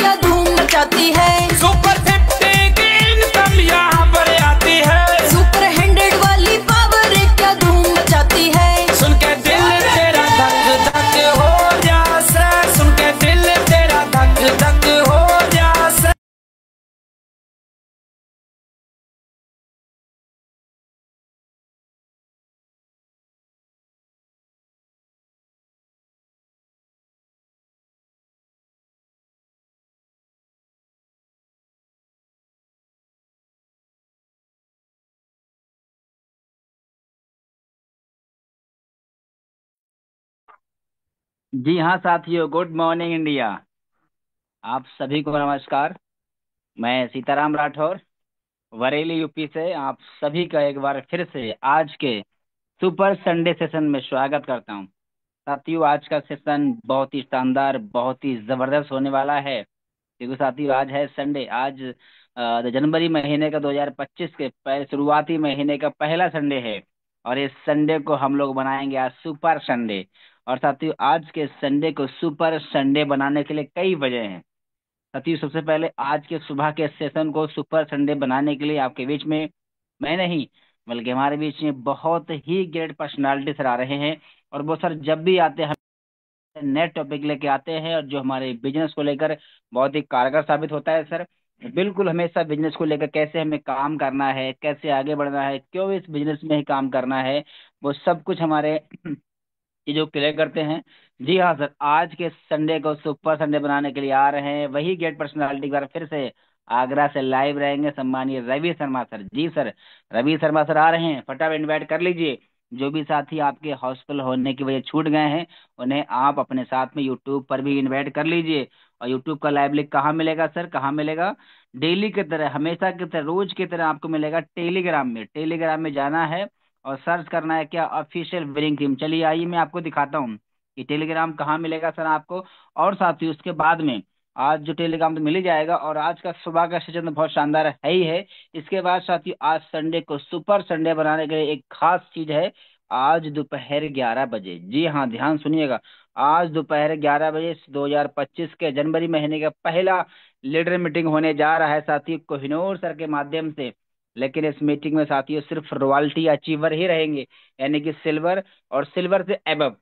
क्या धूम मचाती है। सुपर 50 की इनकम यहाँ पर आती है। सुपर 100 वाली पावर क्या धूम मचाती है। सुन के दिल तेरा धक धक हो जासे, सुन के दिल तेरा धक धक हो जासे। जी हाँ साथियों, गुड मॉर्निंग इंडिया। आप सभी को नमस्कार। मैं सीताराम राठौर, बरेली यूपी से आप सभी का एक बार फिर से आज के सुपर संडे सेशन में स्वागत करता हूँ। साथियों, आज का सेशन बहुत ही शानदार, बहुत ही जबरदस्त होने वाला है। क्योंकि साथियों आज है संडे। आज जनवरी महीने का 2025 के शुरुआती महीने का पहला संडे है। और इस संडे को हम लोग बनाएंगे आज सुपर संडे। और साथियों आज के संडे को सुपर संडे बनाने के लिए कई वजह हैं। साथियों सबसे पहले आज के सुबह के सेशन को सुपर संडे बनाने के लिए आपके बीच में मैं नहीं बल्कि हमारे बीच में बहुत ही ग्रेट पर्सनालिटी सर आ रहे हैं। और वो सर जब भी आते हैं नए टॉपिक लेके आते हैं, और जो हमारे बिजनेस को लेकर बहुत ही कारगर साबित होता है सर। बिल्कुल हमेशा बिजनेस को लेकर कैसे हमें काम करना है, कैसे आगे बढ़ना है, क्यों इस बिजनेस में ही काम करना है, वो सब कुछ हमारे चीजों क्लियर करते हैं। जी हाँ सर, आज के संडे को सुपर संडे बनाने के लिए आ रहे हैं वही गेट पर्सनालिटी बार फिर से आगरा से लाइव रहेंगे सम्मानीय रवि शर्मा सर। जी सर, रवि शर्मा सर आ रहे हैं, फटाफट इनवाइट कर लीजिए। जो भी साथी आपके हॉस्पिटल होने की वजह छूट गए हैं उन्हें आप अपने साथ में यूट्यूब पर भी इनवाइट कर लीजिए। और यूट्यूब का लाइव लिंक कहाँ मिलेगा सर, कहाँ मिलेगा? डेली की तरह, हमेशा की तरह, रोज की तरह आपको मिलेगा टेलीग्राम में। टेलीग्राम में जाना है और सर्च करना है क्या, ऑफिशियल विनिंग टीम। चलिए आइए मैं आपको दिखाता हूँ कि टेलीग्राम कहाँ मिलेगा सर आपको। और साथ ही उसके बाद में आज जो टेलीग्राम तो मिल ही जाएगा, और आज का सुबह का सेशन तो बहुत शानदार है ही है। इसके बाद साथियों आज संडे को सुपर संडे बनाने के लिए एक खास चीज है। आज दोपहर 11 बजे, जी हाँ ध्यान सुनिएगा, आज दोपहर 11 बजे 2025 के जनवरी महीने का पहला लीडर मीटिंग होने जा रहा है साथियों कोहिनूर सर के माध्यम से। लेकिन इस मीटिंग में साथियों सिर्फ रॉयल्टी अचीवर ही रहेंगे, यानी कि सिल्वर और सिल्वर से एबव।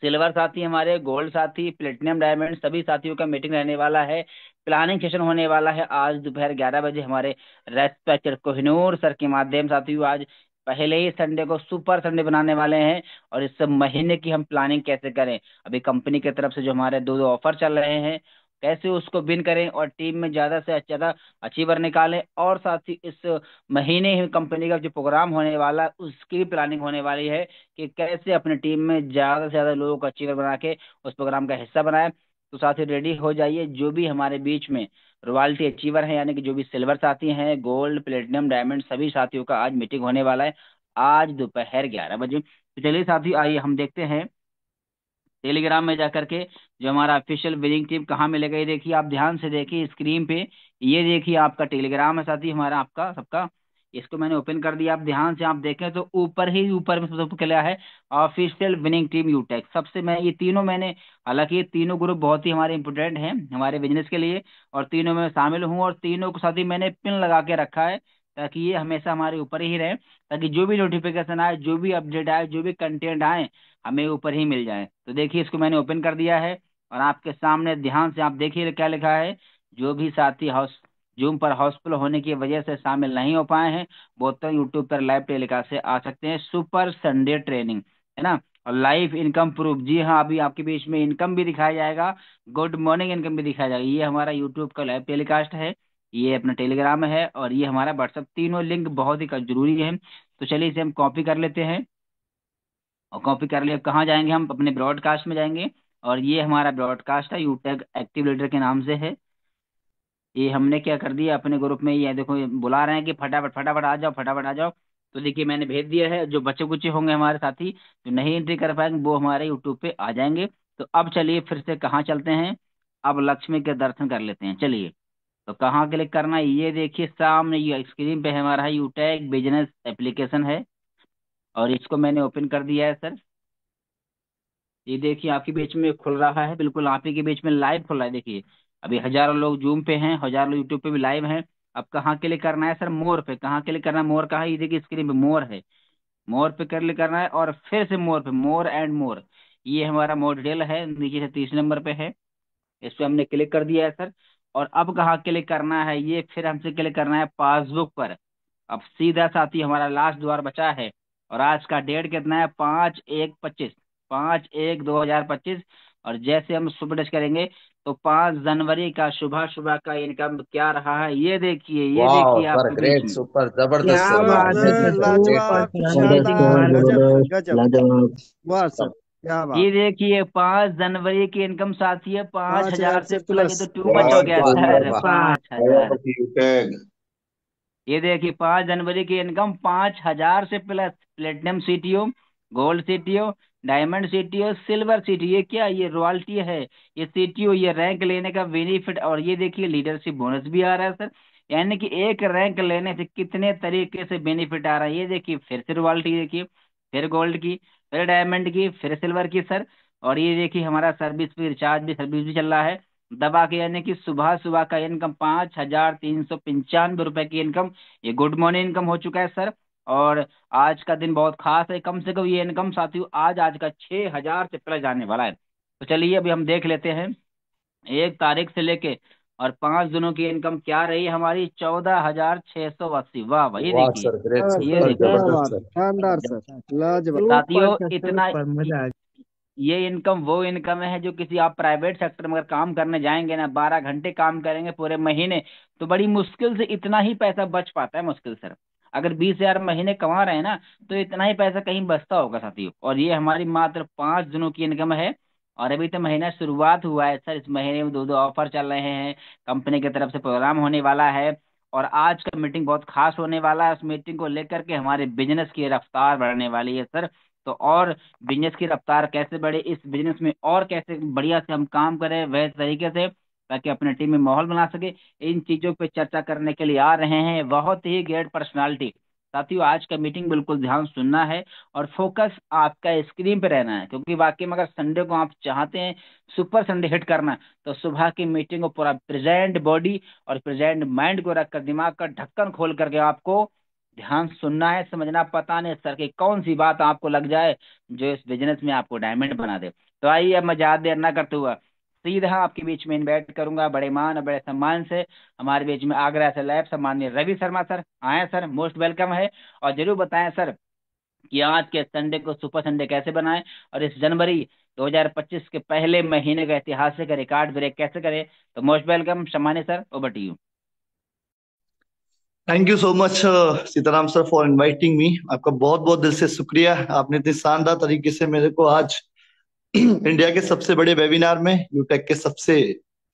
सिल्वर साथी हमारे, गोल्ड साथी, प्लेटिनम, डायमंड सभी साथियों का मीटिंग रहने वाला है। प्लानिंग सेशन होने वाला है आज दोपहर 11 बजे हमारे रेस्पेक्टेड कोहिनूर सर के माध्यम। साथियों आज पहले ही संडे को सुपर संडे बनाने वाले हैं, और इस महीने की हम प्लानिंग कैसे करें, अभी कंपनी की तरफ से जो हमारे दो दो ऑफर चल रहे हैं कैसे उसको विन करें और टीम में ज्यादा से ज्यादा अचीवर निकालें। और साथ ही इस महीने ही कंपनी का जो प्रोग्राम होने वाला है उसकी भी प्लानिंग होने वाली है कि कैसे अपनी टीम में ज्यादा से ज्यादा लोगों को अचीवर बना के उस प्रोग्राम का हिस्सा बनाए। तो साथी रेडी हो जाइए, जो भी हमारे बीच में रॉयल्टी अचीवर हैं, यानी कि जो भी सिल्वर साथी हैं, गोल्ड प्लेटिनम डायमंड सभी साथियों का आज मीटिंग होने वाला है आज दोपहर 11 बजे। तो चलिए साथी आइए हम देखते हैं टेलीग्राम में जाकर के जो हमारा ऑफिशियल विनिंग टीम कहाँ मिलेगा। ये देखिए, आप ध्यान से देखिए स्क्रीन पे, ये देखिए आपका टेलीग्राम है साथी हमारा, आपका सबका। इसको मैंने ओपन कर दिया, आप ध्यान से आप देखें तो ऊपर ही ऊपर में सबसे ऊपर क्या है, ऑफिशियल विनिंग टीम यूटेक। सबसे मैं ये तीनों मैंने, हालांकि ये तीनों ग्रुप बहुत ही हमारे इंपोर्टेंट हैं हमारे बिजनेस के लिए, और तीनों में शामिल हूँ, और तीनों को साथ ही मैंने पिन लगा के रखा है ताकि ये हमेशा हमारे ऊपर ही रहे, ताकि जो भी नोटिफिकेशन आए, जो भी अपडेट आए, जो भी कंटेंट आए हमें ऊपर ही मिल जाए। तो देखिए इसको मैंने ओपन कर दिया है, और आपके सामने ध्यान से आप देखिए क्या लिखा है। जो भी साथी हाउस जूम पर हाउसफुल होने की वजह से शामिल नहीं हो पाए हैं वो तो यूट्यूब पर लाइव टेलीकास्ट से आ सकते हैं, सुपर संडे ट्रेनिंग है ना। और लाइव इनकम प्रूफ, जी हाँ अभी आपके बीच में इनकम भी दिखाया जाएगा, गुड मॉर्निंग इनकम भी दिखाया जाएगा। ये हमारा यूट्यूब का लाइव टेलीकास्ट है, ये अपना टेलीग्राम है, और ये हमारा व्हाट्सअप, तीनों लिंक बहुत ही जरूरी है। तो चलिए इसे हम कॉपी कर लेते हैं, और कॉपी कर लिया। कहाँ जाएंगे, हम अपने ब्रॉडकास्ट में जाएंगे, और ये हमारा ब्रॉडकास्ट है यूटेक एक्टिव लीडर के नाम से है। ये हमने क्या कर दिया अपने ग्रुप में, ये देखो ये बुला रहे हैं कि फटाफट फटाफट आ जाओ, फटाफट आ जाओ। तो देखिए मैंने भेज दिया है, जो बच्चे कुच्चे होंगे हमारे साथी जो नहीं एंट्री कर पाएंगे वो हमारे यूट्यूब पे आ जाएंगे। तो अब चलिए फिर से कहाँ चलते हैं, अब लक्ष्मी के दर्शन कर लेते हैं। चलिए, तो कहाँ क्लिक करना है, ये देखिए सामने ये स्क्रीन पे है हमारा यूटेक बिजनेस एप्लीकेशन है, और इसको मैंने ओपन कर दिया है सर। ये देखिए आपके बीच में खुल रहा है, बिल्कुल आप ही के बीच में लाइव खुल रहा है देखिए। अभी हजारों लोग जूम पे हैं, हजारों लोग यूट्यूब पे भी लाइव हैं। अब कहाँ के लिए करना है सर? मोर पे। कहाँ के लिए करना है? मोर कहाँ है? ये देखिए स्क्रीन पे मोर है। मोर पे कर ले करना है और फिर से मोर पे, मोर एंड मोर। ये हमारा मोर डिटेल है, नीचे से 30 नंबर पे है। इस पे हमने क्लिक कर दिया है सर। और अब कहाँ क्लिक करना है? ये फिर हमसे क्लिक करना है पासबुक पर। अब सीधा साथी हमारा लास्ट द्वार बचा है। और आज का डेट कितना है? 5/1/25। 5/1/2025। और जैसे हम सुपर टच करेंगे तो 5 जनवरी का सुबह सुबह का इनकम क्या रहा है, ये देखिए, ये वाह देखिए सर, आपके बीच ग्रेट, में। सुपर, जबरदस्त क्या सर, वाह, बात है, अमेजिंग सर, ग्रेट सर। लाजवाब, जबरदस्त शानदार, गजब जबरदस्त गजब। लाजवाब। वाह सर, क्या बात। ये देखिए 5 जनवरी की इनकम साथी है 5,000 5,000 से से प्लस। ये प्लस। तो टू मच हो बहुत गया बहुत सर, वाह, 5,000। टैग। ये देखिए 5 जनवरी की इनकम 5,000 से plus. Platinum CTO, gold CTO, diamond CTO, silver CTO. ये क्या? ये रॉयल्टी है। ये सीटीओ, ये रैंक लेने का बेनिफिट। और ये देखिए लीडरशिप बोनस भी आ रहा है सर। यानी कि एक रैंक लेने से कितने तरीके से बेनिफिट आ रहा है, ये देखिए। फिर से रॉयल्टी देखिए, फिर गोल्ड की, फिर डायमंड की, फिर सिल्वर की सर। और ये देखिए हमारा सर्विस भी, रिचार्ज भी, सर्विस भी चल रहा है दबा के। यानी कि सुबह सुबह का इनकम 5,395 रुपए की इनकम। ये गुड मॉर्निंग इनकम हो चुका है सर। और आज का दिन बहुत खास है। कम से कम ये इनकम साथियों आज का 6,000 से प्लस जाने वाला है। तो चलिए अभी हम देख लेते हैं 1 तारीख से लेके और 5 दिनों की इनकम क्या रही हमारी। 14,680। वाह वाह, ये वाह देखिए, सर, ग्रेट, हाँ ये सर, सुपर, क्या देखिए जबरदस्त बात, सर। शानदार सर, लाजवाब। सुपर साथियों। सर, इतना सुपर, मजा आ ये इनकम वो इनकम है जो किसी आप प्राइवेट सेक्टर में अगर काम करने जाएंगे ना, 12 घंटे काम करेंगे पूरे महीने, तो बड़ी मुश्किल से इतना ही पैसा बच पाता है, मुश्किल सर। अगर 20,000 महीने कमा रहे हैं ना, तो इतना ही पैसा कहीं बचता होगा साथियों। और ये हमारी मात्र 5 दिनों की इनकम है। और अभी तो महीना शुरुआत हुआ है सर। इस महीने में दो दो ऑफर चल रहे हैं, कंपनी की तरफ से प्रोग्राम होने वाला है। और आज का मीटिंग बहुत खास होने वाला है। उस मीटिंग को लेकर के हमारे बिजनेस की रफ्तार बढ़ने वाली है सर। तो और बिजनेस की रफ्तार कैसे बढ़े, इस बिजनेस में और कैसे बढ़िया से हम काम करें वह तरीके से, ताकि अपने टीम में माहौल बना सके, इन चीजों पे चर्चा करने के लिए आ रहे हैं बहुत ही ग्रेट पर्सनालिटी। साथियों आज का मीटिंग बिल्कुल ध्यान सुनना है और फोकस आपका स्क्रीन पे रहना है, क्योंकि वाकई में अगर संडे को आप चाहते हैं सुपर संडे हिट करना, तो सुबह की मीटिंग को पूरा प्रेजेंट बॉडी और प्रेजेंट माइंड को रखकर, दिमाग का ढक्कन खोल करके आपको ध्यान सुनना है, समझना। पता नहीं सर की कौन सी बात आपको लग जाए जो इस बिजनेस में आपको डायमंड बना दे। तो आइए अब मैं ज्यादा देर ना करते हुआ सीधा आपके बीच में इनवाइट करूंगा बड़े मान और बड़े सम्मान से हमारे बीच में आगरा से लैब सम्माननीय रवि शर्मा सर आए सर, मोस्ट वेलकम है। और जरूर बताएं सर कि आज के संडे को सुपर संडे कैसे बनाएं और इस जनवरी 2025 के पहले महीने का ऐतिहासिक रिकॉर्ड ब्रेक कैसे करें। तो मोस्ट वेलकम सम्मानित sir, over to you. Thank you so much Sitaram sir for inviting me. आपका बहुत बहुत दिल से शुक्रिया। आपने इतनी शानदार तरीके से मेरे को आज इंडिया के सबसे बड़े वेबिनार में, यूटेक के सबसे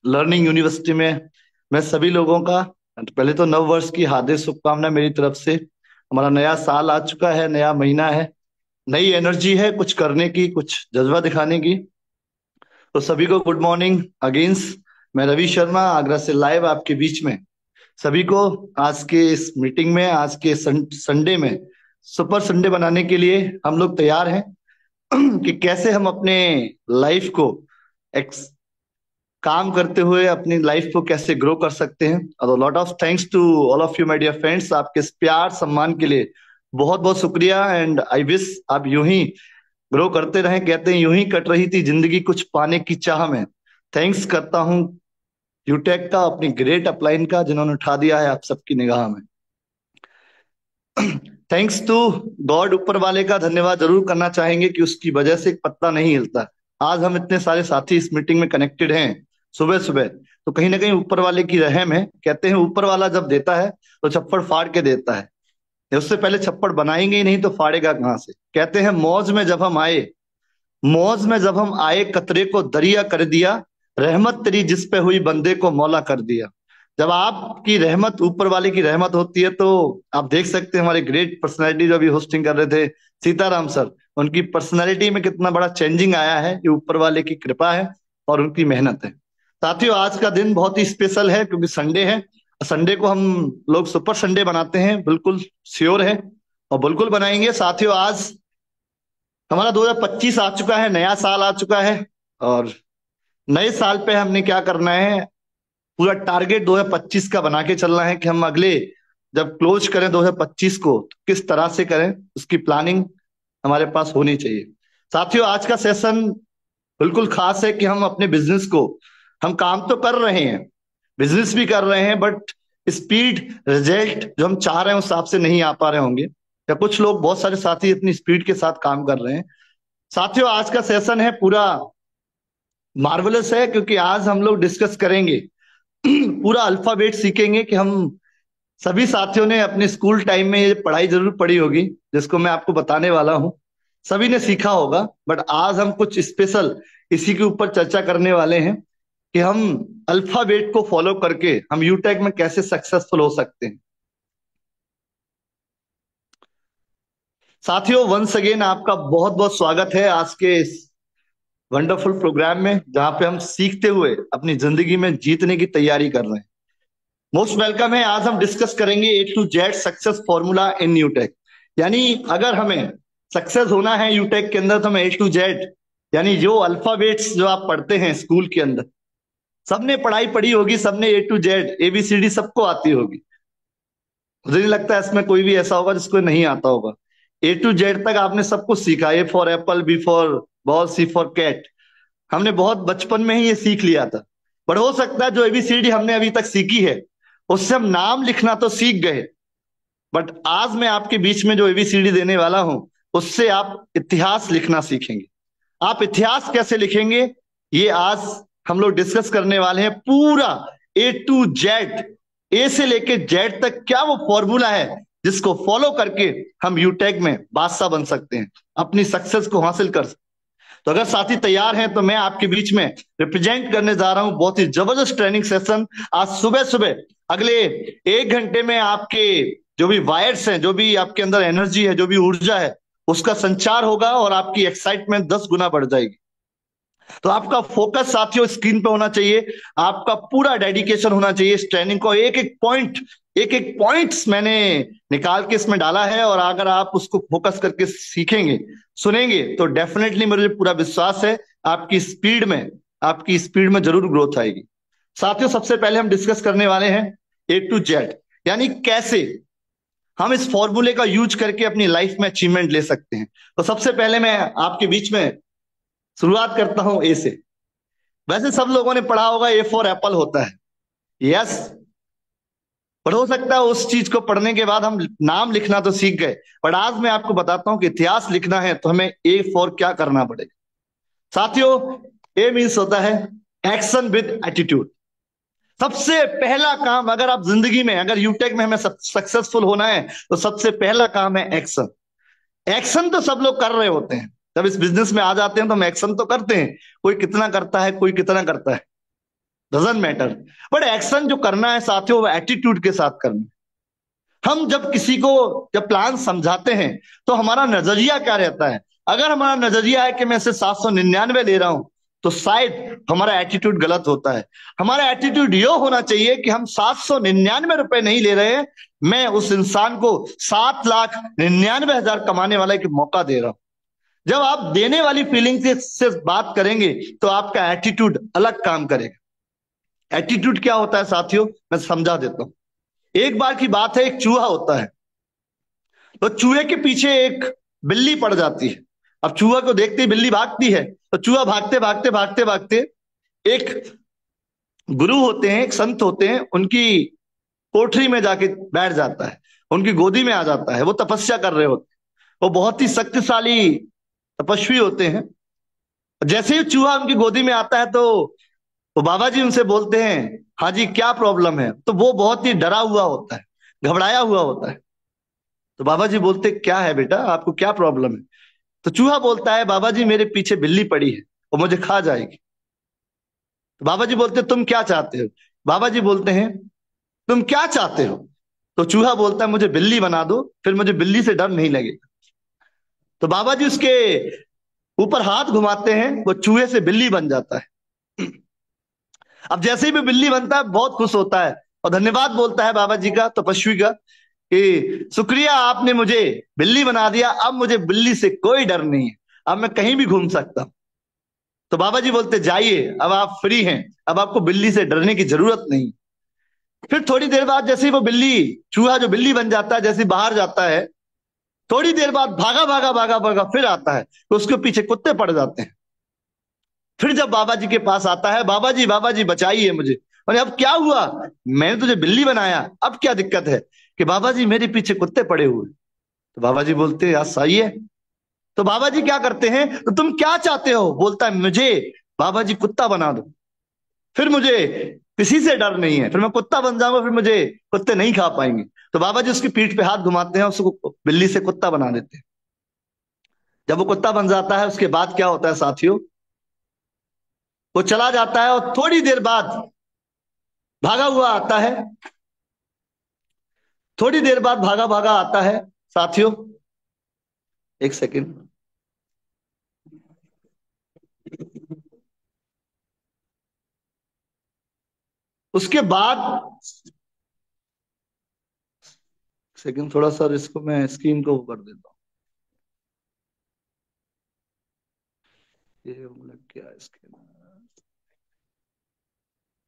लर्निंग यूनिवर्सिटी में, मैं सभी लोगों का पहले तो नव वर्ष की हार्दिक शुभकामना मेरी तरफ से। हमारा नया साल आ चुका है, नया महीना है, नई एनर्जी है कुछ करने की, कुछ जज्बा दिखाने की। तो सभी को गुड मॉर्निंग अगेंस। मैं रवि शर्मा आगरा से लाइव आपके बीच में सभी को आज के इस मीटिंग में, आज के संडे में सुपर संडे बनाने के लिए हम लोग तैयार हैं कि कैसे हम अपने लाइफ को काम करते हुए अपनी लाइफ को कैसे ग्रो कर सकते हैं। और lot of thanks to all of you my dear friends. आपके इस प्यार सम्मान के लिए बहुत बहुत शुक्रिया। एंड आई विश आप यूं ही ग्रो करते रहें। कहते हैं यूं ही कट रही थी जिंदगी कुछ पाने की चाह में। थैंक्स करता हूं यूटेक का, अपनी ग्रेट अपलाइन का, जिन्होंने उठा दिया है आप सबकी निगाह में। थैंक्स टू गॉड, ऊपर वाले का धन्यवाद जरूर करना चाहेंगे कि उसकी वजह से एक पत्ता नहीं हिलता। आज हम इतने सारे साथी इस मीटिंग में कनेक्टेड हैं सुबह सुबह, तो कहीं ना कहीं ऊपर वाले की रहम है। कहते हैं ऊपर वाला जब देता है तो छप्पड़ फाड़ के देता है, उससे पहले छप्पड़ बनाएंगे ही नहीं तो फाड़ेगा कहां से। कहते हैं मौज में जब हम आए, मौज में जब हम आए, कतरे को दरिया कर दिया, रहमत तेरी जिस पे हुई बंदे को मौला कर दिया। जब आपकी रहमत, ऊपर वाले की रहमत होती है, तो आप देख सकते हैं हमारे ग्रेट पर्सनैलिटी जो अभी होस्टिंग कर रहे थे सीताराम सर, उनकी पर्सनैलिटी में कितना बड़ा चेंजिंग आया है। ये ऊपर वाले की कृपा है और उनकी मेहनत है। साथियों आज का दिन बहुत ही स्पेशल है क्योंकि संडे है। संडे को हम लोग सुपर संडे बनाते हैं, बिल्कुल श्योर है और बिल्कुल बनाएंगे। साथियों आज हमारा 2025 आ चुका है, नया साल आ चुका है और नए साल पे हमने क्या करना है, पूरा टारगेट 2025 का बना के चलना है कि हम अगले जब क्लोज करें 2025 को तो किस तरह से करें, उसकी प्लानिंग हमारे पास होनी चाहिए। साथियों, आज का सेशन बिल्कुल खास है कि हम अपने बिजनेस को, हम काम तो कर रहे हैं, बिजनेस भी कर रहे हैं, बट स्पीड रिजल्ट जो हम चाह रहे हैं उस हिसाब से नहीं आ पा रहे होंगे, या कुछ लोग, बहुत सारे साथी अपनी स्पीड के साथ काम कर रहे हैं। साथियों, आज का सेशन है पूरा मार्वलस है, क्योंकि आज हम लोग डिस्कस करेंगे पूरा अल्फाबेट सीखेंगे कि हम सभी साथियों ने अपने स्कूल टाइम में ये पढ़ाई जरूर पढ़ी होगी, जिसको मैं आपको बताने वाला हूं, सभी ने सीखा होगा, बट आज हम कुछ स्पेशल इसी के ऊपर चर्चा करने वाले हैं कि हम अल्फाबेट को फॉलो करके हम यूटेक में कैसे सक्सेसफुल हो सकते हैं। साथियों, वंस अगेन आपका बहुत बहुत स्वागत है आज के इस वंडरफुल प्रोग्राम में, जहां पे हम सीखते हुए अपनी जिंदगी में जीतने की तैयारी कर रहे हैं। मोस्ट वेलकम है। आज हम डिस्कस करेंगे A to Z success formula in UTech. यानी अगर हमें सक्सेस होना है यूटेक के अंदर तो हमें A to Z, यानी जो अल्फाबेट्स जो आप पढ़ते हैं स्कूल के अंदर, सबने पढ़ाई पढ़ी होगी, सबने A to Z ABCD सबको आती होगी। मुझे नहीं लगता इसमें कोई भी ऐसा होगा जिसको नहीं आता होगा। A to Z तक आपने सब कुछ सीखा। A for apple, B for ball, C for cat, हमने बहुत बचपन में ही ये सीख लिया था। पर हो सकता है जो ABCD हमने अभी तक सीखी है उससे हम नाम लिखना तो सीख गए, बट आज मैं आपके बीच में जो ABCD देने वाला हूं उससे आप इतिहास लिखना सीखेंगे। आप इतिहास कैसे लिखेंगे ये आज हम लोग डिस्कस करने वाले हैं। पूरा A to Z, A से लेके Z तक क्या वो फॉर्मूला है जिसको फॉलो करके हम यूटेक में बादशाह बन सकते हैं, अपनी सक्सेस को हासिल कर सकते हैं। तो अगर साथी तैयार हैं तो मैं आपके बीच में रिप्रेजेंट करने जा रहा हूं बहुत ही जबरदस्त ट्रेनिंग सेशन। आज सुबह सुबह अगले 1 घंटे में आपके जो भी वायर्स हैं, जो भी आपके अंदर एनर्जी है, जो भी ऊर्जा है, उसका संचार होगा और आपकी एक्साइटमेंट 10 गुना बढ़ जाएगी। तो आपका फोकस साथियों स्क्रीन पे होना चाहिए, आपका पूरा डेडिकेशन होना चाहिए इस ट्रेनिंग को। एक एक पॉइंट्स मैंने निकाल के इसमें डाला है, और अगर आप उसको फोकस करके सीखेंगे, सुनेंगे, तो डेफिनेटली मुझे पूरा विश्वास है आपकी स्पीड में जरूर ग्रोथ आएगी। साथियों, सबसे पहले हम डिस्कस करने वाले हैं A to Z, यानी कैसे हम इस फॉर्मूले का यूज करके अपनी लाइफ में अचीवमेंट ले सकते हैं। तो सबसे पहले मैं आपके बीच में शुरुआत करता हूं A से। वैसे सब लोगों ने पढ़ा होगा A फॉर एप्पल होता है, यस, पर हो सकता है उस चीज को पढ़ने के बाद हम नाम लिखना तो सीख गए, बट आज मैं आपको बताता हूं कि इतिहास लिखना है तो हमें A फॉर क्या करना पड़ेगा। साथियों, A मीन्स होता है एक्शन विद एटीट्यूड। सबसे पहला काम, अगर आप जिंदगी में, अगर यूटेक में हमें सक्सेसफुल होना है तो सबसे पहला काम है एक्शन। एक्शन तो सब लोग कर रहे होते हैं, जब इस बिजनेस में आ जाते हैं तो हम एक्शन तो करते हैं, कोई कितना करता है, कोई कितना करता है, डजंट मैटर, बट एक्शन जो करना है साथियों वो एटीट्यूड के साथ करना है। हम जब किसी को जब प्लान समझाते हैं तो हमारा नजरिया क्या रहता है? अगर हमारा नजरिया है कि मैं इसे 799 ले रहा हूं तो शायद हमारा एटीट्यूड गलत होता है। हमारा एटीट्यूड ये होना चाहिए कि हम 799 रुपए नहीं ले रहे हैं, मैं उस इंसान को 7,99,000 कमाने वाला एक मौका दे रहा हूं। जब आप देने वाली फीलिंग से बात करेंगे तो आपका एटीट्यूड अलग काम करेगा। एटीट्यूड क्या होता है साथियों, मैं समझा देता हूं। एक बार की बात है, एक चूहा होता है, तो चूहे के पीछे एक बिल्ली पड़ जाती है। अब चूहा को देखते ही बिल्ली भागती है, तो चूहा भागते भागते भागते भागते एक गुरु होते हैं, एक संत होते हैं, उनकी कोठरी में जाके बैठ जाता है, उनकी गोदी में आ जाता है। वो तपस्या कर रहे होते हैं, वो बहुत ही शक्तिशाली तपस्वी होते हैं। जैसे ही चूहा उनकी गोदी में आता है तो बाबा जी उनसे बोलते हैं, हाँ जी क्या प्रॉब्लम है? तो वो बहुत ही डरा हुआ होता है, घबराया हुआ होता है। तो बाबा जी बोलते, क्या है बेटा, आपको क्या प्रॉब्लम है? तो चूहा बोलता है, बाबा जी मेरे पीछे बिल्ली पड़ी है और मुझे खा जाएगी। तो बाबा जी बोलते, तुम क्या चाहते हो? बाबा जी बोलते हैं, तुम क्या चाहते हो? तो चूहा बोलता है, मुझे बिल्ली बना दो, फिर मुझे बिल्ली से डर नहीं लगेगा। तो बाबा जी उसके ऊपर हाथ घुमाते हैं, वो चूहे से बिल्ली बन जाता है। अब जैसे ही भी बिल्ली बनता है बहुत खुश होता है और धन्यवाद बोलता है बाबा जी का, तपस्वी का, कि शुक्रिया आपने मुझे बिल्ली बना दिया, अब मुझे बिल्ली से कोई डर नहीं है, अब मैं कहीं भी घूम सकता हूं। तो बाबा जी बोलते जाइए, अब आप फ्री हैं, अब आपको बिल्ली से डरने की जरूरत नहीं। फिर थोड़ी देर बाद जैसे ही वो बिल्ली, चूहा जो बिल्ली बन जाता है, जैसे ही बाहर जाता है, थोड़ी देर बाद भागा भागा भागा भागा फिर आता है, तो उसके पीछे कुत्ते पड़ जाते हैं। फिर जब बाबा जी के पास आता है, बाबा जी बचाइए मुझे। अरे अब क्या हुआ, मैंने तुझे बिल्ली बनाया, अब क्या दिक्कत है? कि बाबा जी मेरे पीछे कुत्ते पड़े हुए। तो बाबा जी बोलते हैं यार सही है। तो बाबा जी क्या करते हैं, तो तुम क्या चाहते हो? बोलता है मुझे बाबा जी कुत्ता बना दो, फिर मुझे किसी से डर नहीं है, फिर मैं कुत्ता बन जाऊंगा, फिर मुझे कुत्ते नहीं खा पाएंगे। तो बाबा जी उसकी पीठ पे हाथ घुमाते हैं, उसको बिल्ली से कुत्ता बना देते हैं। जब वो कुत्ता बन जाता है, उसके बाद क्या होता है साथियों, वो चला जाता है और थोड़ी देर बाद भागा हुआ आता है, थोड़ी देर बाद भागा भागा आता है साथियों। एक सेकंड। उसके बाद सेकंड, थोड़ा सा इसको मैं स्क्रीन को कर देता हूँ। ये मतलब क्या है, इसके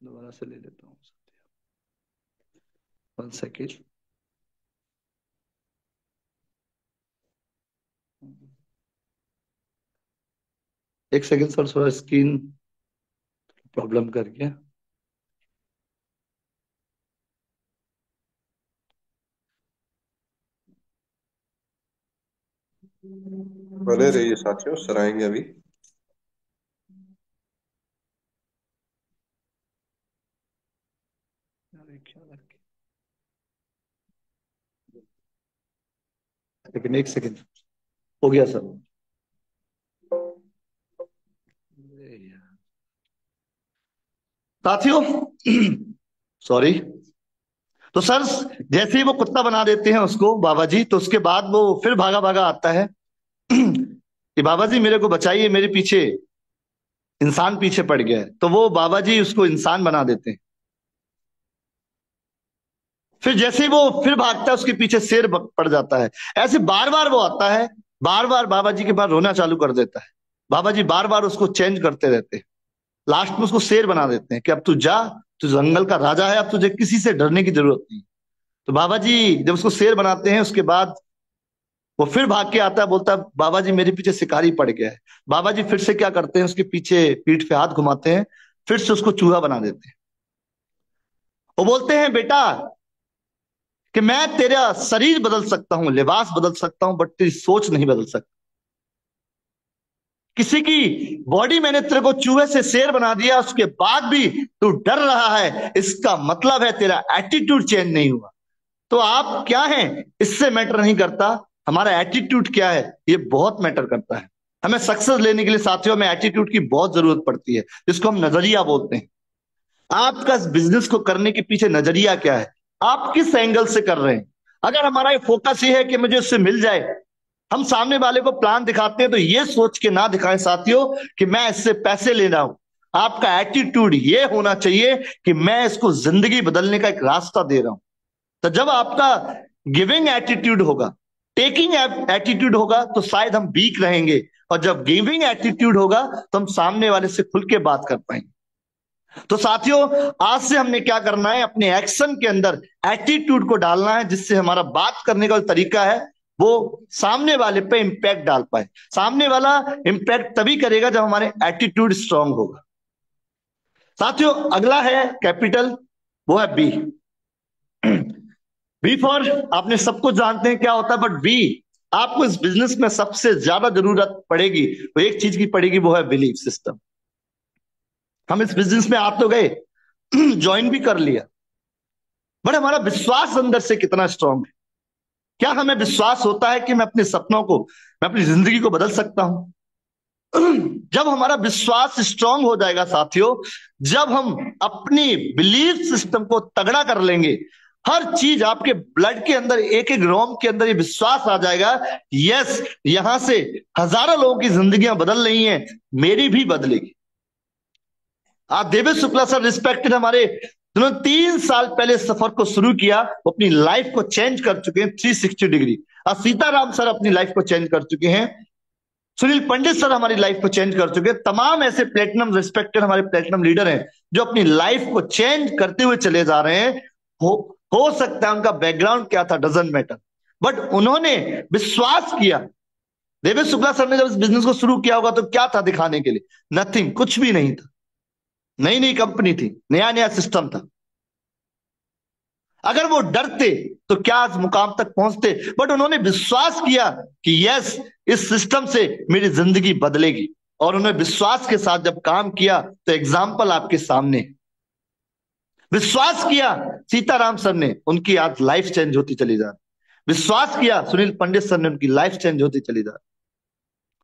दोबारा से ले लेता हूँ। 1 सेकेंड। एक सेकंड सर, थोड़ा स्क्रीन प्रॉब्लम कर गया। बने रहिए साथियों, सराहेंगे अभी। लेकिन एक सेकंड, हो गया सर। साथियों सॉरी। तो सर जैसे ही वो कुत्ता बना देते हैं उसको बाबा जी, तो उसके बाद वो फिर भागा भागा आता है कि बाबा जी मेरे को बचाइए, मेरे पीछे इंसान पीछे पड़ गया है। तो वो बाबा जी उसको इंसान बना देते हैं। फिर जैसे ही वो फिर भागता है, उसके पीछे शेर पड़ जाता है। ऐसे बार बार वो आता है, बार बार बाबा जी के पास रोना चालू कर देता है। बाबा जी बार बार उसको चेंज करते रहते हैं। लास्ट में उसको शेर बना देते हैं कि अब तू जा, तू जंगल का राजा है, अब तुझे किसी से डरने की जरूरत नहीं। तो बाबा जी जब उसको शेर बनाते हैं, उसके बाद वो फिर भाग के आता है, बोलता है बाबा जी मेरे पीछे शिकारी पड़ गया है। बाबा जी फिर से क्या करते हैं, उसके पीछे पीठ पे हाथ घुमाते हैं, फिर से उसको चूहा बना देते हैं। वो बोलते हैं बेटा कि मैं तेरा शरीर बदल सकता हूं, लिबास बदल सकता हूं, बट तेरी सोच नहीं बदल सकता। किसी की बॉडी मैंने तेरे को चूहे से शेर बना दिया, उसके बाद भी तू डर रहा है, इसका मतलब है तेरा एटीट्यूड चेंज नहीं हुआ। तो आप क्या हैं इससे मैटर नहीं करता, हमारा एटीट्यूड क्या है ये बहुत मैटर करता है। हमें सक्सेस लेने के लिए साथियों में एटीट्यूड की बहुत जरूरत पड़ती है, जिसको हम नजरिया बोलते हैं। आपका इस बिजनेस को करने के पीछे नजरिया क्या है, आप किस एंगल से कर रहे हैं। अगर हमारा ये फोकस ये है कि मुझे उससे मिल जाए, हम सामने वाले को प्लान दिखाते हैं तो ये सोच के ना दिखाएं साथियों कि मैं इससे पैसे ले रहा हूं। आपका एटीट्यूड ये होना चाहिए कि मैं इसको जिंदगी बदलने का एक रास्ता दे रहा हूं। तो जब आपका गिविंग एटीट्यूड होगा, टेकिंग एटीट्यूड होगा, तो शायद हम वीक रहेंगे, और जब गिविंग एटीट्यूड होगा तो हम सामने वाले से खुल के बात कर पाएंगे। तो साथियों आज से हमने क्या करना है, अपने एक्शन के अंदर एटीट्यूड को डालना है, जिससे हमारा बात करने का तरीका है वो सामने वाले पे इंपैक्ट डाल पाए। सामने वाला इंपैक्ट तभी करेगा जब हमारे एटीट्यूड स्ट्रांग होगा। साथियों अगला है कैपिटल, वो है बी। बी फॉर, आपने सब कुछ जानते हैं क्या होता है, बट बी आपको इस बिजनेस में सबसे ज्यादा जरूरत पड़ेगी, वो एक चीज की पड़ेगी, वो है बिलीफ सिस्टम। हम इस बिजनेस में आ तो गए, ज्वाइन भी कर लिया, बट हमारा विश्वास अंदर से कितना स्ट्रांग है। क्या हमें विश्वास होता है कि मैं अपने सपनों को, मैं अपनी जिंदगी को बदल सकता हूं? जब हमारा विश्वास स्ट्रांग हो जाएगा साथियों, जब हम अपनी बिलीफ सिस्टम को तगड़ा कर लेंगे, हर चीज आपके ब्लड के अंदर, एक एक रोम के अंदर ये विश्वास आ जाएगा, यस यहां से हजारों लोगों की जिंदगियां बदल रही हैं, मेरी भी बदलेगी। आज देवेश शुक्ला सर रिस्पेक्टेड हमारे, उन्होंने 3 साल पहले सफर को शुरू किया, वो अपनी लाइफ को चेंज कर चुके हैं 360 डिग्री। आज सीताराम सर अपनी लाइफ को चेंज कर चुके हैं सुनील पंडित सर हमारी लाइफ को चेंज कर चुके हैं। तमाम ऐसे प्लेटिनम रिस्पेक्टेड हमारे प्लेटिनम लीडर हैं जो अपनी लाइफ को चेंज करते हुए चले जा रहे हैं। हो सकता है उनका बैकग्राउंड क्या था, डजंट मैटर, बट उन्होंने विश्वास किया। देवेश शुक्ला सर ने जब इस बिजनेस को शुरू किया होगा तो क्या था दिखाने के लिए? नथिंग, कुछ भी नहीं था। नई नई कंपनी थी, नया नया सिस्टम था। अगर वो डरते तो क्या आज मुकाम तक पहुंचते? बट उन्होंने विश्वास किया कि यस, इस सिस्टम से मेरी जिंदगी बदलेगी, और उन्होंने विश्वास के साथ जब काम किया तो एग्जाम्पल आपके सामने। विश्वास किया सीताराम सर ने, उनकी आज लाइफ चेंज होती चली जा रही। विश्वास किया सुनील पंडित सर ने, उनकी लाइफ चेंज होती चली जा रही।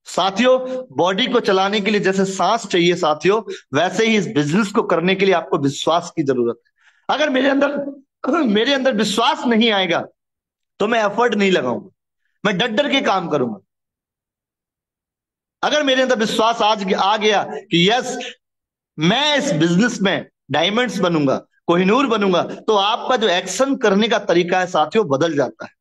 साथियों, बॉडी को चलाने के लिए जैसे सांस चाहिए साथियों, वैसे ही इस बिजनेस को करने के लिए आपको विश्वास की जरूरत है। अगर मेरे अंदर विश्वास नहीं आएगा तो मैं एफर्ट नहीं लगाऊंगा, मैं डर डर के काम करूंगा। अगर मेरे अंदर विश्वास आज आ गया कि यस, मैं इस बिजनेस में डायमंड्स बनूंगा, कोहिनूर बनूंगा, तो आपका जो एक्शन करने का तरीका है साथियों बदल जाता है।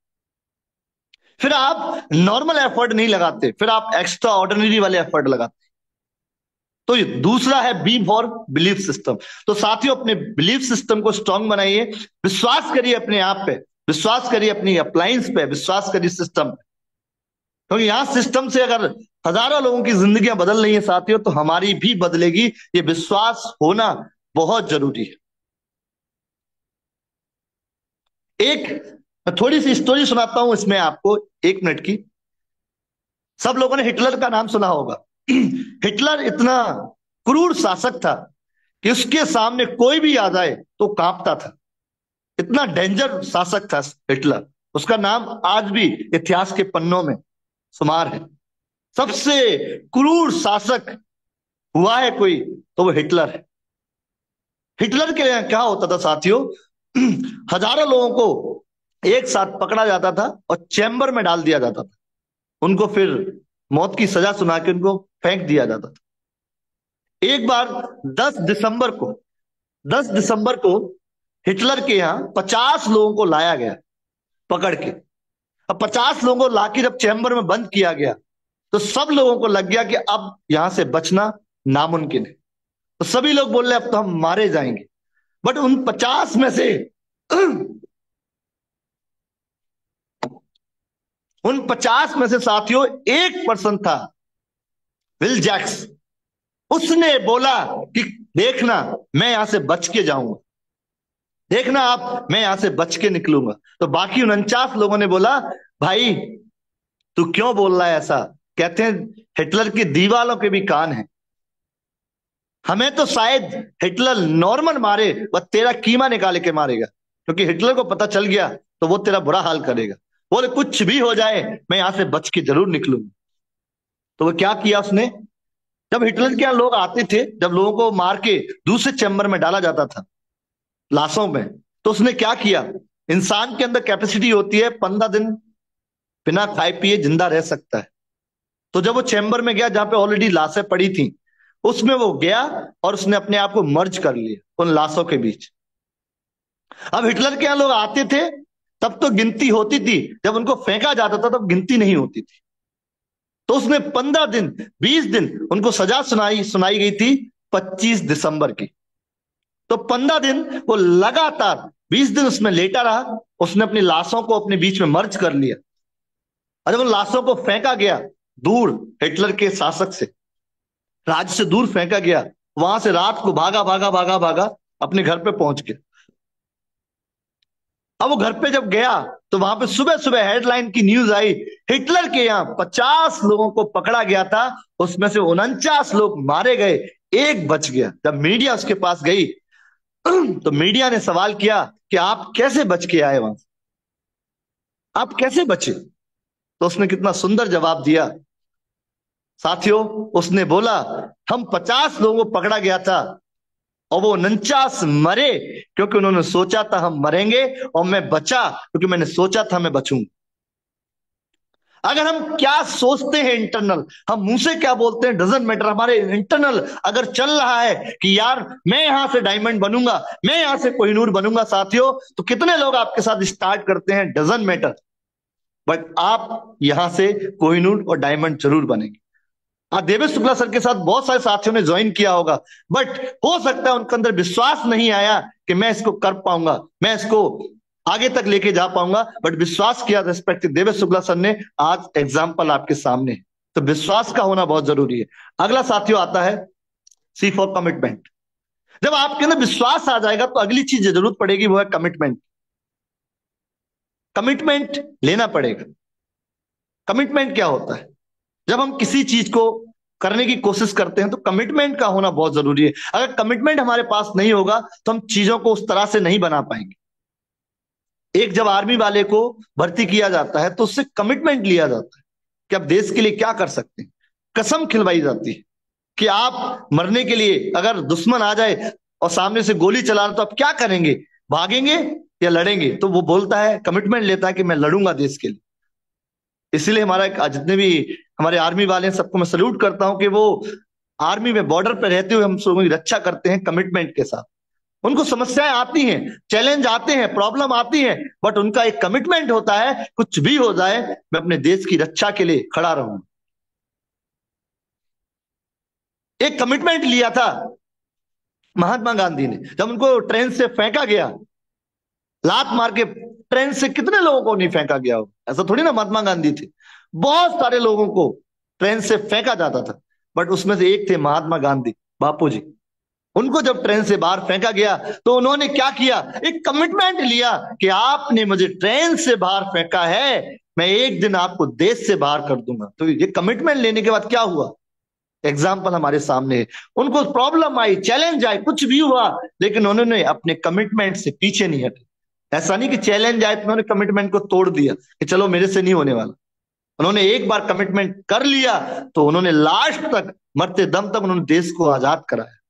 फिर आप नॉर्मल एफर्ट नहीं लगाते, फिर आप एक्स्ट्रा ऑर्डिनरी वाले एफर्ट लगाते। तो ये दूसरा है बी फॉर बिलीफ सिस्टम। तो साथियों, अपने बिलीफ सिस्टम को स्ट्रांग बनाइए, विश्वास करिए अपने आप पे, विश्वास करिए अपनी अप्लायंस पे, विश्वास करिए सिस्टम पे। क्योंकि यहां सिस्टम से अगर हजारों लोगों की जिंदगियां बदल रही है साथियों, तो हमारी भी बदलेगी। ये विश्वास होना बहुत जरूरी है। मैं थोड़ी सी स्टोरी सुनाता हूं इसमें आपको, 1 मिनट की। सब लोगों ने हिटलर का नाम सुना होगा। हिटलर इतना क्रूर शासक था कि उसके सामने कोई भी आ जाए तो कांपता था। इतना डेंजर शासक था हिटलर। उसका नाम आज भी इतिहास के पन्नों में शुमार है। सबसे क्रूर शासक हुआ है कोई तो वो हिटलर है। हिटलर के यहाँ क्या होता था साथियों, हजारों लोगों को एक साथ पकड़ा जाता था और चैम्बर में डाल दिया जाता था। उनको फिर मौत की सजा सुना के उनको फेंक दिया जाता था। एक बार 10 दिसंबर को हिटलर के यहाँ 50 लोगों को लाया गया पकड़ के। अब 50 लोगों को लाके जब चैम्बर में बंद किया गया तो सब लोगों को लग गया कि अब यहां से बचना नामुमकिन है। तो सभी लोग बोल रहे अब तो हम मारे जाएंगे। बट उन 50 में से साथियों एक पर्सन था, विल जैक्स। उसने बोला कि देखना मैं यहां से बच के जाऊंगा, देखना आप मैं यहां से बच के निकलूंगा। तो बाकी 49 लोगों ने बोला भाई तू क्यों बोल रहा है ऐसा? कहते हैं हिटलर की दीवालों के भी कान हैं। हमें तो शायद हिटलर नॉर्मल मारे, वह तेरा कीमा निकाल के मारेगा, क्योंकि हिटलर को पता चल गया तो वो तेरा बुरा हाल करेगा। बोले कुछ भी हो जाए मैं यहां से बच के जरूर निकलूंगा। तो वो क्या किया उसने, जब हिटलर के यहाँ लोग आते थे, जब लोगों को मार के दूसरे चैम्बर में डाला जाता था लाशों में, तो उसने क्या किया, इंसान के अंदर कैपेसिटी होती है 15 दिन बिना खाए पिए जिंदा रह सकता है। तो जब वो चैम्बर में गया जहां पे ऑलरेडी लाशें पड़ी थी, उसमें वो गया और उसने अपने आप को मर्ज कर लिया उन लाशों के बीच। अब हिटलर के यहाँ लोग आते थे तब तो गिनती होती थी, जब उनको फेंका जाता था तब गिनती नहीं होती थी। तो उसने 15 दिन 20 दिन उनको सजा सुनाई गई थी 25 दिसंबर की। तो 15 दिन वो लगातार 20 दिन उसमें लेटा रहा। उसने अपनी लाशों को अपने बीच में मर्ज कर लिया और जब उन लाशों को फेंका गया दूर, हिटलर के शासक से, राज्य से दूर फेंका गया, वहां से रात को भागा अपने घर पे पहुंच गया। अब वो घर पे जब गया तो वहां पे सुबह सुबह हेडलाइन की न्यूज आई, हिटलर के यहाँ 50 लोगों को पकड़ा गया था, उसमें से 49 लोग मारे गए, एक बच गया। जब मीडिया उसके पास गई तो मीडिया ने सवाल किया कि आप कैसे बच के आए वहां से, आप कैसे बचे? तो उसने कितना सुंदर जवाब दिया साथियों। उसने बोला हम 50 लोगों को पकड़ा गया था और वो 49 मरे क्योंकि उन्होंने सोचा था हम मरेंगे, और मैं बचा क्योंकि मैंने सोचा था मैं बचूंगा। अगर हम क्या सोचते हैं इंटरनल, हम मुंह से क्या बोलते हैं डजंट मैटर, हमारे इंटरनल अगर चल रहा है कि यार मैं यहां से डायमंड बनूंगा, मैं यहां से कोहिनूर बनूंगा साथियों, तो कितने लोग आपके साथ स्टार्ट करते हैं डजंट मैटर, बट आप यहां से कोहिनूर और डायमंड जरूर बनेंगे। आज देवेश शुक्ला सर के साथ बहुत सारे साथियों ने ज्वाइन किया होगा, बट हो सकता है उनके अंदर विश्वास नहीं आया कि मैं इसको कर पाऊंगा, मैं इसको आगे तक लेके जा पाऊंगा, बट विश्वास किया रेस्पेक्टिव देवेश शुक्ला सर ने। आज एग्जाम्पल आपके सामने है, तो विश्वास का होना बहुत जरूरी है। अगला साथियों आता है सी फॉर कमिटमेंट। जब आपके अंदर विश्वास आ जाएगा तो अगली चीज जरूरत पड़ेगी, वो है कमिटमेंट। कमिटमेंट लेना पड़ेगा। कमिटमेंट क्या होता है? जब हम किसी चीज को करने की कोशिश करते हैं तो कमिटमेंट का होना बहुत जरूरी है। अगर कमिटमेंट हमारे पास नहीं होगा तो हम चीजों को उस तरह से नहीं बना पाएंगे। एक जब आर्मी वाले को भर्ती किया जाता है तो उससे कमिटमेंट लिया जाता है कि आप देश के लिए क्या कर सकते हैं। कसम खिलवाई जाती है कि आप मरने के लिए, अगर दुश्मन आ जाए और सामने से गोली चला रहा तो आप क्या करेंगे, भागेंगे या लड़ेंगे? तो वो बोलता है, कमिटमेंट लेता है कि मैं लड़ूंगा देश के लिए। इसीलिए हमारा जितने भी हमारे आर्मी वाले हैं सबको मैं सल्यूट करता हूं कि वो आर्मी में बॉर्डर पर रहते हुए हम लोगों की रक्षा करते हैं कमिटमेंट के साथ। उनको समस्याएं आती हैं, चैलेंज आते हैं, प्रॉब्लम आती है, बट उनका एक कमिटमेंट होता है, कुछ भी हो जाए मैं अपने देश की रक्षा के लिए खड़ा रहूं। एक कमिटमेंट लिया था महात्मा गांधी ने, जब उनको ट्रेन से फेंका गया, लात मार के ट्रेन से कितने लोगों को नहीं फेंका गया हो? ऐसा थोड़ी ना महात्मा गांधी थे, बहुत सारे लोगों को ट्रेन से फेंका जाता था, बट उसमें से एक थे महात्मा गांधी बापू जी। उनको जब ट्रेन से बाहर फेंका गया तो उन्होंने क्या किया? एक कमिटमेंट लिया कि आपने मुझे ट्रेन से बाहर फेंका है, मैं एक दिन आपको देश से बाहर कर दूंगा। तो ये कमिटमेंट लेने के बाद क्या हुआ? एग्जाम्पल हमारे सामने है। उनको प्रॉब्लम आई, चैलेंज आए, कुछ भी हुआ, लेकिन उन्होंने अपने कमिटमेंट से पीछे नहीं हटे। ऐसा नहीं कि चैलेंज आए तो उन्होंने कमिटमेंट को तोड़ दिया कि चलो मेरे से नहीं होने वाला। उन्होंने एक बार कमिटमेंट कर लिया तो उन्होंने लास्ट तक, मरते दम तक उन्होंने देश को आजाद कराया।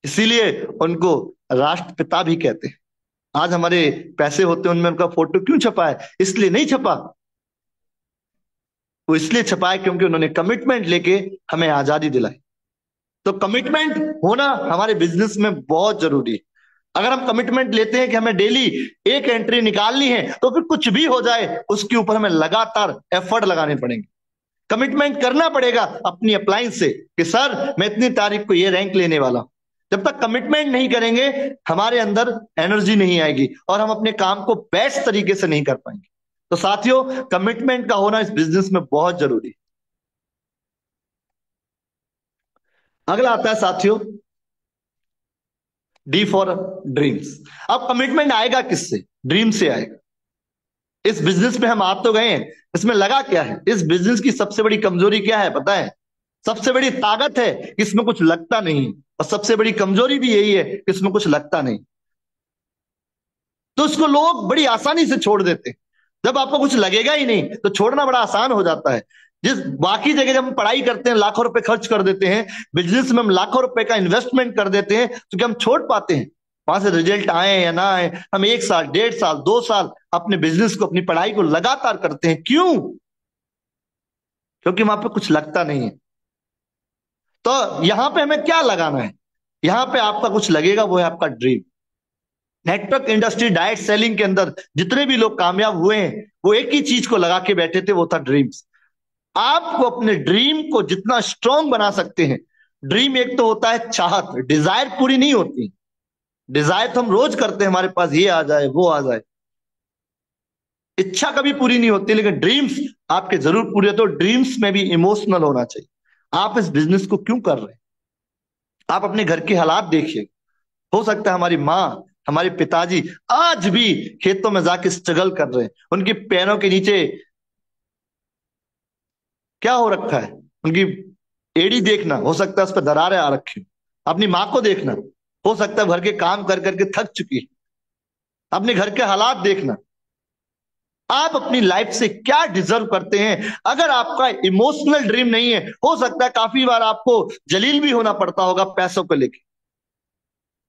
इसीलिए उनको राष्ट्रपिता भी कहते हैं। आज हमारे पैसे होते हैं उनमें उनका फोटो क्यों छपा है? इसलिए नहीं छपा, वो इसलिए छपा है क्योंकि उन्होंने कमिटमेंट लेके हमें आजादी दिलाई। तो कमिटमेंट होना हमारे बिजनेस में बहुत जरूरी है। अगर हम कमिटमेंट लेते हैं कि हमें डेली एक एंट्री निकालनी है तो फिर कुछ भी हो जाए उसके ऊपर हमें लगातार एफर्ट लगाने पड़ेंगे। कमिटमेंट करना पड़ेगा अपनी अप्लायंस से कि सर मैं इतनी तारीख को ये रैंक लेने वाला हूं। जब तक कमिटमेंट नहीं करेंगे हमारे अंदर एनर्जी नहीं आएगी और हम अपने काम को बेस्ट तरीके से नहीं कर पाएंगे। तो साथियों, कमिटमेंट का होना इस बिजनेस में बहुत जरूरी है। अगला आता है साथियों डी फॉर ड्रीम्स। अब कमिटमेंट आएगा किससे? ड्रीम से आएगा। इस बिजनेस में हम आ तो गए हैं, इसमें लगा क्या है? इस बिजनेस की सबसे बड़ी कमजोरी क्या है पता है? सबसे बड़ी ताकत है कि इसमें कुछ लगता नहीं, और सबसे बड़ी कमजोरी भी यही है कि इसमें कुछ लगता नहीं। तो इसको लोग बड़ी आसानी से छोड़ देते हैं। जब आपको कुछ लगेगा ही नहीं तो छोड़ना बड़ा आसान हो जाता है। जिस बाकी जगह जब हम पढ़ाई करते हैं लाखों रुपए खर्च कर देते हैं, बिजनेस में हम लाखों रुपए का इन्वेस्टमेंट कर देते हैं, तो क्या हम छोड़ पाते हैं? वहां से रिजल्ट आए या ना आए, हम 1 साल, 1.5 साल, 2 साल अपने बिजनेस को, अपनी पढ़ाई को लगातार करते हैं। क्यों? क्योंकि वहां पे कुछ लगता नहीं है। तो यहां पे हमें क्या लगाना है? यहां पे आपका कुछ लगेगा, वो है आपका dream. Network industry, direct selling के अंदर जितने भी लोग कामयाब हुए हैं वो एक ही चीज को लगा के बैठे थे, वो था ड्रीम्स। आपको अपने ड्रीम को जितना स्ट्रांग बना सकते हैं। ड्रीम एक तो होता है चाहत, डिजायर पूरी नहीं होती। डिजायर तो हम रोज करते हैं, हमारे पास ये आ जाए वो आ जाए, इच्छा कभी पूरी नहीं होती, लेकिन ड्रीम्स आपके जरूर पूरे। तो ड्रीम्स में भी इमोशनल होना चाहिए। आप इस बिजनेस को क्यों कर रहे हैं? आप अपने घर के हालात देखिए। हो सकता है हमारी माँ, हमारे पिताजी आज भी खेतों में जाके स्ट्रगल कर रहे हैं। उनके पैरों के नीचे क्या हो रखा है? उनकी एड़ी देखना, हो सकता है उस पर दरारें आ रखी हो। अपनी माँ को देखना, हो सकता है घर के काम कर करके थक चुकी है। अपने घर के हालात देखना। आप अपनी लाइफ से क्या डिजर्व करते हैं? अगर आपका इमोशनल ड्रीम नहीं है, हो सकता है काफी बार आपको जलील भी होना पड़ता होगा पैसों को लेकर।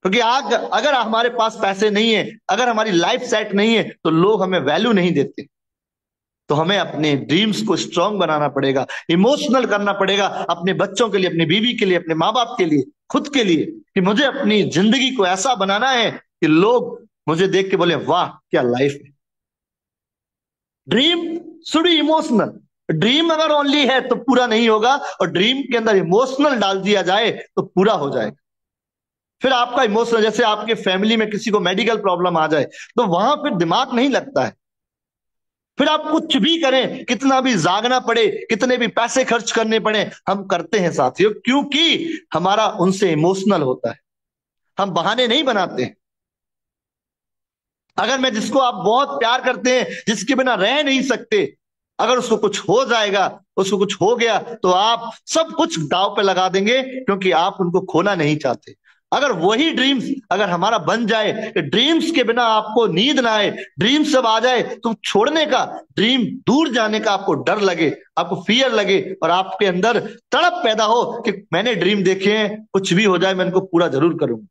क्योंकि अगर हमारे पास पैसे नहीं है, अगर हमारी लाइफ सेट नहीं है, तो लोग हमें वैल्यू नहीं देते। तो हमें अपने ड्रीम्स को स्ट्रांग बनाना पड़ेगा, इमोशनल करना पड़ेगा, अपने बच्चों के लिए, अपनी बीवी के लिए, अपने माँ बाप के लिए, खुद के लिए, कि मुझे अपनी जिंदगी को ऐसा बनाना है कि लोग मुझे देख के बोले वाह क्या लाइफ है। Dream should be emotional. Dream अगर ओनली है तो पूरा नहीं होगा, और ड्रीम के अंदर इमोशनल डाल दिया जाए तो पूरा हो जाएगा। फिर आपका इमोशनल, जैसे आपके फैमिली में किसी को मेडिकल प्रॉब्लम आ जाए तो वहां फिर दिमाग नहीं लगता है। फिर आप कुछ भी करें, कितना भी जागना पड़े, कितने भी पैसे खर्च करने पड़े, हम करते हैं साथियों, क्योंकि हमारा उनसे इमोशनल होता है। हम बहाने नहीं बनाते हैं। अगर मैं जिसको आप बहुत प्यार करते हैं, जिसके बिना रह नहीं सकते, अगर उसको कुछ हो जाएगा, उसको कुछ हो गया, तो आप सब कुछ दांव पे लगा देंगे, क्योंकि आप उनको खोना नहीं चाहते। अगर वही ड्रीम्स अगर हमारा बन जाए कि ड्रीम्स के बिना आपको नींद ना आए, ड्रीम्स सब आ जाए तो छोड़ने का, ड्रीम दूर जाने का आपको डर लगे, आपको फियर लगे, और आपके अंदर तड़प पैदा हो कि मैंने ड्रीम देखे हैं, कुछ भी हो जाए मैं इनको पूरा जरूर करूंगा।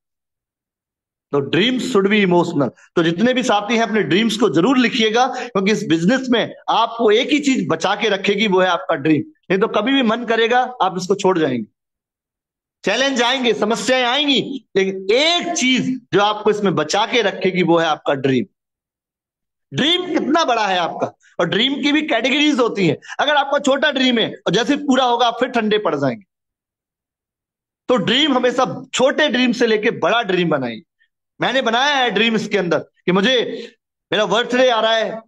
तो ड्रीम्स शुड बी इमोशनल। तो जितने भी साथी हैं अपने ड्रीम्स को जरूर लिखिएगा, क्योंकि इस बिजनेस में आपको एक ही चीज बचा के रखेगी, वो है आपका ड्रीम। नहीं तो कभी भी मन करेगा आप इसको छोड़ जाएंगे। चैलेंज आएंगे, समस्याएं आएंगी, लेकिन एक चीज जो आपको इसमें बचा के रखेगी वो है आपका ड्रीम। ड्रीम कितना बड़ा है आपका, और ड्रीम की भी कैटेगरीज होती हैं। अगर आपका छोटा ड्रीम है और जैसे पूरा होगा आप फिर ठंडे पड़ जाएंगे। तो ड्रीम हमेशा छोटे ड्रीम से लेके बड़ा ड्रीम बनाइए। मैंने बनाया है ड्रीम इसके अंदर कि मुझे, मेरा बर्थडे आ रहा है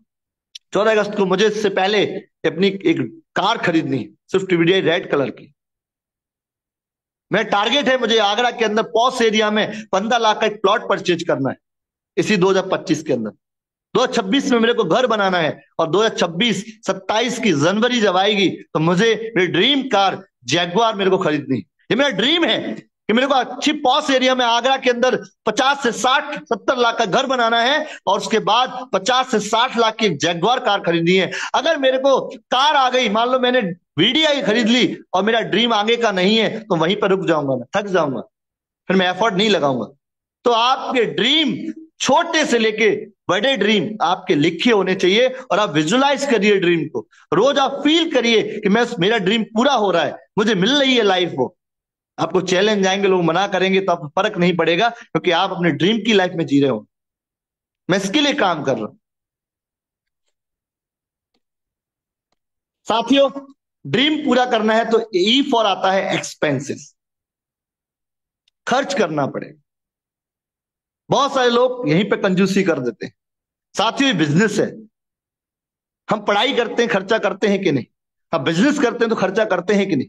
14 अगस्त को, मुझे इससे पहले अपनी एक कार खरीदनी, स्विफ्ट डिजायर रेड कलर की। मेरा टारगेट है, मुझे आगरा के अंदर पॉश एरिया में 15 लाख का एक प्लॉट परचेज करना है इसी 2025 के अंदर। 2026 में मेरे को घर बनाना है, और 2026-27 की जनवरी जब आएगी तो मुझे मेरी ड्रीम कार जैगुआर मेरे को खरीदनी। ये मेरा ड्रीम है कि मेरे को अच्छी पॉश एरिया में आगरा के अंदर 50 से 60 70 लाख का घर बनाना है, और उसके बाद 50 से 60 लाख की एक जैगुआर कार खरीदनी है। अगर मेरे को कार आ गई, मान लो मैंने वीडीआई खरीद ली और मेरा ड्रीम आगे का नहीं है, तो वहीं पर रुक जाऊंगा, मैं थक जाऊंगा, फिर मैं एफर्ट नहीं लगाऊंगा। तो आपके ड्रीम छोटे से लेके बड़े ड्रीम आपके लिखे होने चाहिए, और आप विजुलाइज करिए ड्रीम को। रोज आप फील करिए कि मेरा ड्रीम पूरा हो रहा है, मुझे मिल रही है लाइफ। वो आपको चैलेंज आएंगे, लोग मना करेंगे, तो आपको फर्क नहीं पड़ेगा, क्योंकि आप अपने ड्रीम की लाइफ में जी रहे हो। मैं इसके लिए काम कर रहा हूं साथियों। ड्रीम पूरा करना है तो ई फॉर आता है एक्सपेंसेस, खर्च करना पड़ेगा। बहुत सारे लोग यहीं पे कंजूसी कर देते हैं। साथियों, ये बिजनेस है। हम पढ़ाई करते हैं, खर्चा करते हैं कि नहीं? हम बिजनेस करते हैं तो खर्चा करते हैं कि नहीं?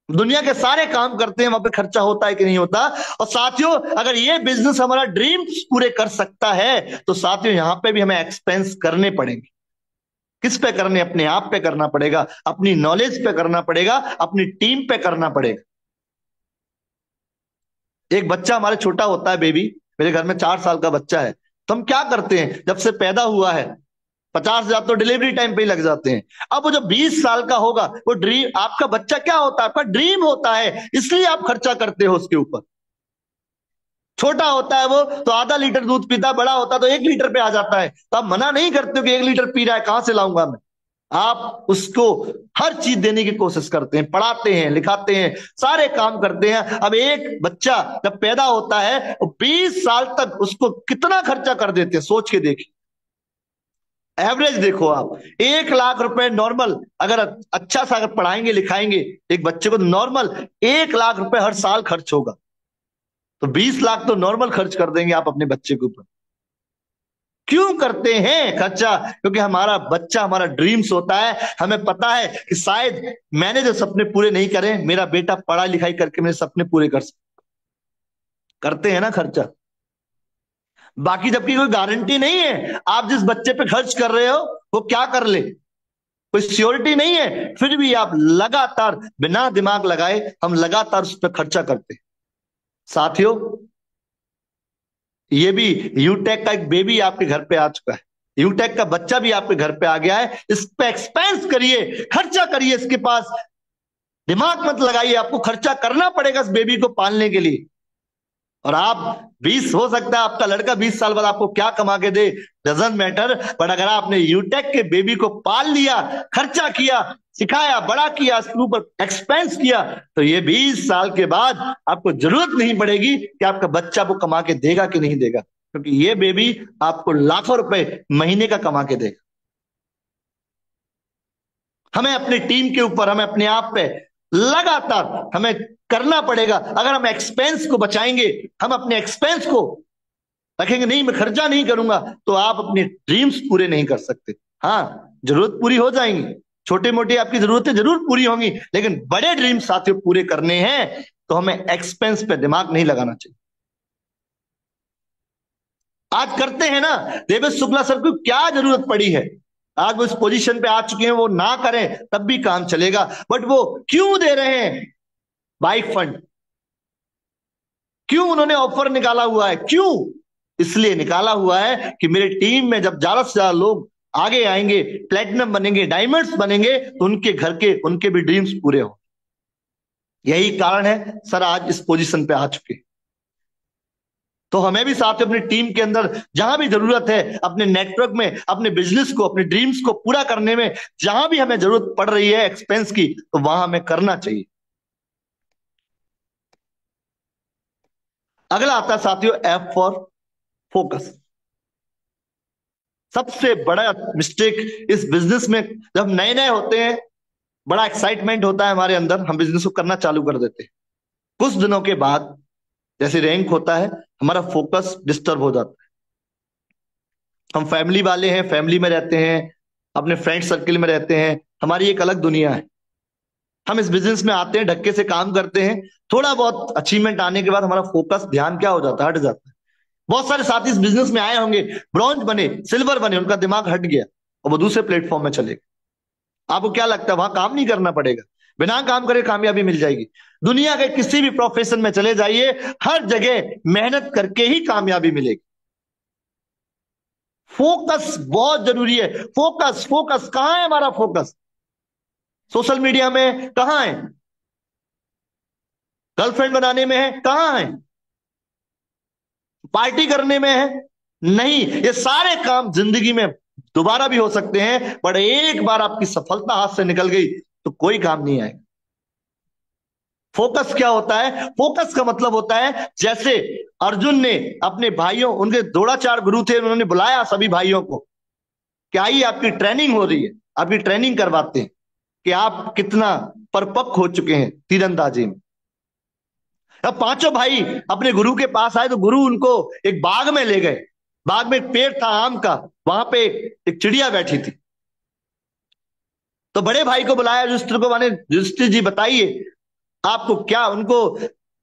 दुनिया के सारे काम करते हैं, वहां पे खर्चा होता है कि नहीं होता? और साथियों, अगर ये बिजनेस हमारा ड्रीम्स पूरे कर सकता है, तो साथियों यहां पे भी हमें एक्सपेंस करने पड़ेंगे। किस पे करने? अपने आप पे करना पड़ेगा, अपनी नॉलेज पे करना पड़ेगा, अपनी टीम पे करना पड़ेगा। एक बच्चा हमारे छोटा होता है, बेबी, मेरे घर में 4 साल का बच्चा है, तो हम क्या करते हैं, जब से पैदा हुआ है 50,000 तो डिलीवरी टाइम पे ही लग जाते हैं। अब वो जब 20 साल का होगा, वो ड्रीम, आपका बच्चा क्या होता है? आपका ड्रीम होता है, इसलिए आप खर्चा करते हो उसके ऊपर। छोटा होता है वो तो आधा लीटर दूध पीता, बड़ा होता है तो 1 लीटर पे आ जाता है, तो आप मना नहीं करते हो कि 1 लीटर पी रहा है, कहां से लाऊंगा मैं। आप उसको हर चीज देने की कोशिश करते हैं, पढ़ाते हैं, लिखाते हैं, सारे काम करते हैं। अब एक बच्चा जब पैदा होता है 20 साल तक उसको कितना खर्चा कर देते हैं, सोच के देखिए। एवरेज देखो आप, 1 लाख रुपए नॉर्मल, अगर अच्छा सा अगर पढ़ाएंगे लिखाएंगे एक बच्चे को, तो नॉर्मल 1 लाख रुपए हर साल खर्च होगा। तो 20 लाख तो नॉर्मल खर्च कर देंगे आप अपने बच्चे के ऊपर। क्यों करते हैं खर्चा? क्योंकि हमारा बच्चा हमारा ड्रीम्स होता है। हमें पता है कि शायद मैंने जो सपने पूरे नहीं करे, मेरा बेटा पढ़ाई लिखाई करके मेरे सपने पूरे कर सकता। करते हैं ना खर्चा। बाकी जबकि कोई गारंटी नहीं है आप जिस बच्चे पे खर्च कर रहे हो वो क्या कर ले, कोई सियोरिटी नहीं है, फिर भी आप लगातार बिना दिमाग लगाए हम लगातार उस पर खर्चा करते हैं। साथियों, ये भी यूटेक का एक बेबी आपके घर पे आ चुका है, यूटेक का बच्चा भी आपके घर पे आ गया है। इस पे एक्सपेंस करिए, खर्चा करिए, इसके पास दिमाग मत लगाइए, आपको खर्चा करना पड़ेगा इस बेबी को पालने के लिए। और आप 20, हो सकता है आपका लड़का 20 साल बाद आपको क्या कमा के दे, डजंट मैटर, बट अगर आपने यूटेक के बेबी को पाल लिया, खर्चा किया, सिखाया, बड़ा किया, इसके ऊपर एक्सपेंस किया, तो ये 20 साल के बाद आपको जरूरत नहीं पड़ेगी कि आपका बच्चा वो कमा के देगा कि नहीं देगा, क्योंकि ये बेबी आपको लाखों रुपए महीने का कमा के देगा। हमें अपनी टीम के ऊपर, हमें अपने आप पे लगातार हमें करना पड़ेगा। अगर हम एक्सपेंस को बचाएंगे, हम अपने एक्सपेंस को रखेंगे, नहीं मैं खर्चा नहीं करूंगा, तो आप अपने ड्रीम्स पूरे नहीं कर सकते। हाँ, जरूरत पूरी हो जाएंगी, छोटे मोटे आपकी जरूरतें जरूर पूरी होंगी, लेकिन बड़े ड्रीम्स साथियों पूरे करने हैं तो हमें एक्सपेंस पे दिमाग नहीं लगाना चाहिए। आज करते हैं ना, देवेश शुक्ला सर को क्या जरूरत पड़ी है, आज वो इस पोजीशन पे आ चुके हैं, वो ना करें तब भी काम चलेगा, बट वो क्यों दे रहे हैं बाइक फंड, क्यों उन्होंने ऑफर निकाला हुआ है, क्यों? इसलिए निकाला हुआ है कि मेरे टीम में जब ज्यादा से ज्यादा लोग आगे आएंगे, प्लेटिनम बनेंगे, डायमंड्स बनेंगे, तो उनके घर के, उनके भी ड्रीम्स पूरे हो। यही कारण है सर आज इस पोजीशन पे आ चुके। तो हमें भी साथ अपनी टीम के अंदर जहां भी जरूरत है, अपने नेटवर्क में, अपने बिजनेस को, अपने ड्रीम्स को पूरा करने में जहां भी हमें जरूरत पड़ रही है एक्सपेंस की, तो वहां हमें करना चाहिए। अगला आता है साथियों एफ फॉर फोकस। सबसे बड़ा मिस्टेक इस बिजनेस में, जब नए नए होते हैं, बड़ा एक्साइटमेंट होता है हमारे अंदर, हम बिजनेस को करना चालू कर देते हैं। कुछ दिनों के बाद जैसे रैंक होता है, हमारा फोकस डिस्टर्ब हो जाता है। हम फैमिली वाले हैं, फैमिली में रहते हैं, अपने फ्रेंड सर्किल में रहते हैं, हमारी एक अलग दुनिया है। हम इस बिजनेस में आते हैं, ढक्के से काम करते हैं, थोड़ा बहुत अचीवमेंट आने के बाद हमारा फोकस, ध्यान क्या हो जाता है, हट जाता है। बहुत सारे साथी इस बिजनेस में आए होंगे, ब्रॉन्ज बने, सिल्वर बने, उनका दिमाग हट गया और वो दूसरे प्लेटफॉर्म में चले गए। आपको क्या लगता है वहां काम नहीं करना पड़ेगा, बिना काम करे कामयाबी मिल जाएगी? दुनिया के किसी भी प्रोफेशन में चले जाइए, हर जगह मेहनत करके ही कामयाबी मिलेगी। फोकस बहुत जरूरी है। फोकस, फोकस कहां है हमारा फोकस? सोशल मीडिया में कहां है? गर्लफ्रेंड बनाने में है? कहां है? पार्टी करने में है? नहीं। ये सारे काम जिंदगी में दोबारा भी हो सकते हैं, पर एक बार आपकी सफलता हाथ से निकल गई तो कोई काम नहीं आएगा। फोकस क्या होता है? फोकस का मतलब होता है, जैसे अर्जुन ने अपने भाइयों, उनके द्रोणाचार्य गुरु थे, उन्होंने बुलाया सभी भाइयों को कि आइए आपकी ट्रेनिंग हो रही है, आपकी ट्रेनिंग करवाते हैं कि आप कितना परिपक्व हो चुके हैं तीरंदाजी में। अब पांचों भाई अपने गुरु के पास आए तो गुरु उनको एक बाग में ले गए। बाग में एक पेड़ था आम का, वहां पे एक चिड़िया बैठी थी। तो बड़े भाई को बुलाया युधिष्ठिर को, माने युधिष्ठिर जी बताइए आपको क्या, उनको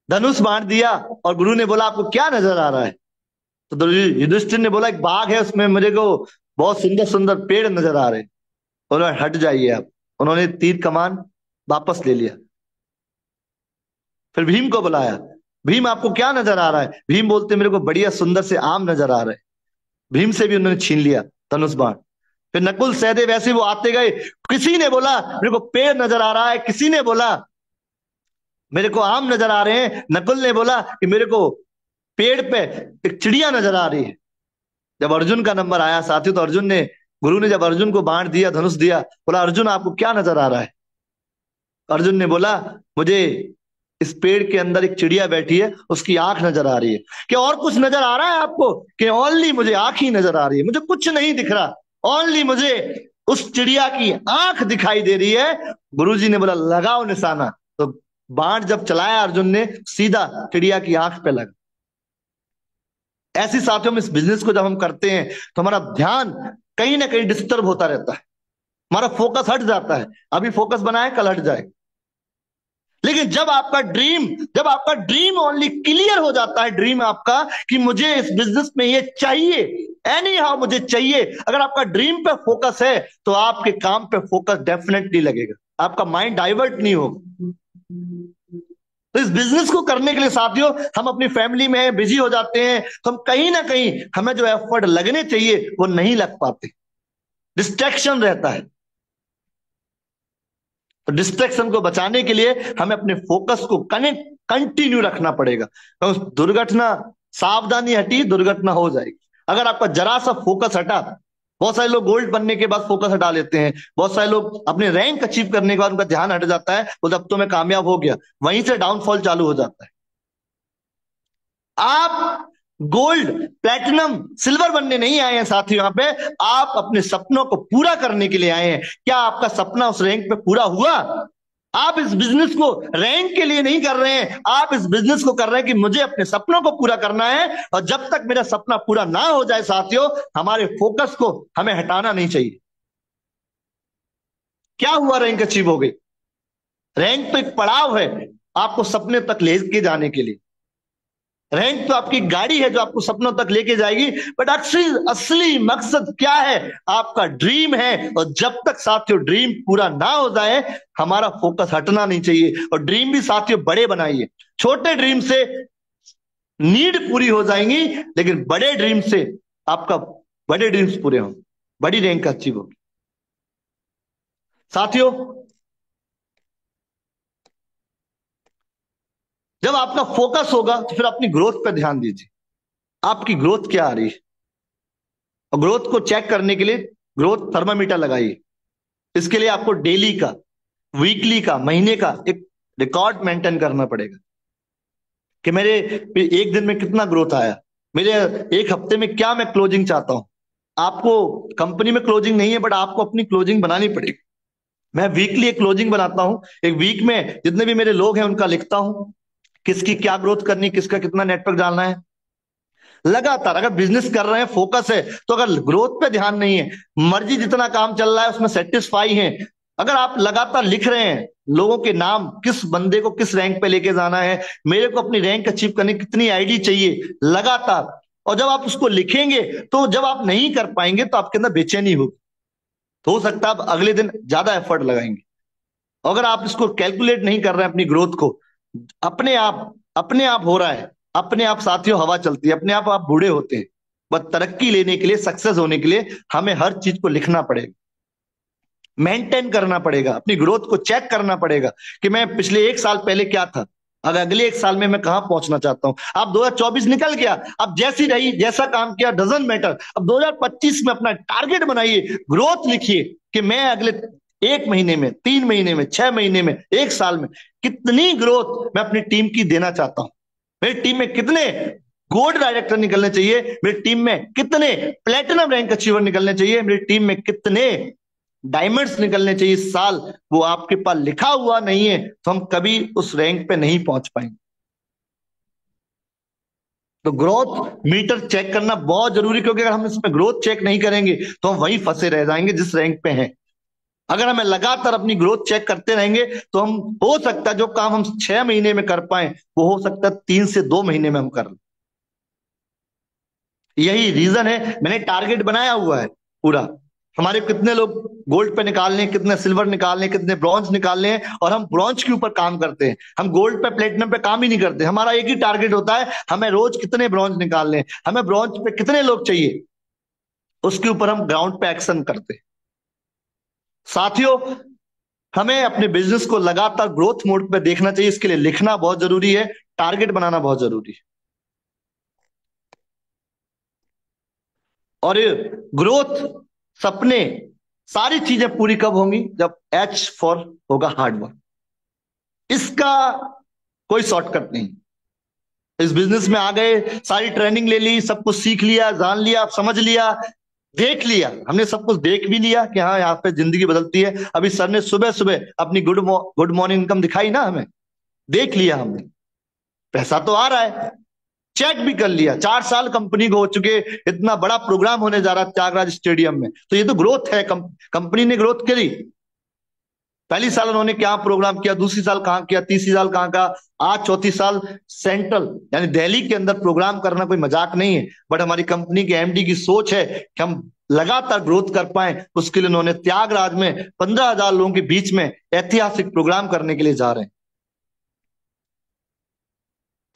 धनुष बांट दिया और गुरु ने बोला आपको क्या नजर आ रहा है? तो युधिष्ठिर ने बोला एक बाग है, उसमें मेरे को बहुत सुंदर सुंदर पेड़ नजर आ रहे हैं। उन्होंने हट जाइए आप, उन्होंने तीर कमान वापस ले लिया। फिर भीम को बुलाया, भीम आपको क्या नजर आ रहा है? भीम बोलते मेरे को बढ़िया सुंदर से आम नजर आ रहे हैं। भीम से भी उन्होंने छीन लिया धनुष बाण। फिर नकुल सहदेव वैसे वो आते गए, किसी ने बोला मेरे को पेड़ नजर आ रहा है, किसी ने बोला मेरे को आम नजर आ रहे हैं, नकुल ने बोला कि मेरे को पेड़ पे एक चिड़िया नजर आ रही है। जब अर्जुन का नंबर आया साथियों, तो अर्जुन ने, गुरु ने जब अर्जुन को बाण दिया, धनुष दिया, बोला अर्जुन आपको क्या नजर आ रहा है? अर्जुन ने बोला मुझे इस पेड़ के अंदर एक चिड़िया बैठी है, उसकी आंख नजर आ रही है। क्या और कुछ नजर आ रहा है आपको? कि ओनली मुझे आंख ही नजर आ रही है, मुझे कुछ नहीं दिख रहा, ओनली मुझे उस चिड़िया की आंख दिखाई दे रही है। गुरुजी ने बोला लगाओ निशाना। तो बाण जब चलाया अर्जुन ने, सीधा चिड़िया की आंख पे लगा। ऐसी साथियों में इस बिजनेस को जब हम करते हैं तो हमारा ध्यान कहीं ना कहीं डिस्टर्ब होता रहता है, हमारा फोकस हट जाता है। अभी फोकस बनाए, कल हट जाएगा। लेकिन जब आपका ड्रीम ओनली क्लियर हो जाता है, ड्रीम आपका कि मुझे इस बिजनेस में ये चाहिए, एनी हाउ मुझे चाहिए, अगर आपका ड्रीम पे फोकस है तो आपके काम पे फोकस डेफिनेटली लगेगा, आपका माइंड डाइवर्ट नहीं होगा। तो इस बिजनेस को करने के लिए साथियों हम अपनी फैमिली में बिजी हो जाते हैं, तो हम कहीं ना कहीं हमें जो एफर्ट लगने चाहिए वो नहीं लग पाते, डिस्ट्रैक्शन रहता है। तो डिस्ट्रैक्शन को बचाने के लिए हमें अपने फोकस को कंटिन्यू रखना पड़ेगा। तो दुर्घटना, सावधानी हटी दुर्घटना हो जाएगी। अगर आपका जरा सा फोकस हटा, बहुत सारे लोग गोल्ड बनने के बाद फोकस हटा लेते हैं, बहुत सारे लोग अपने रैंक अचीव करने के बाद उनका ध्यान हट जाता है, बोलते अब तो मैं कामयाब हो गया, वहीं से डाउनफॉल चालू हो जाता है। आप गोल्ड, प्लेटिनम, सिल्वर बनने नहीं आए हैं साथियों। यहाँ पे आप अपने सपनों को पूरा करने के लिए आए हैं। क्या आपका सपना उस रैंक पे पूरा हुआ? आप इस बिजनेस को रैंक के लिए नहीं कर रहे हैं, आप इस बिजनेस को कर रहे हैं कि मुझे अपने सपनों को पूरा करना है, और जब तक मेरा सपना पूरा ना हो जाए साथियों, हमारे फोकस को हमें हटाना नहीं चाहिए। क्या हुआ रैंक अचीव हो गई? रैंक तो एक पड़ाव है आपको सपने तक लेके जाने के लिए। रैंक तो आपकी गाड़ी है जो आपको सपनों तक लेके जाएगी, बट असली मकसद क्या है? आपका ड्रीम है। और जब तक साथियों ड्रीम पूरा ना हो जाए, हमारा फोकस हटना नहीं चाहिए। और ड्रीम भी साथियों बड़े बनाइए। छोटे ड्रीम से नीड पूरी हो जाएंगी, लेकिन बड़े ड्रीम से आपका बड़े ड्रीम्स पूरे होंगे, बड़ी रैंक अचीव होगी। साथियों, जब आपका फोकस होगा तो फिर अपनी ग्रोथ पर ध्यान दीजिए। आपकी ग्रोथ क्या आ रही है, और ग्रोथ को चेक करने के लिए ग्रोथ थर्मामीटर लगाइए। इसके लिए आपको डेली का, वीकली का, महीने का एक रिकॉर्ड मेंटेन करना पड़ेगा कि मेरे एक दिन में कितना ग्रोथ आया, मेरे एक हफ्ते में क्या मैं क्लोजिंग चाहता हूं। आपको कंपनी में क्लोजिंग नहीं है, बट आपको अपनी क्लोजिंग बनानी पड़ेगी। मैं वीकली एक क्लोजिंग बनाता हूं। एक वीक में जितने भी मेरे लोग हैं उनका लिखता हूं, किसकी क्या ग्रोथ करनी, किसका कितना नेटवर्क डालना है। लगातार अगर बिजनेस कर रहे हैं, फोकस है, तो अगर ग्रोथ पे ध्यान नहीं है, मर्जी जितना काम चल रहा है उसमें सेटिस्फाई है, अगर आप लगातार लिख रहे हैं लोगों के नाम, किस बंदे को किस रैंक पे लेके जाना है, मेरे को अपनी रैंक अचीव करने कितनी आईडी चाहिए, लगातार, और जब आप उसको लिखेंगे तो जब आप नहीं कर पाएंगे तो आपके अंदर बेचैनी होगी। तो हो सकता है आप अगले दिन ज्यादा एफर्ट लगाएंगे। अगर आप इसको कैलकुलेट नहीं कर रहे हैं अपनी ग्रोथ को, अपने आप हो रहा है, अपने आप साथियों हवा चलती है, अपने आप बूढ़े होते हैं। बस तरक्की लेने के लिए, सक्सेस होने के लिए हमें हर चीज को लिखना पड़ेगा, मेंटेन करना पड़ेगा, अपनी ग्रोथ को चेक करना पड़ेगा कि मैं पिछले एक साल पहले क्या था, अगर अगले एक साल में मैं कहां पहुंचना चाहता हूं। अब 2024 निकल गया, अब जैसी रही, जैसा काम किया डजंट मैटर। अब 2025 में अपना टारगेट बनाइए, ग्रोथ लिखिए कि मैं अगले एक महीने में, 3 महीने में, 6 महीने में, एक साल में कितनी ग्रोथ मैं अपनी टीम की देना चाहता हूं। मेरी टीम में कितने गोल्ड डायरेक्टर निकलने चाहिए, मेरी टीम में कितने प्लेटिनम रैंक अचीवर निकलने चाहिए, मेरी टीम में कितने डायमंड्स निकलने चाहिए इस साल। वो आपके पास लिखा हुआ नहीं है तो हम कभी उस रैंक पे नहीं पहुंच पाएंगे। तो ग्रोथ मीटर चेक करना बहुत जरूरी, क्योंकि अगर हम इसमें ग्रोथ चेक नहीं करेंगे तो हम वहीं फंसे रह जाएंगे जिस रैंक पे हैं। अगर हमें लगातार अपनी ग्रोथ चेक करते रहेंगे तो हम, हो सकता है जो काम हम 6 महीने में कर पाए, वो हो सकता है 3 से 2 महीने में हम कर लें। यही रीजन है, मैंने टारगेट बनाया हुआ है पूरा, हमारे कितने लोग गोल्ड पे निकालने, कितने सिल्वर निकालने, कितने ब्रॉन्ज निकालने हैं, और हम ब्रॉन्ज के ऊपर काम करते हैं। हम गोल्ड पे, प्लेटिनम पे काम ही नहीं करते। हमारा एक ही टारगेट होता है, हमें रोज कितने ब्रॉन्ज निकालने हैं, हमें ब्रॉन्ज पे कितने लोग चाहिए, उसके ऊपर हम ग्राउंड पे एक्शन करते हैं। साथियों, हमें अपने बिजनेस को लगातार ग्रोथ मोड पे देखना चाहिए। इसके लिए लिखना बहुत जरूरी है, टारगेट बनाना बहुत जरूरी है। और ग्रोथ, सपने, सारी चीजें पूरी कब होंगी? जब H फॉर होगा हार्डवर्क। इसका कोई शॉर्टकट नहीं। इस बिजनेस में आ गए, सारी ट्रेनिंग ले ली, सब कुछ सीख लिया, जान लिया, समझ लिया, देख लिया, हमने सब कुछ देख भी लिया कि हाँ यहाँ पे जिंदगी बदलती है। अभी सर ने सुबह सुबह अपनी गुड मॉर्निंग इनकम दिखाई ना, हमें देख लिया हमने, पैसा तो आ रहा है, चेक भी कर लिया। 4 साल कंपनी को हो चुके, इतना बड़ा प्रोग्राम होने जा रहा है त्यागराज स्टेडियम में, तो ये तो ग्रोथ है। कंपनी ने ग्रोथ करी। पहली साल उन्होंने क्या प्रोग्राम किया, दूसरी साल कहां किया, तीसरी साल कहां का, आज चौथी साल सेंट्रल यानी दिल्ली के अंदर प्रोग्राम करना कोई मजाक नहीं है। बट हमारी कंपनी के एमडी की सोच है कि हम लगातार ग्रोथ कर पाए, उसके लिए उन्होंने त्यागराज में 15,000 लोगों के बीच में ऐतिहासिक प्रोग्राम करने के लिए जा रहे हैं।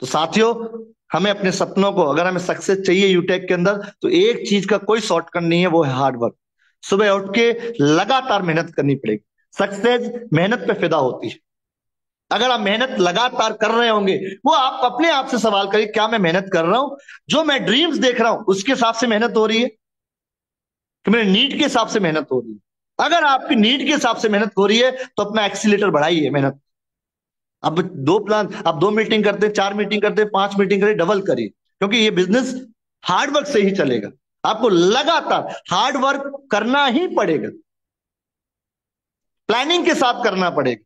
तो साथियों, हमें अपने सपनों को, अगर हमें सक्सेस चाहिए यूटेक के अंदर, तो एक चीज का कोई शॉर्टकट नहीं है, वो है हार्डवर्क। सुबह उठ के लगातार मेहनत करनी पड़ेगी। सक्सेस मेहनत पे फिदा होती है। अगर आप मेहनत लगातार कर रहे होंगे, वो आप अपने आप से सवाल करिए, क्या मैं मेहनत कर रहा हूं? जो मैं ड्रीम्स देख रहा हूं उसके हिसाब से मेहनत हो रही है कि मेरे नीड के हिसाब से मेहनत हो रही है? अगर आपकी नीड के हिसाब से मेहनत हो रही है तो अपना एक्सीलेटर बढ़ाइए, मेहनत। अब 2 मीटिंग करते, 4 मीटिंग करते, 5 मीटिंग करते, डबल करिए। क्योंकि ये बिजनेस हार्ड वर्क से ही चलेगा। आपको लगातार हार्ड वर्क करना ही पड़ेगा, प्लानिंग के साथ करना पड़ेगा।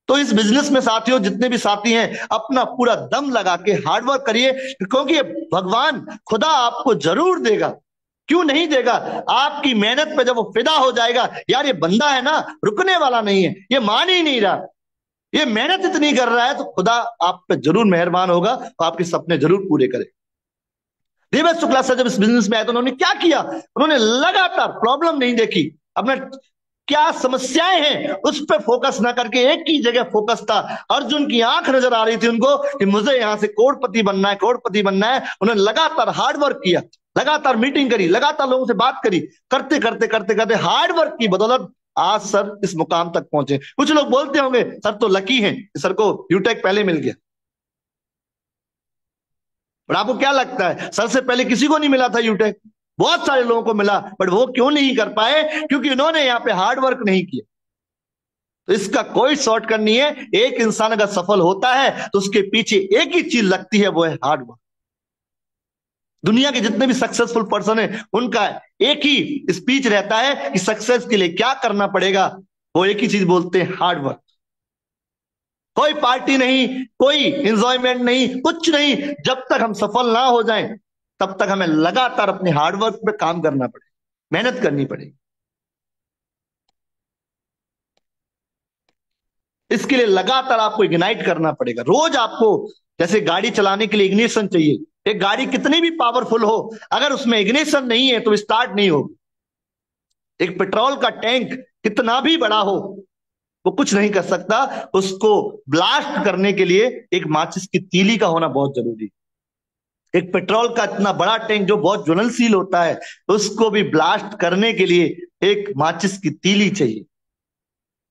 तो इस बिजनेस में साथियों, जितने भी साथी हैं, अपना पूरा दम लगा के हार्ड वर्क करिए, क्योंकि भगवान खुदा आपको जरूर देगा। क्यों नहीं देगा? आपकी मेहनत पे जब वो फिदा हो जाएगा, यार ये बंदा है ना, रुकने वाला नहीं है, ये मान ही नहीं रहा, ये मेहनत इतनी कर रहा है, तो खुदा आप पे जरूर मेहरबान होगा और आपके सपने जरूर पूरे करे। देवेश शुक्ला सर जब इस बिजनेस में आए तो उन्होंने क्या किया? उन्होंने लगातार प्रॉब्लम नहीं देखी, अपना क्या समस्याएं हैं उस पर फोकस ना करके एक ही जगह फोकस था। अर्जुन की आंख नजर आ रही थी उनको कि मुझे यहां से करोड़पति बनना है, करोड़पति बनना है। उन्होंने लगातार हार्ड वर्क किया, लगातार मीटिंग करी, लगातार लोगों से बात करी, करते करते करते करते हार्ड वर्क की बदौलत आज सर इस मुकाम तक पहुंचे। कुछ लोग बोलते होंगे सर तो लकी हैं, सर को यूटेक पहले मिल गया। पर आपको क्या लगता है, सर से पहले किसी को नहीं मिला था यूटेक? बहुत सारे लोगों को मिला, बट वो क्यों नहीं कर पाए? क्योंकि उन्होंने यहां पे हार्ड वर्क नहीं किया। तो इसका कोई शॉर्टकट नहीं है। एक इंसान अगर सफल होता है तो उसके पीछे एक ही चीज लगती है, वो है हार्ड वर्क। दुनिया के जितने भी सक्सेसफुल पर्सन है, उनका एक ही स्पीच रहता है कि सक्सेस के लिए क्या करना पड़ेगा। वो एक ही चीज बोलते हैं, हार्ड वर्क। कोई पार्टी नहीं, कोई एंजॉयमेंट नहीं, कुछ नहीं। जब तक हम सफल ना हो जाएं, तब तक हमें लगातार अपने हार्डवर्क पे काम करना पड़ेगा, मेहनत करनी पड़ेगी। इसके लिए लगातार आपको इग्नाइट करना पड़ेगा। रोज आपको, जैसे गाड़ी चलाने के लिए इग्निशन चाहिए, एक गाड़ी कितनी भी पावरफुल हो, अगर उसमें इग्निशन नहीं है तो स्टार्ट नहीं होगी। एक पेट्रोल का टैंक कितना भी बड़ा हो, वो कुछ नहीं कर सकता। उसको ब्लास्ट करने के लिए एक माचिस की तीली का होना बहुत जरूरी है। एक पेट्रोल का इतना बड़ा टैंक जो बहुत ज्वलनशील होता है, उसको भी ब्लास्ट करने के लिए एक माचिस की तीली चाहिए।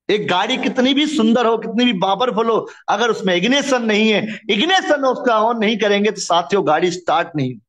एक गाड़ी कितनी भी सुंदर हो, कितनी भी पावरफुल हो, अगर उसमें इग्निशन नहीं है, इग्निशन उसका ऑन नहीं करेंगे तो साथियों गाड़ी स्टार्ट नहीं।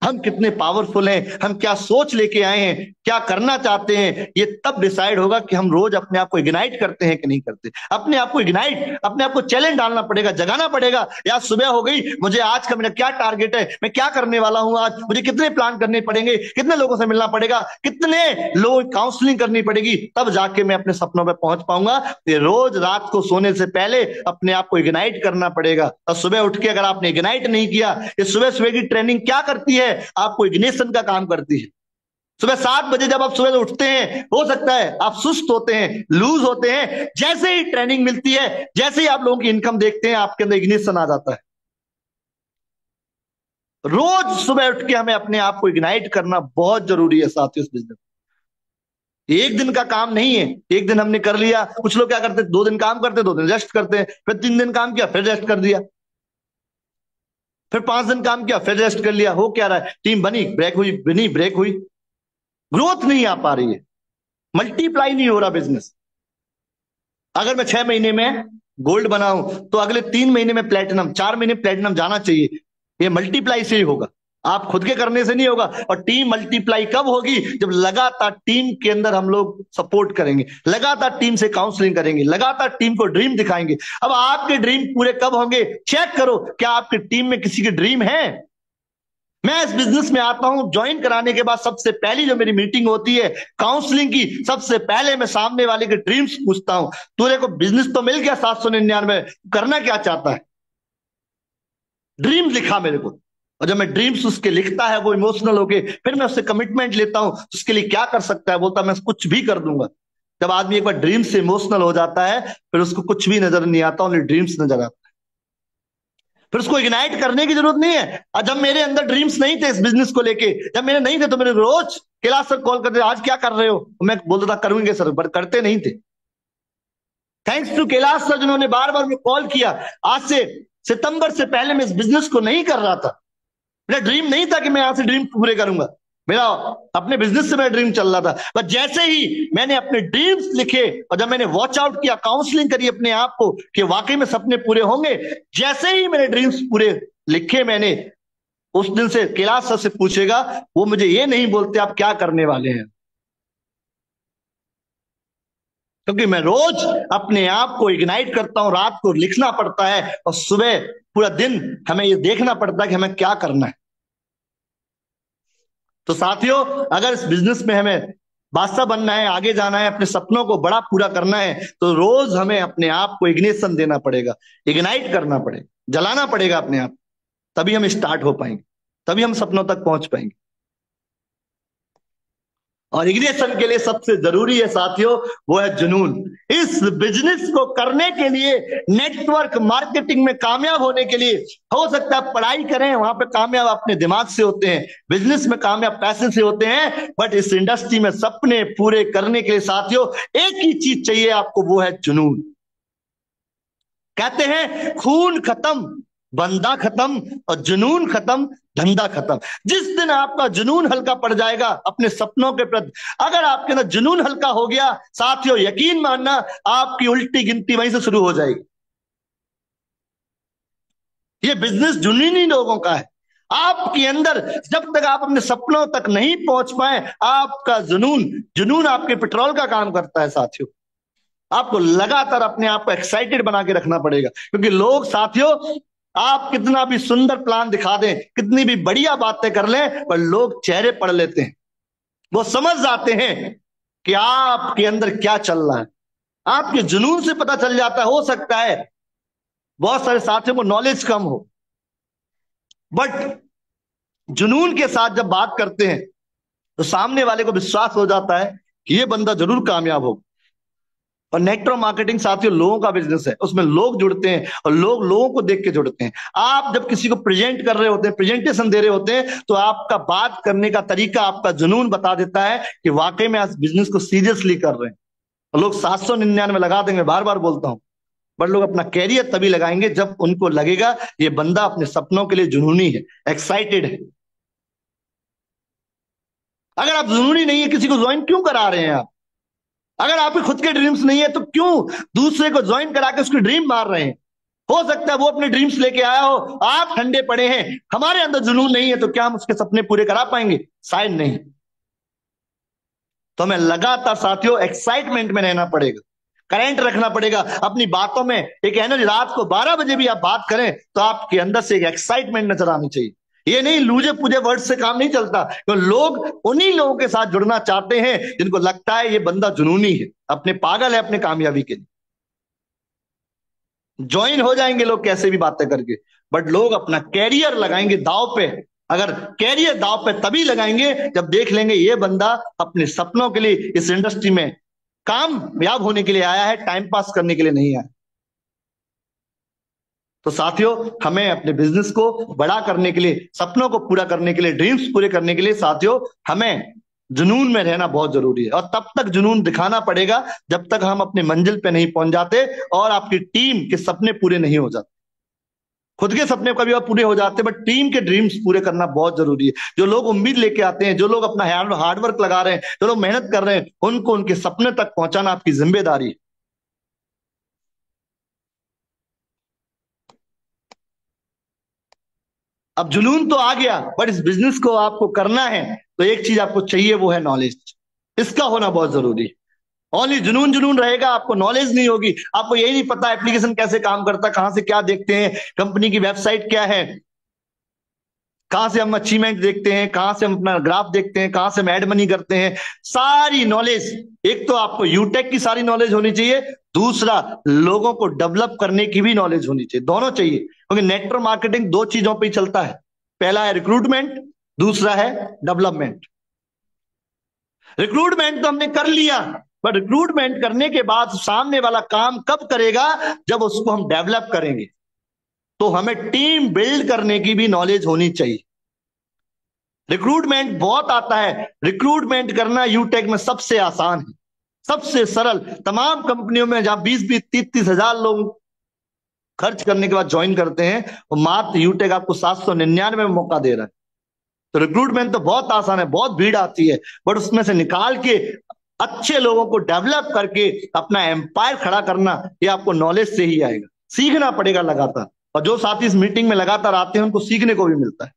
हम कितने पावरफुल हैं, हम क्या सोच लेके आए हैं, क्या करना चाहते हैं, ये तब डिसाइड होगा कि हम रोज अपने आप को इग्नाइट करते हैं कि नहीं करते। अपने आप को इग्नाइट, अपने आप को चैलेंज डालना पड़ेगा, जगाना पड़ेगा। यार सुबह हो गई, मुझे आज का मेरा क्या टारगेट है, मैं क्या करने वाला हूं आज, मुझे कितने प्लान करने पड़ेंगे, कितने लोगों से मिलना पड़ेगा, कितने लोग काउंसलिंग करनी पड़ेगी, तब जाके मैं अपने सपनों पर पहुंच पाऊंगा। ये रोज रात को सोने से पहले अपने आप को इग्नाइट करना पड़ेगा। और सुबह उठ के अगर आपने इग्नाइट नहीं किया, ये सुबह सुबह की ट्रेनिंग क्या करती है, आपको इग्निशन का काम करती है। सुबह 7 बजे जब आप सुबह उठते हैं, हो सकता है आप सुस्त होते हैं, लूज होते हैं, जैसे ही ट्रेनिंग मिलती है, जैसे ही आप लोगों की इनकम देखते हैं, आपके अंदर इग्निशन आ जाता है। रोज सुबह उठ के हमें अपने आप को इग्नाइट करना बहुत जरूरी है साथियों इस बिजनेस। एक दिन का काम नहीं है, एक दिन हमने कर लिया। कुछ लोग क्या करते, 2 दिन काम करते, 2 दिन रेस्ट करते हैं, फिर 3 दिन काम किया, फिर रेस्ट कर दिया, फिर 5 दिन काम किया, फिर रेस्ट कर लिया। हो क्या रहा है, टीम बनी ब्रेक हुई, बनी ब्रेक हुई, ग्रोथ नहीं आ पा रही है, मल्टीप्लाई नहीं हो रहा बिजनेस। अगर मैं 6 महीने में गोल्ड बनाऊं तो अगले 3 महीने में प्लेटिनम, 4 महीने प्लेटिनम जाना चाहिए। ये मल्टीप्लाई से ही होगा, आप खुद के करने से नहीं होगा। और टीम मल्टीप्लाई कब होगी, जब लगातार टीम के अंदर हम लोग सपोर्ट करेंगे, लगातार टीम से काउंसलिंग करेंगे, लगातार टीम को ड्रीम दिखाएंगे। अब आपके ड्रीम पूरे कब होंगे, चेक करो, क्या आपकी टीम में किसी के ड्रीम है। मैं इस बिजनेस में आता हूं, ज्वाइन कराने के बाद सबसे पहली जो मेरी मीटिंग होती है काउंसलिंग की, सबसे पहले मैं सामने वाले के ड्रीम्स पूछता हूं। तूने को बिजनेस तो मिल गया 799, करना क्या चाहता है, ड्रीम लिखा मेरे को। और जब मैं ड्रीम्स उसके लिखता है, वो इमोशनल होके, फिर मैं उससे कमिटमेंट लेता हूं उसके लिए क्या कर सकता है, बोलता मैं कुछ भी कर दूंगा। जब आदमी एक बार ड्रीम से इमोशनल हो जाता है, फिर उसको कुछ भी नजर नहीं आता, उन्हें ड्रीम्स नजर आता है। फिर उसको इग्नाइट करने की जरूरत नहीं है। और जब मेरे अंदर ड्रीम्स नहीं थे इस बिजनेस को लेके, जब मेरे नहीं थे, तो मेरे रोज कैलाश सर कॉल करते, आज क्या कर रहे हो, मैं बोलता था करूंगे सर, पर करते नहीं थे। थैंक्स टू कैलाश सर जिन्होंने बार बार मुझे कॉल किया। आज से सितंबर से पहले मैं इस बिजनेस को नहीं कर रहा था, मेरा ड्रीम नहीं था कि मैं यहां से ड्रीम पूरे करूंगा, मेरा अपने बिजनेस से मेरा ड्रीम चल रहा था। पर जैसे ही मैंने अपने ड्रीम्स लिखे और जब मैंने वॉच आउट किया, काउंसलिंग करी अपने आप को कि वाकई में सपने पूरे होंगे, जैसे ही मेरे ड्रीम्स पूरे लिखे मैंने, उस दिन से कैलाश सर से पूछेगा, वो मुझे ये नहीं बोलते आप क्या करने वाले हैं, क्योंकि मैं रोज अपने आप को इग्नाइट करता हूं, रात को लिखना पड़ता है और सुबह पूरा दिन हमें ये देखना पड़ता है कि हमें क्या करना है। तो साथियों, अगर इस बिजनेस में हमें बादशाह बनना है, आगे जाना है, अपने सपनों को बड़ा पूरा करना है, तो रोज हमें अपने आप को इग्निशन देना पड़ेगा, इग्नाइट करना पड़ेगा, जलाना पड़ेगा अपने आप। तभी हम स्टार्ट हो पाएंगे, तभी हम सपनों तक पहुंच पाएंगे। और इग्निशन के लिए सबसे जरूरी है साथियों, वो है जुनून। इस बिजनेस को करने के लिए, नेटवर्क मार्केटिंग में कामयाब होने के लिए, हो सकता है पढ़ाई करें, वहां पे कामयाब अपने दिमाग से होते हैं, बिजनेस में कामयाब पैसे से होते हैं, बट इस इंडस्ट्री में सपने पूरे करने के लिए साथियों एक ही चीज चाहिए आपको, वो है जुनून। कहते हैं खून खत्म बंदा खत्म और जुनून खत्म धंधा खत्म। जिस दिन आपका जुनून हल्का पड़ जाएगा अपने सपनों के प्रति, अगर आपके अंदर जुनून हल्का हो गया साथियों, यकीन मानना आपकी उल्टी गिनती वहीं से शुरू हो जाएगी। ये बिजनेस जुनूनी लोगों का है। आपके अंदर जब तक आप अपने सपनों तक नहीं पहुंच पाए, आपका जुनून आपके पेट्रोल का काम करता है साथियों। आपको लगातार अपने आप को एक्साइटेड बना के रखना पड़ेगा, क्योंकि लोग साथियों, आप कितना भी सुंदर प्लान दिखा दें, कितनी भी बढ़िया बातें कर लें, पर लोग चेहरे पढ़ लेते हैं, वो समझ जाते हैं कि आपके अंदर क्या चल रहा है। आपके जुनून से पता चल जाता है। हो सकता है बहुत सारे साथियों को नॉलेज कम हो, बट जुनून के साथ जब बात करते हैं तो सामने वाले को विश्वास हो जाता है कि ये बंदा जरूर कामयाब होगा। और नेटवर्क मार्केटिंग साथियों लोगों का बिजनेस है, उसमें लोग जुड़ते हैं और लोग लोगों को देख के जुड़ते हैं। आप जब किसी को प्रेजेंट कर रहे होते हैं, प्रेजेंटेशन दे रहे होते हैं, तो आपका बात करने का तरीका, आपका जुनून बता देता है कि वाकई में इस बिजनेस को सीरियसली कर रहे हैं। और लोग 799 लगा देंगे, बार बार बोलता हूं, बट लोग अपना कैरियर तभी लगाएंगे जब उनको लगेगा ये बंदा अपने सपनों के लिए जुनूनी है, एक्साइटेड है। अगर आप जुनूनी नहीं है, किसी को ज्वाइन क्यों करा रहे हैं आप? अगर आपके खुद के ड्रीम्स नहीं है तो क्यों दूसरे को ज्वाइन करा के उसकी ड्रीम मार रहे हैं? हो सकता है वो अपने ड्रीम्स लेके आया हो, आप ठंडे पड़े हैं, हमारे अंदर जुनून नहीं है, तो क्या हम उसके सपने पूरे करा पाएंगे? शायद नहीं। तो हमें लगातार साथियों एक्साइटमेंट में रहना पड़ेगा, करंट रखना पड़ेगा अपनी बातों में। एक एनर्जी, रात को 12 बजे भी आप बात करें तो आपके अंदर से एक एक्साइटमेंट नजर आनी चाहिए। ये नहीं लूजे पूजे वर्ड से काम नहीं चलता, तो लोग उन्हीं लोगों के साथ जुड़ना चाहते हैं जिनको लगता है ये बंदा जुनूनी है, अपने पागल है अपने कामयाबी के लिए। ज्वाइन हो जाएंगे लोग कैसे भी बातें करके, बट लोग अपना कैरियर लगाएंगे दांव पे। अगर कैरियर दांव पे तभी लगाएंगे जब देख लेंगे ये बंदा अपने सपनों के लिए इस इंडस्ट्री में कामयाब होने के लिए आया है, टाइम पास करने के लिए नहीं आया। तो साथियों, हमें अपने बिजनेस को बड़ा करने के लिए, सपनों को पूरा करने के लिए, ड्रीम्स पूरे करने के लिए साथियों हमें जुनून में रहना बहुत जरूरी है। और तब तक जुनून दिखाना पड़ेगा जब तक हम अपने मंजिल पे नहीं पहुंच जाते और आपकी टीम के सपने पूरे नहीं हो जाते। खुद के सपने कभी और पूरे हो जाते, बट टीम के ड्रीम्स पूरे करना बहुत जरूरी है। जो लोग उम्मीद लेके आते हैं, जो लोग अपना हार्डवर्क लगा रहे हैं, जो लोग मेहनत कर रहे हैं, उनको उनके सपने तक पहुंचाना आपकी जिम्मेदारी है। अब जुनून तो आ गया, बट इस बिजनेस को आपको करना है तो एक चीज आपको चाहिए, वो है नॉलेज। इसका होना बहुत जरूरी है। ओनली जुनून जुनून रहेगा, आपको नॉलेज नहीं होगी, आपको यही नहीं पता एप्लीकेशन कैसे काम करता है, कहां से क्या देखते हैं, कंपनी की वेबसाइट क्या है, कहां से हम अचीवमेंट देखते हैं, कहां से हम अपना ग्राफ देखते हैं, कहां से हम एड मनी करते हैं, सारी नॉलेज। एक तो आपको यूटेक की सारी नॉलेज होनी चाहिए, दूसरा लोगों को डेवलप करने की भी नॉलेज होनी चाहिए। दोनों चाहिए, क्योंकि नेटवर्क मार्केटिंग 2 चीजों पर ही चलता है। पहला है रिक्रूटमेंट, दूसरा है डेवलपमेंट। रिक्रूटमेंट तो हमने कर लिया, पर रिक्रूटमेंट करने के बाद सामने वाला काम कब करेगा? जब उसको हम डेवलप करेंगे। तो हमें टीम बिल्ड करने की भी नॉलेज होनी चाहिए। रिक्रूटमेंट बहुत आता है, रिक्रूटमेंट करना यूटेक में सबसे आसान है, सबसे सरल। तमाम कंपनियों में जहां 20-20, 30-30 हजार लोग खर्च करने के बाद ज्वाइन करते हैं, और मात्र यूटेक आपको 799 में मौका दे रहा है। तो रिक्रूटमेंट तो बहुत आसान है, बहुत भीड़ आती है, बट उसमें से निकाल के अच्छे लोगों को डेवलप करके अपना एम्पायर खड़ा करना, ये आपको नॉलेज से ही आएगा। सीखना पड़ेगा लगातार, और जो साथी इस मीटिंग में लगातार आते हैं उनको सीखने को भी मिलता है।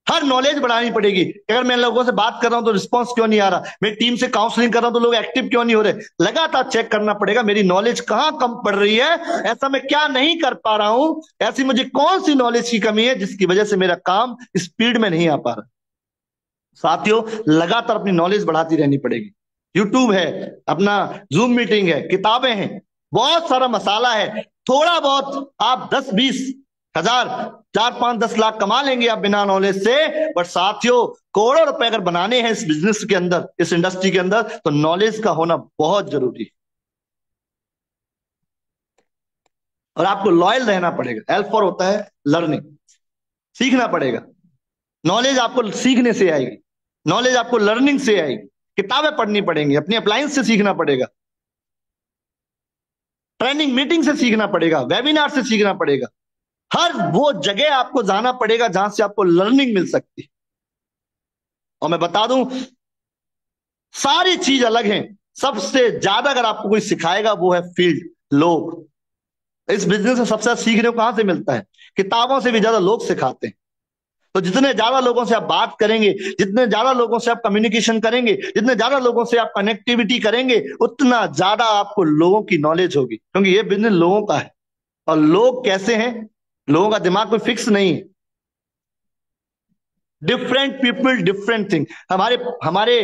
हर नॉलेज बढ़ानी पड़ेगी। अगर मैं लोगों से बात कर रहा हूं तो रिस्पांस क्यों नहीं आ रहा, मेरी टीम से काउंसलिंग कर रहा हूं तो लोग एक्टिव क्यों नहीं हो रहे, लगातार चेक करना पड़ेगा मेरी नॉलेज कहां कम पड़ रही है, ऐसा मैं क्या नहीं कर पा रहा हूं, ऐसी मुझे कौन सी नॉलेज की कमी है जिसकी वजह से मेरा काम स्पीड में नहीं आ पा रहा। साथियों, लगातार अपनी नॉलेज बढ़ाती रहनी पड़ेगी। यूट्यूब है, अपना जूम मीटिंग है, किताबें हैं, बहुत सारा मसाला है। थोड़ा बहुत आप 10-20 हजार, 4-5-10 लाख कमा लेंगे आप बिना नॉलेज से, बट साथियों करोड़ों रुपए अगर बनाने हैं इस बिजनेस के अंदर, इस इंडस्ट्री के अंदर, तो नॉलेज का होना बहुत जरूरी है। और आपको लॉयल रहना पड़ेगा। L4 होता है लर्निंग, सीखना पड़ेगा। नॉलेज आपको सीखने से आएगी, नॉलेज आपको लर्निंग से आएगी, किताबें पढ़नी पड़ेंगी, अपनी अप्लायंस से सीखना पड़ेगा, ट्रेनिंग मीटिंग से सीखना पड़ेगा, वेबिनार से सीखना पड़ेगा। हर वो जगह आपको जाना पड़ेगा जहां से आपको लर्निंग मिल सकती है। और मैं बता दूं, सारी चीज अलग है, सबसे ज्यादा अगर आपको कोई सिखाएगा वो है फील्ड, लोग। इस बिजनेस में सबसे ज्यादा सीखने को कहां से मिलता है, किताबों से भी ज्यादा लोग सिखाते हैं। तो जितने ज्यादा लोगों से आप बात करेंगे, जितने ज्यादा लोगों से आप कम्युनिकेशन करेंगे, जितने ज्यादा लोगों से आप कनेक्टिविटी करेंगे, उतना ज्यादा आपको लोगों की नॉलेज होगी, क्योंकि ये बिजनेस लोगों का है। और लोग कैसे हैं, लोगों का दिमाग कोई फिक्स नहीं है। Different people different thing. हमारे हमारे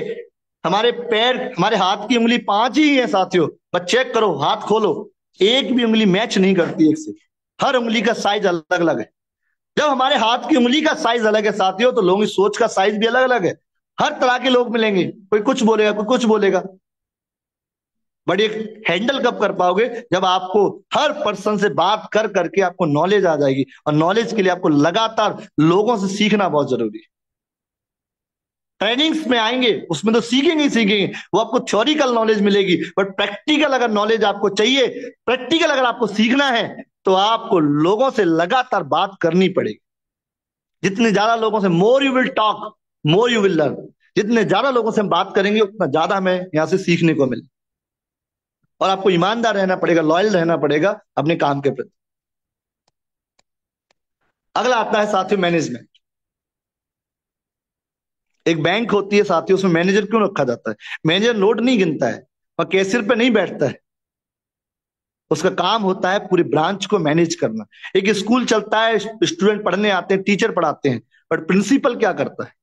हमारे पैर, हमारे हाथ की उंगली 5 ही है साथियों, बस चेक करो, हाथ खोलो, एक भी उंगली मैच नहीं करती एक से। हर उंगली का साइज अलग अलग है। जब हमारे हाथ की उंगली का साइज अलग है साथियों, तो लोगों की सोच का साइज भी अलग अलग है। हर तरह के लोग मिलेंगे, कोई कुछ बोलेगा, कोई कुछ बोलेगा। बट एक हैंडल कब कर पाओगे, जब आपको हर पर्सन से बात कर करके आपको नॉलेज आ जाएगी। और नॉलेज के लिए आपको लगातार लोगों से सीखना बहुत जरूरी है। ट्रेनिंग्स में आएंगे, उसमें तो सीखेंगे ही सीखेंगे, वो आपको थ्योरिकल नॉलेज मिलेगी, बट प्रैक्टिकल अगर नॉलेज आपको चाहिए, प्रैक्टिकल अगर आपको सीखना है, तो आपको लोगों से लगातार बात करनी पड़ेगी। जितने ज्यादा लोगों से, more you will talk more you will learn, जितने ज्यादा लोगों से हम बात करेंगे उतना ज्यादा हमें यहां से सीखने को मिले। और आपको ईमानदार रहना पड़ेगा, लॉयल रहना पड़ेगा अपने काम के प्रति। अगला आता है साथियों मैनेजमेंट। एक बैंक होती है साथियों, उसमें मैनेजर क्यों रखा जाता है? मैनेजर नोट नहीं गिनता है और कैशियर पे नहीं बैठता है, उसका काम होता है पूरी ब्रांच को मैनेज करना। एक स्कूल चलता है, स्टूडेंट पढ़ने आते हैं, टीचर पढ़ाते हैं, बट प्रिंसिपल क्या करता है?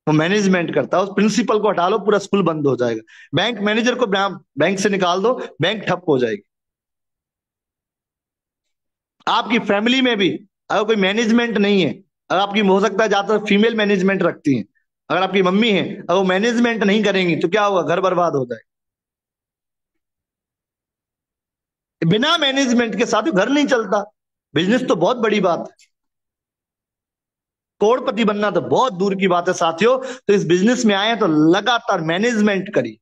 वो मैनेजमेंट करता है। उस प्रिंसिपल को हटा लो, पूरा स्कूल बंद हो जाएगा। बैंक मैनेजर को बैंक से निकाल दो, बैंक ठप हो जाएगी। आपकी फैमिली में भी अगर कोई मैनेजमेंट नहीं है, अगर आपकी, हो सकता है ज्यादातर फीमेल मैनेजमेंट रखती हैं, अगर आपकी मम्मी है, अगर वो मैनेजमेंट नहीं करेंगी तो क्या होगा? घर बर्बाद हो जाएगा। बिना मैनेजमेंट के साथ घर नहीं चलता। बिजनेस तो बहुत बड़ी बात है, करोड़पति बनना तो बहुत दूर की बात है साथियों। तो इस बिजनेस में आए तो लगातार मैनेजमेंट करिए।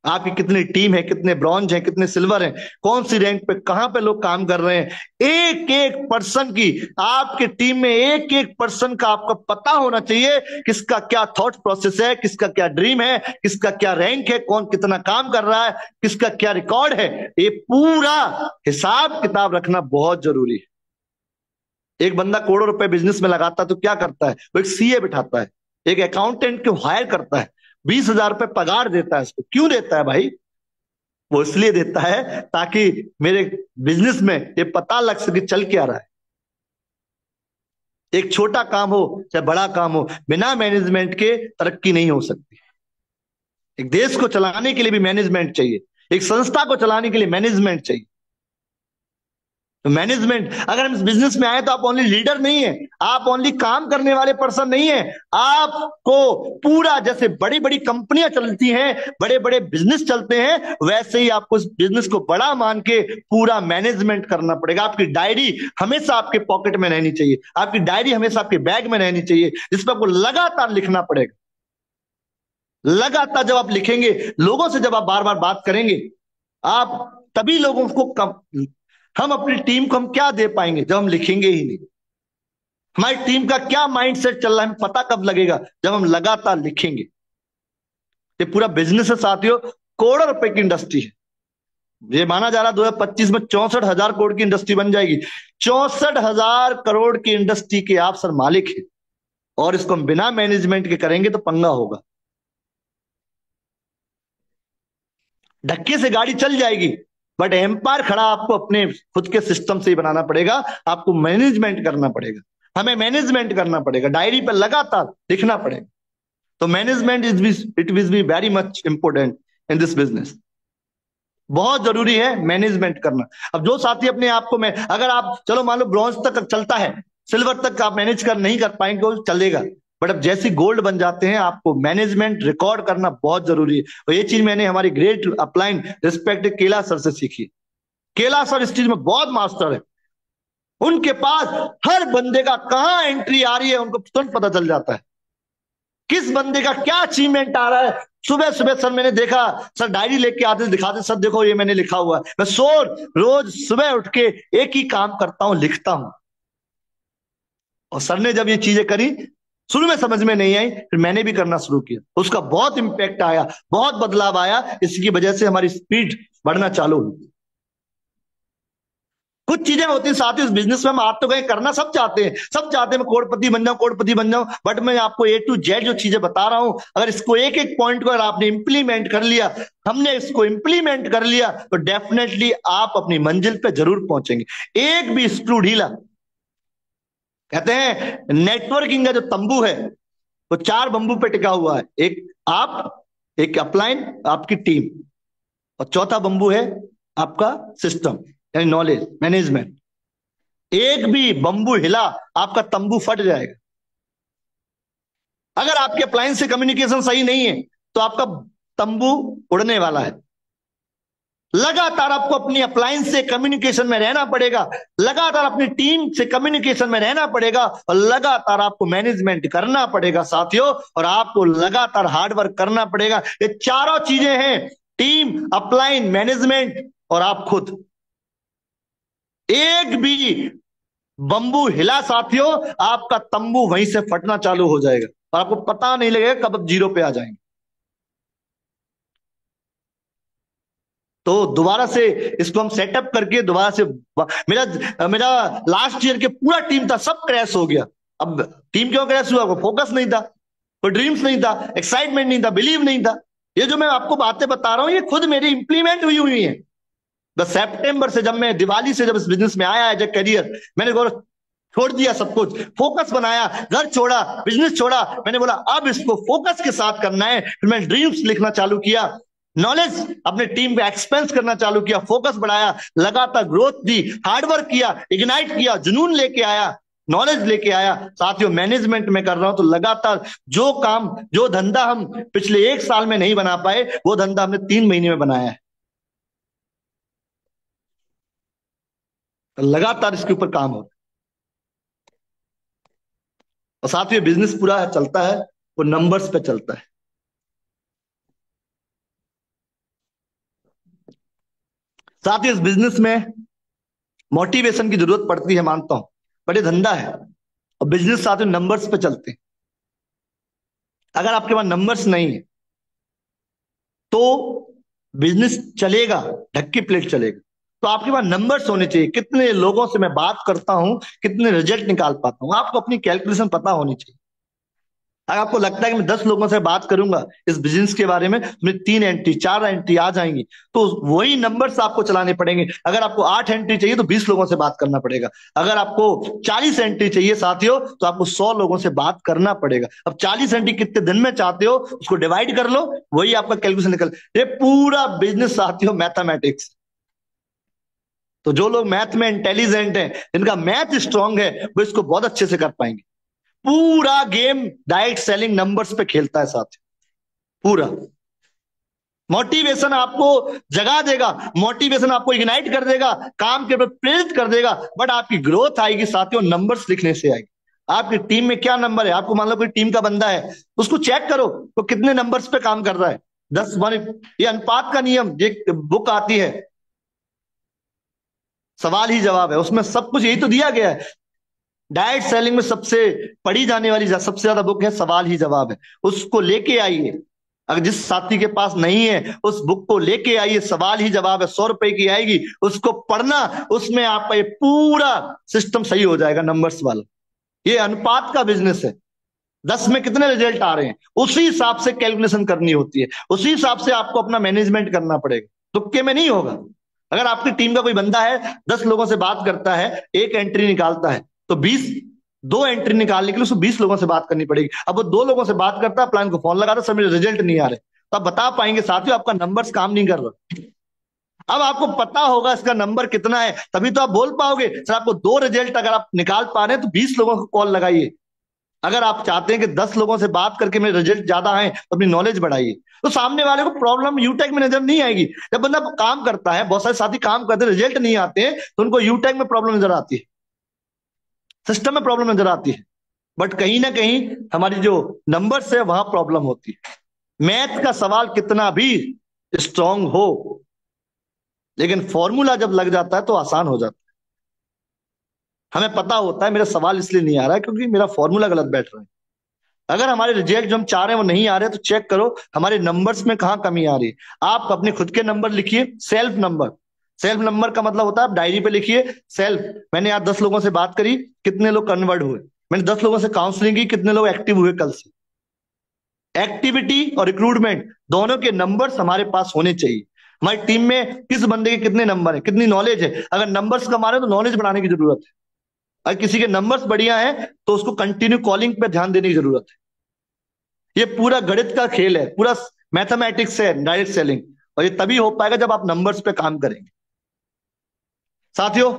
आपकी कितनी टीम है, कितने ब्रॉन्ज हैं, कितने सिल्वर हैं, कौन सी रैंक पे, कहां पे लोग काम कर रहे हैं, एक एक पर्सन की, आपके टीम में एक एक पर्सन का आपको पता होना चाहिए, किसका क्या थॉट प्रोसेस है, किसका क्या ड्रीम है, किसका क्या रैंक है, कौन कितना काम कर रहा है, किसका क्या रिकॉर्ड है। ये पूरा हिसाब किताब रखना बहुत जरूरी है। एक बंदा करोड़ों रुपए बिजनेस में लगाता है तो क्या करता है? वो एक सीए बिठाता है, एक अकाउंटेंट को हायर करता है, 20,000 रुपए पगार देता है उसको। क्यों देता है भाई? वो इसलिए देता है ताकि मेरे बिजनेस में ये पता लग सके चल क्या रहा है। एक छोटा काम हो चाहे बड़ा काम हो, बिना मैनेजमेंट के तरक्की नहीं हो सकती। एक देश को चलाने के लिए भी मैनेजमेंट चाहिए, एक संस्था को चलाने के लिए मैनेजमेंट चाहिए। तो मैनेजमेंट, अगर हम इस बिजनेस में आए तो आप ओनली लीडर नहीं है, आप ओनली काम करने वाले पर्सन नहीं है, आपको पूरा, जैसे बड़ी बड़ी कंपनियां चलती हैं, बड़े बड़े बिजनेस चलते हैं, वैसे ही आपको इस बिजनेस को बड़ा मान के पूरा मैनेजमेंट करना पड़ेगा। आपकी डायरी हमेशा आपके पॉकेट में रहनी चाहिए, आपकी डायरी हमेशा आपके बैग में रहनी चाहिए, जिसमें आपको लगातार लिखना पड़ेगा। लगातार जब आप लिखेंगे, लोगों से जब आप बार बार बात करेंगे, आप तभी लोगों को हम अपनी टीम को हम क्या दे पाएंगे जब हम लिखेंगे ही नहीं। हमारी टीम का क्या माइंडसेट चल रहा है, हमें पता कब लगेगा? जब हम लगातार लिखेंगे। ये पूरा बिजनेस है साथियों, करोड़ों रुपए की इंडस्ट्री है। ये माना जा रहा 2025 में 64,000 करोड़ की इंडस्ट्री बन जाएगी। 64,000 करोड़ की इंडस्ट्री के आप सर मालिक हैं, और इसको हम बिना मैनेजमेंट के करेंगे तो पंगा होगा। धक्के से गाड़ी चल जाएगी, बट एम्पायर खड़ा आपको अपने खुद के सिस्टम से ही बनाना पड़ेगा। आपको मैनेजमेंट करना पड़ेगा, हमें मैनेजमेंट करना पड़ेगा, डायरी पर लगातार लिखना पड़ेगा। तो management it will be very much important in this business. बहुत जरूरी है मैनेजमेंट करना। अब जो साथी अपने आप को, मैं अगर आप चलो मान लो ब्रॉन्ज तक चलता है, सिल्वर तक आप मैनेज कर नहीं कर पाएंगे तो चलेगा, बट अब जैसी गोल्ड बन जाते हैं आपको मैनेजमेंट रिकॉर्ड करना बहुत जरूरी है। और ये चीज मैंने हमारी ग्रेट अपलाइन रिस्पेक्ट केला सर से सीखी। केला सर इस चीज में बहुत मास्टर है। उनके पास हर बंदे का कहां एंट्री आ रही है उनको तुरंत पता चल जाता है, किस बंदे का क्या अचीवमेंट आ रहा है। सुबह सुबह सर मैंने देखा, सर डायरी लेके आते दिखाते, सर देखो ये मैंने लिखा हुआ है। मैं रोज सुबह उठ के एक ही काम करता हूं, लिखता हूं। और सर ने जब ये चीजें करी, शुरू में समझ में नहीं आई, फिर मैंने भी करना शुरू किया, उसका बहुत इंपैक्ट आया, बहुत बदलाव आया। इसकी वजह से हमारी स्पीड बढ़ना चालू हुई। कुछ चीजें होती हैं साथियों इस बिजनेस में, हम आप तो कहीं करना सब चाहते हैं, सब चाहते हैं मैं करोड़पति बन जाऊं, करोड़पति बन जाऊं, बट मैं आपको A to Z जो चीजें बता रहा हूं, अगर इसको एक एक पॉइंट को अगर आपने इंप्लीमेंट कर लिया, हमने इसको इंप्लीमेंट कर लिया, तो डेफिनेटली आप अपनी मंजिल पे जरूर पहुंचेंगे। एक भी स्क्रू ढीला, कहते हैं नेटवर्किंग का जो तंबू है वो 4 बंबू पे टिका हुआ है, एक आप, एक अपलाइन, आपकी टीम, और चौथा बंबू है आपका सिस्टम यानी नॉलेज मैनेजमेंट। एक भी बंबू हिला आपका तंबू फट जाएगा। अगर आपके अप्लायंस से कम्युनिकेशन सही नहीं है तो आपका तंबू उड़ने वाला है। लगातार आपको अपनी अप्लायंस से कम्युनिकेशन में रहना पड़ेगा, लगातार अपनी टीम से कम्युनिकेशन में रहना पड़ेगा, और लगातार आपको मैनेजमेंट करना पड़ेगा साथियों, और आपको लगातार हार्डवर्क करना पड़ेगा। ये चारों चीजें हैं, टीम, अपलाइन, मैनेजमेंट और आप खुद। एक भी बंबू हिला साथियों, आपका तंबू वहीं से फटना चालू हो जाएगा और आपको पता नहीं लगेगा कब आप 0 पे आ जाएंगे। तो दोबारा से इसको हम सेटअप करके दोबारा से, मेरा लास्ट ईयर के पूरा टीम था, सब क्रैश हो गया। अब टीम क्यों क्रैश हुआ? फोकस नहीं था, कोई ड्रीम्स नहीं था, एक्साइटमेंट नहीं था, बिलीव नहीं था। ये जो मैं आपको बातें बता रहा हूं ये खुद मेरी इंप्लीमेंट हुई है। बस सितंबर से, जब मैं दिवाली से जब इस बिजनेस में आया एज ए करियर, मैंने छोड़ दिया सब कुछ, फोकस बनाया, घर छोड़ा, बिजनेस छोड़ा। मैंने बोला अब इसको फोकस के साथ करना है। फिर मैं ड्रीम्स लिखना चालू किया, नॉलेज अपने टीम पे एक्सपेंस करना चालू किया, फोकस बढ़ाया, लगातार ग्रोथ दी, हार्डवर्क किया, इग्नाइट किया, जुनून लेके आया, नॉलेज लेके आया। साथियों मैनेजमेंट में कर रहा हूं तो लगातार जो काम, जो धंधा हम पिछले 1 साल में नहीं बना पाए, वो धंधा हमने 3 महीने में बनाया है। लगातार इसके ऊपर काम हो, और साथियों बिजनेस पूरा चलता है वो नंबर्स पे चलता है। साथियों इस बिजनेस में मोटिवेशन की जरूरत पड़ती है, मानता हूं, बट ये धंधा है और बिजनेस साथियों नंबर्स पे चलते हैं। अगर आपके पास नंबर्स नहीं है तो बिजनेस चलेगा, ढक्की प्लेट चलेगा। तो आपके पास नंबर्स होने चाहिए, कितने लोगों से मैं बात करता हूं, कितने रिजल्ट निकाल पाता हूं, आपको अपनी कैलकुलेशन पता होनी चाहिए। अगर आपको लगता है कि मैं 10 लोगों से बात करूंगा इस बिजनेस के बारे में, मेरी 3 एंट्री 4 एंट्री आ जाएंगी, तो वही नंबर्स आपको चलाने पड़ेंगे। अगर आपको 8 एंट्री चाहिए तो 20 लोगों से बात करना पड़ेगा। अगर आपको 40 एंट्री चाहिए साथियों तो आपको 100 लोगों से बात करना पड़ेगा। अब 40 एंट्री कितने दिन में चाहते हो उसको डिवाइड कर लो, वही आपका कैलकुलेशन निकल। ये पूरा बिजनेस साथियों मैथमेटिक्स। तो जो लोग मैथ में इंटेलिजेंट हैं, जिनका मैथ स्ट्रांग है, वो इसको बहुत अच्छे से कर पाएंगे। पूरा गेम डायरेक्ट सेलिंग नंबर्स पे खेलता है साथ। पूरा मोटिवेशन आपको जगा देगा, मोटिवेशन आपको इग्नाइट कर देगा, काम के प्रति प्रेरित कर देगा, बट आपकी ग्रोथ आएगी साथियों नंबर्स लिखने से आएगी। आपकी टीम में क्या नंबर है, आपको मान लो कोई टीम का बंदा है, उसको चेक करो तो कितने नंबर्स पे काम कर रहा है। 10-1, ये अनुपात का नियम, एक बुक आती है सवाल ही जवाब है, उसमें सब कुछ यही तो दिया गया है। डायरेक्ट सेलिंग में सबसे पढ़ी जाने वाली सबसे ज्यादा बुक है सवाल ही जवाब है, उसको लेके आइए। अगर जिस साथी के पास नहीं है उस बुक को लेके आइए, सवाल ही जवाब है, 100 रुपए की आएगी, उसको पढ़ना, उसमें आपका ये पूरा सिस्टम सही हो जाएगा नंबर्स वाला। ये अनुपात का बिजनेस है, 10 में कितने रिजल्ट आ रहे हैं उसी हिसाब से कैलकुलेशन करनी होती है, उसी हिसाब से आपको अपना मैनेजमेंट करना पड़ेगा, तुक्के में नहीं होगा। अगर आपकी टीम का कोई बंदा है 10 लोगों से बात करता है, एक एंट्री निकालता है, तो 2 एंट्री निकालने के लिए उसको 20 लोगों से बात करनी पड़ेगी। अब वो 2 लोगों से बात करता है, प्लान को फोन लगाता है, सर मेरे रिजल्ट नहीं आ रहे, तो आप बता पाएंगे साथियों आपका नंबर्स काम नहीं कर रहा। अब आपको पता होगा इसका नंबर कितना है, तभी तो आप बोल पाओगे सर आपको 2 रिजल्ट अगर आप निकाल पा रहे हैं तो 20 लोगों को कॉल लगाइए। अगर आप चाहते हैं कि 10 लोगों से बात करके मेरे रिजल्ट ज्यादा आए तो अपनी नॉलेज बढ़ाइए, तो सामने वाले को प्रॉब्लम यूटेक में नजर नहीं आएगी। जब बंदा काम करता है, बहुत सारे साथी काम करते हैं, रिजल्ट नहीं आते हैं, तो उनको यूटेक में प्रॉब्लम नजर आती है, सिस्टम में प्रॉब्लम नजर आती है, बट कहीं ना कहीं हमारी जो नंबर्स है वहां प्रॉब्लम होती है। मैथ का सवाल कितना भी स्ट्रांग हो, लेकिन फॉर्मूला जब लग जाता है तो आसान हो जाता है। हमें पता होता है मेरा सवाल इसलिए नहीं आ रहा है क्योंकि मेरा फॉर्मूला गलत बैठ रहा है। अगर हमारे रिजल्ट जो हम चाह रहे हैं वो नहीं आ रहे तो चेक करो हमारे नंबर्स में कहाँ कमी आ रही है। आप अपने खुद के नंबर लिखिए, सेल्फ नंबर। सेल्फ नंबर का मतलब होता है आप डायरी पे लिखिए सेल्फ, मैंने आज 10 लोगों से बात करी, कितने लोग कन्वर्ट हुए, मैंने 10 लोगों से काउंसलिंग की, कितने लोग एक्टिव हुए कल से। एक्टिविटी और रिक्रूटमेंट दोनों के नंबर्स हमारे पास होने चाहिए। हमारी टीम में किस बंदे के कितने नंबर है, कितनी नॉलेज है। अगर नंबर्स कम आ रहे हैं तो नॉलेज बढ़ाने की जरूरत है। अगर किसी के नंबर्स बढ़िया है तो उसको कंटिन्यू कॉलिंग पे ध्यान देने की जरूरत है। ये पूरा गणित का खेल है, पूरा मैथमेटिक्स है डायरेक्ट सेलिंग, और ये तभी हो पाएगा जब आप नंबर्स पे काम करेंगे। साथियों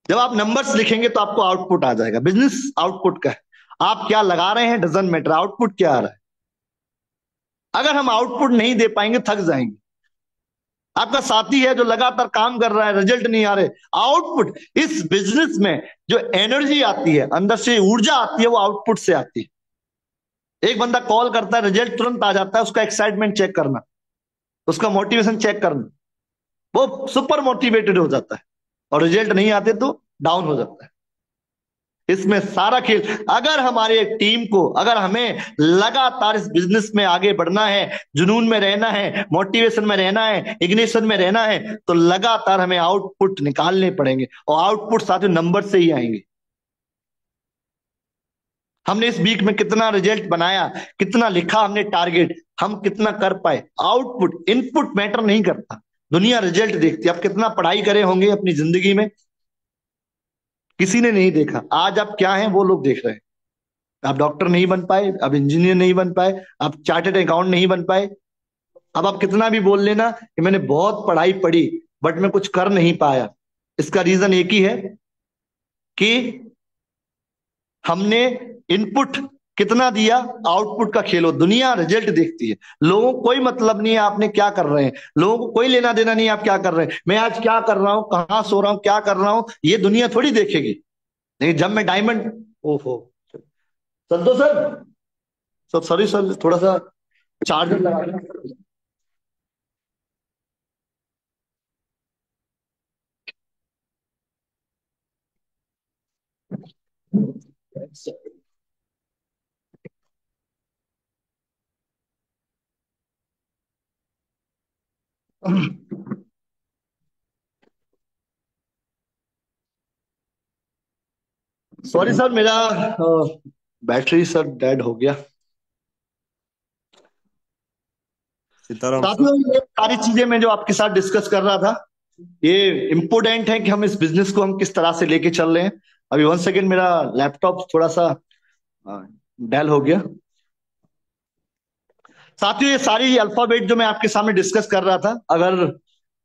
जब आप नंबर्स लिखेंगे तो आपको आउटपुट आ जाएगा। बिजनेस आउटपुट का है, आप क्या लगा रहे हैं डजंट मैटर, आउटपुट क्या आ रहा है। अगर हम आउटपुट नहीं दे पाएंगे थक जाएंगे। आपका साथी है जो लगातार काम कर रहा है, रिजल्ट नहीं आ रहे, आउटपुट, इस बिजनेस में जो एनर्जी आती है, अंदर से ऊर्जा आती है, वो आउटपुट से आती है। एक बंदा कॉल करता है, रिजल्ट तुरंत आ जाता है, उसका एक्साइटमेंट चेक करना, उसका मोटिवेशन चेक करना, वो सुपर मोटिवेटेड हो जाता है, और रिजल्ट नहीं आते तो डाउन हो जाता है। इसमें सारा खेल, अगर हमारे टीम को, अगर हमें लगातार इस बिजनेस में आगे बढ़ना है, जुनून में रहना है, मोटिवेशन में रहना है, इग्निशन में रहना है, तो लगातार हमें आउटपुट निकालने पड़ेंगे, और आउटपुट साथ नंबर से ही आएंगे। हमने इस वीक में कितना रिजल्ट बनाया, कितना लिखा हमने टारगेट, हम कितना कर पाए, आउटपुट, इनपुट मैटर नहीं करता, दुनिया रिजल्ट देखती है। आप कितना पढ़ाई करे होंगे अपनी जिंदगी में, किसी ने नहीं देखा। आज आप क्या हैं वो लोग देख रहे हैं। आप डॉक्टर नहीं बन पाए, आप इंजीनियर नहीं बन पाए, आप चार्टर्ड अकाउंट नहीं बन पाए, अब आप कितना भी बोल लेना कि मैंने बहुत पढ़ाई पढ़ी बट मैं कुछ कर नहीं पाया, इसका रीजन एक ही है कि हमने इनपुट कितना दिया, आउटपुट का खेल हो। दुनिया रिजल्ट देखती है, लोगों को कोई मतलब नहीं है आपने क्या कर रहे हैं, लोगों को कोई लेना देना नहीं है आप क्या कर रहे हैं, मैं आज क्या कर रहा हूं, कहां सो रहा हूं, क्या कर रहा हूं, ये दुनिया थोड़ी देखेगी। लेकिन जब मैं डायमंड, ओहो संतोष सर, सॉरी सर, थोड़ा सा चार्जर लगा लेना। सॉरी सर, मेरा बैटरी सर डेड हो गया। सीताराम सर। साथियों ये सारी चीजें मैं जो आपके साथ डिस्कस कर रहा था, ये इम्पोर्टेंट है कि हम इस बिजनेस को हम किस तरह से लेके चल रहे हैं। अभी 1 सेकेंड, मेरा लैपटॉप थोड़ा सा डेल हो गया। साथियों ये सारी अल्फाबेट जो मैं आपके सामने डिस्कस कर रहा था, अगर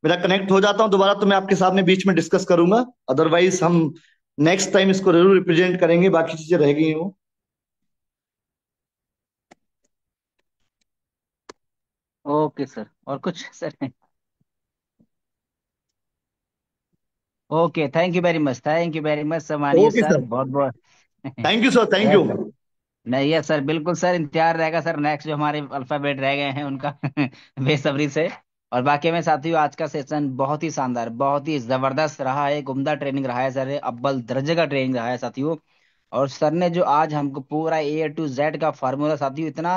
मेरा कनेक्ट हो जाता हूं दोबारा तो मैं आपके सामने बीच में डिस्कस करूंगा, अदरवाइज हम नेक्स्ट टाइम इसको जरूर रिप्रेजेंट करेंगे, बाकी चीजें रह गई हैं वो। ओके सर, और कुछ sir? Okay, thank you very much, thank you very much सम्मानिए ओके सर, सर, बहुत बहुत। Thank you sir, thank you. Yes sir, नहीं यस सर, बिल्कुल सर, इंतजार रहेगा सर नेक्स्ट जो हमारे अल्फाबेट रह गए हैं उनका बेसब्री से। और बाकी में साथियों आज का सेशन बहुत ही शानदार, बहुत ही जबरदस्त रहा है, एक उम्दा ट्रेनिंग रहा है सर, अव्वल दर्जे का ट्रेनिंग रहा है साथियों। और सर ने जो आज हमको पूरा A to Z का फार्मूला साथियों इतना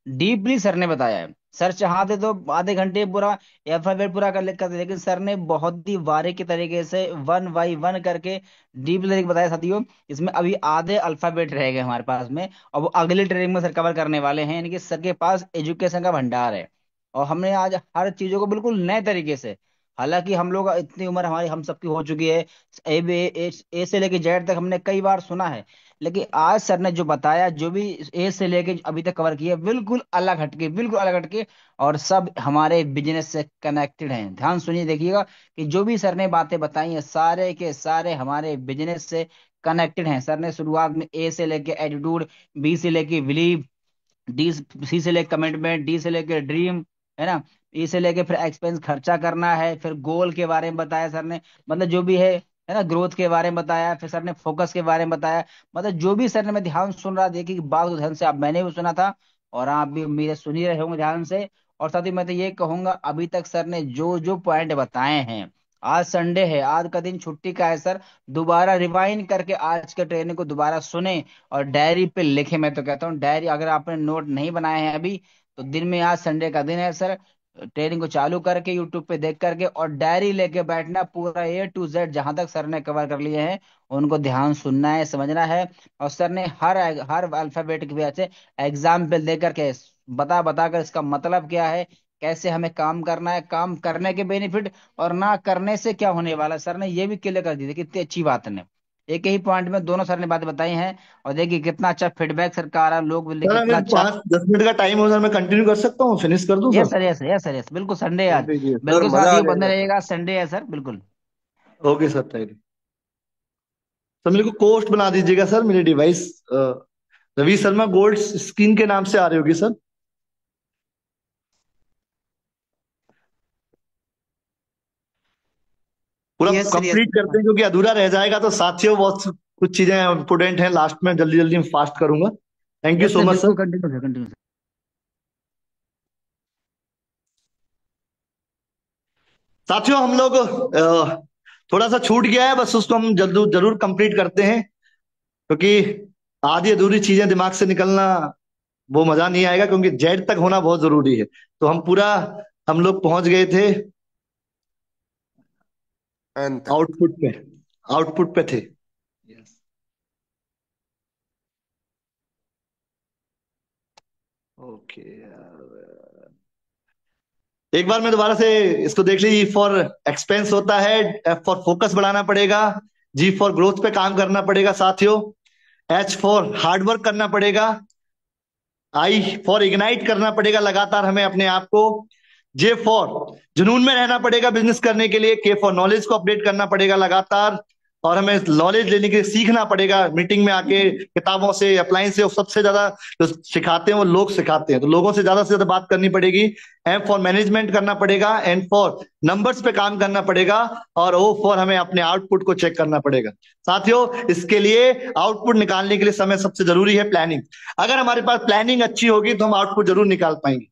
डीपली सर ने बताया है। सर चाहते तो आधे घंटे पूरा अल्फाबेट पूरा कर लेते, लेकिन सर ने बहुत ही बारीकी तरीके से 1 by 1 करके डीप तरीके बताया साथियों। इसमें अभी आधे अल्फाबेट रह गए हमारे पास में, और वो अगली ट्रेनिंग में सर कवर करने वाले हैं, यानी कि सर के पास एजुकेशन का भंडार है। और हमने आज हर चीजों को बिल्कुल नए तरीके से, हालांकि हम लोग इतनी उम्र हमारी हम सबकी हो चुकी है, ए से लेके जेड तक हमने कई बार सुना है, लेकिन आज सर ने जो बताया, जो भी ए से लेके अभी तक कवर किया, बिल्कुल अलग हटके, बिल्कुल अलग हटके, और सब हमारे बिजनेस से कनेक्टेड हैं। ध्यान सुनिए, देखिएगा कि जो भी सर ने बातें बताई हैं सारे के सारे हमारे बिजनेस से कनेक्टेड हैं। सर ने शुरुआत में ए से लेके एटीट्यूड, बी से लेके बिलीव, डी सी से लेके कमिटमेंट, डी से लेके ड्रीम, है ना, ई से लेके फिर एक्सपेंस खर्चा करना है, फिर गोल के बारे में बताया सर ने, मतलब जो भी है ना, ग्रोथ के बारे में बताया, फिर सर ने फोकस के बारे में बताया। मतलब जो भी सर ने, मैं ध्यान सुन रहा, देखिए कि बात को ध्यान से, आप मैंने भी सुना था और आप भी मेरे सुन ही रहे होंगे ध्यान से। और साथ ही मैं तो ये कहूंगा, अभी तक सर ने जो जो पॉइंट बताए हैं, आज संडे है, आज का दिन छुट्टी का है सर, दोबारा रिवाइंड करके आज के ट्रेनिंग को दोबारा सुने और डायरी पे लिखे। मैं तो कहता हूँ डायरी, अगर आपने नोट नहीं बनाए हैं अभी, तो दिन में, आज संडे का दिन है सर, ट्रेनिंग को चालू करके यूट्यूब पे देख करके और डायरी लेके बैठना, पूरा A to Z जहां तक सर ने कवर कर लिए हैं उनको ध्यान सुनना है, समझना है। और सर ने हर हर अल्फाबेट की वजह से एग्जाम्पल दे करके बता बता कर इसका मतलब क्या है, कैसे हमें काम करना है, काम करने के बेनिफिट और ना करने से क्या होने वाला है, सर ने ये भी क्लियर कर दी थी। कितनी अच्छी बात है, एक ही पॉइंट में दोनों सर ने बातें बताई हैं। और देखिए कितना अच्छा फीडबैक सर का आ रहा है, लोग बोले सर कितना अगर अच्छा। 5-10 मिनट का टाइम हो सर, मैं कंटिन्यू कर सकता हूँ, फिनिश कर दूं yes sir? Sir, yes yes sir, yes बिल्कुल, संडे है कर आज। दीजिए सर, बिल्कुल मजा आ साथियों, बंदे जाएगा सर। रहिएगा, संडे है सर, बिल्कुल। Okay sir, thank you sir. मेरे को कोस्ट बना दीजिएगा सर, मेरी device Ravi Sharma gold screen के नाम से आ रही होगी सर। पूरा यस सर, यस कंप्लीट करते हैं क्योंकि अधूरा रह जाएगा, तो साथियों बहुत कुछ चीजें इंपोर्टेंट हैं, लास्ट में जल्दी जल्दी फास्ट करूंगा। Thank you yes so sir, much बिल्कुल sir. Continue sir, continue sir. साथियों हम लोग थोड़ा सा छूट गया है, बस उसको हम जल्द जरूर कंप्लीट करते हैं, क्योंकि आधी अधूरी चीजें दिमाग से निकलना वो मजा नहीं आएगा, क्योंकि जेड तक होना बहुत जरूरी है। तो हम लोग पहुंच गए थे अंत। आउटपुट पे, आउटपुट पे थे। ओके, एक बार मैं दोबारा से इसको देख लीजिए। फॉर एक्सपेंस होता है, एफ फॉर फोकस बढ़ाना पड़ेगा, जी फॉर ग्रोथ पे काम करना पड़ेगा साथियों, एच फॉर हार्डवर्क करना पड़ेगा, आई फॉर इग्नाइट करना पड़ेगा लगातार हमें अपने आप को, जे फॉर जुनून में रहना पड़ेगा बिजनेस करने के लिए, के फॉर नॉलेज को अपडेट करना पड़ेगा लगातार, और हमें नॉलेज लेने के लिए सीखना पड़ेगा मीटिंग में आके, किताबों से, अप्लायंस से। और सबसे ज्यादा जो सिखाते हैं वो लोग सिखाते हैं, तो लोगों से ज्यादा बात करनी पड़ेगी। एम फॉर मैनेजमेंट करना पड़ेगा, एन फॉर नंबर्स पे काम करना पड़ेगा, और ओ फॉर हमें अपने आउटपुट को चेक करना पड़ेगा। साथियों इसके लिए, आउटपुट निकालने के लिए समय सबसे जरूरी है प्लानिंग। अगर हमारे पास प्लानिंग अच्छी होगी तो हम आउटपुट जरूर निकाल पाएंगे।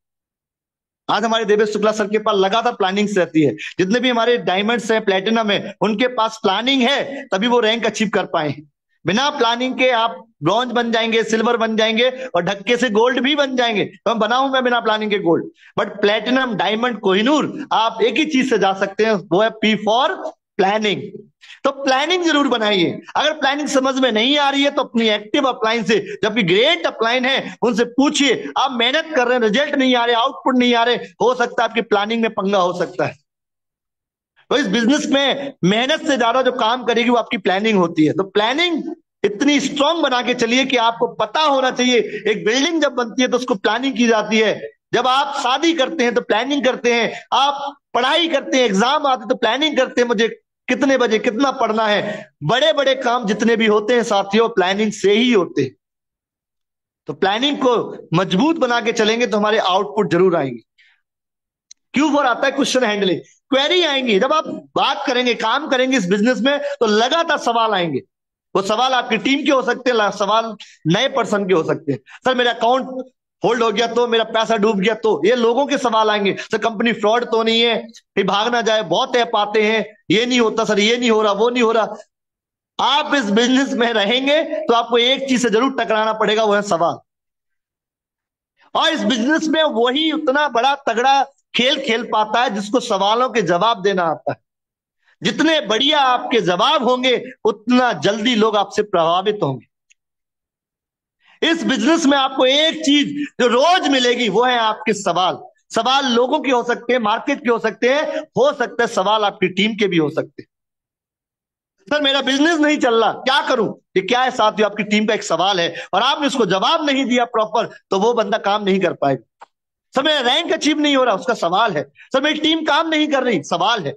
आज हमारे देवेश शुक्ला सर के पास लगातार प्लानिंग्स रहती है, जितने भी हमारे डायमंड्स हैं, प्लेटिनम है, उनके पास प्लानिंग है, तभी वो रैंक अचीव कर पाए। बिना प्लानिंग के आप ब्रॉन्ज बन जाएंगे, सिल्वर बन जाएंगे और धक्के से गोल्ड भी बन जाएंगे। तो हम बनाऊं मैं बिना प्लानिंग के gold, but platinum, diamond, Kohinoor, आप एक ही चीज से जा सकते हैं, वो है पी फॉर प्लानिंग। तो प्लानिंग जरूर बनाइए। अगर प्लानिंग समझ में नहीं आ रही है तो अपनी एक्टिव अपलाइन से, जबकि ग्रेट अपलाइन है, उनसे पूछिए। आप मेहनत कर रहे हैं, रिजल्ट नहीं आ रहे, आउटपुट नहीं आ रहे, हो सकता है आपकी प्लानिंग में पंगा हो सकता है। तो इस बिजनेस में मेहनत से ज्यादा जो काम करेगी वो आपकी प्लानिंग होती है। तो प्लानिंग इतनी स्ट्रांग बना के चलिए कि आपको पता होना चाहिए, एक बिल्डिंग जब बनती है तो उसको प्लानिंग की जाती है। जब आप शादी करते हैं तो प्लानिंग करते हैं, आप पढ़ाई करते हैं, एग्जाम आते तो प्लानिंग करते हैं, मुझे कितने बजे कितना पढ़ना है। बड़े बड़े काम जितने भी होते हैं साथियों, प्लानिंग से ही होते हैं। तो प्लानिंग को मजबूत बना के चलेंगे तो हमारे आउटपुट जरूर आएंगे। क्यू फॉर आता है क्वेश्चन हैंडलिंग, क्वेरी आएंगी। जब आप बात करेंगे, काम करेंगे इस बिजनेस में, तो लगातार सवाल आएंगे। वो सवाल आपकी टीम के हो सकते हैं, सवाल नए पर्सन के हो सकते हैं। सर मेरा अकाउंट होल्ड हो गया तो, मेरा पैसा डूब गया तो, ये लोगों के सवाल आएंगे। सर कंपनी फ्रॉड तो नहीं है, फिर भाग ना जाए, बहुत ऐप आते हैं, ये नहीं होता सर, ये नहीं हो रहा, वो नहीं हो रहा। आप इस बिजनेस में रहेंगे तो आपको एक चीज से जरूर टकराना पड़ेगा, वो है सवाल। और इस बिजनेस में वही उतना बड़ा तगड़ा खेल खेल पाता है जिसको सवालों के जवाब देना आता है। जितने बढ़िया आपके जवाब होंगे उतना जल्दी लोग आपसे प्रभावित होंगे। इस बिजनेस में आपको एक चीज जो रोज मिलेगी वो है आपके सवाल। सवाल लोगों के हो सकते हैं, मार्केट के हो सकते हैं, हो सकता है सवाल आपकी टीम के भी हो सकते हैं। सर मेरा बिजनेस नहीं चल रहा, क्या करूं? ये क्या है साथियों? आपकी टीम का एक सवाल है और आपने उसको जवाब नहीं दिया प्रॉपर, तो वो बंदा काम नहीं कर पाएगा। सर मेरा रैंक अचीव नहीं हो रहा, उसका सवाल है। सर मेरी टीम काम नहीं कर रही, सवाल है।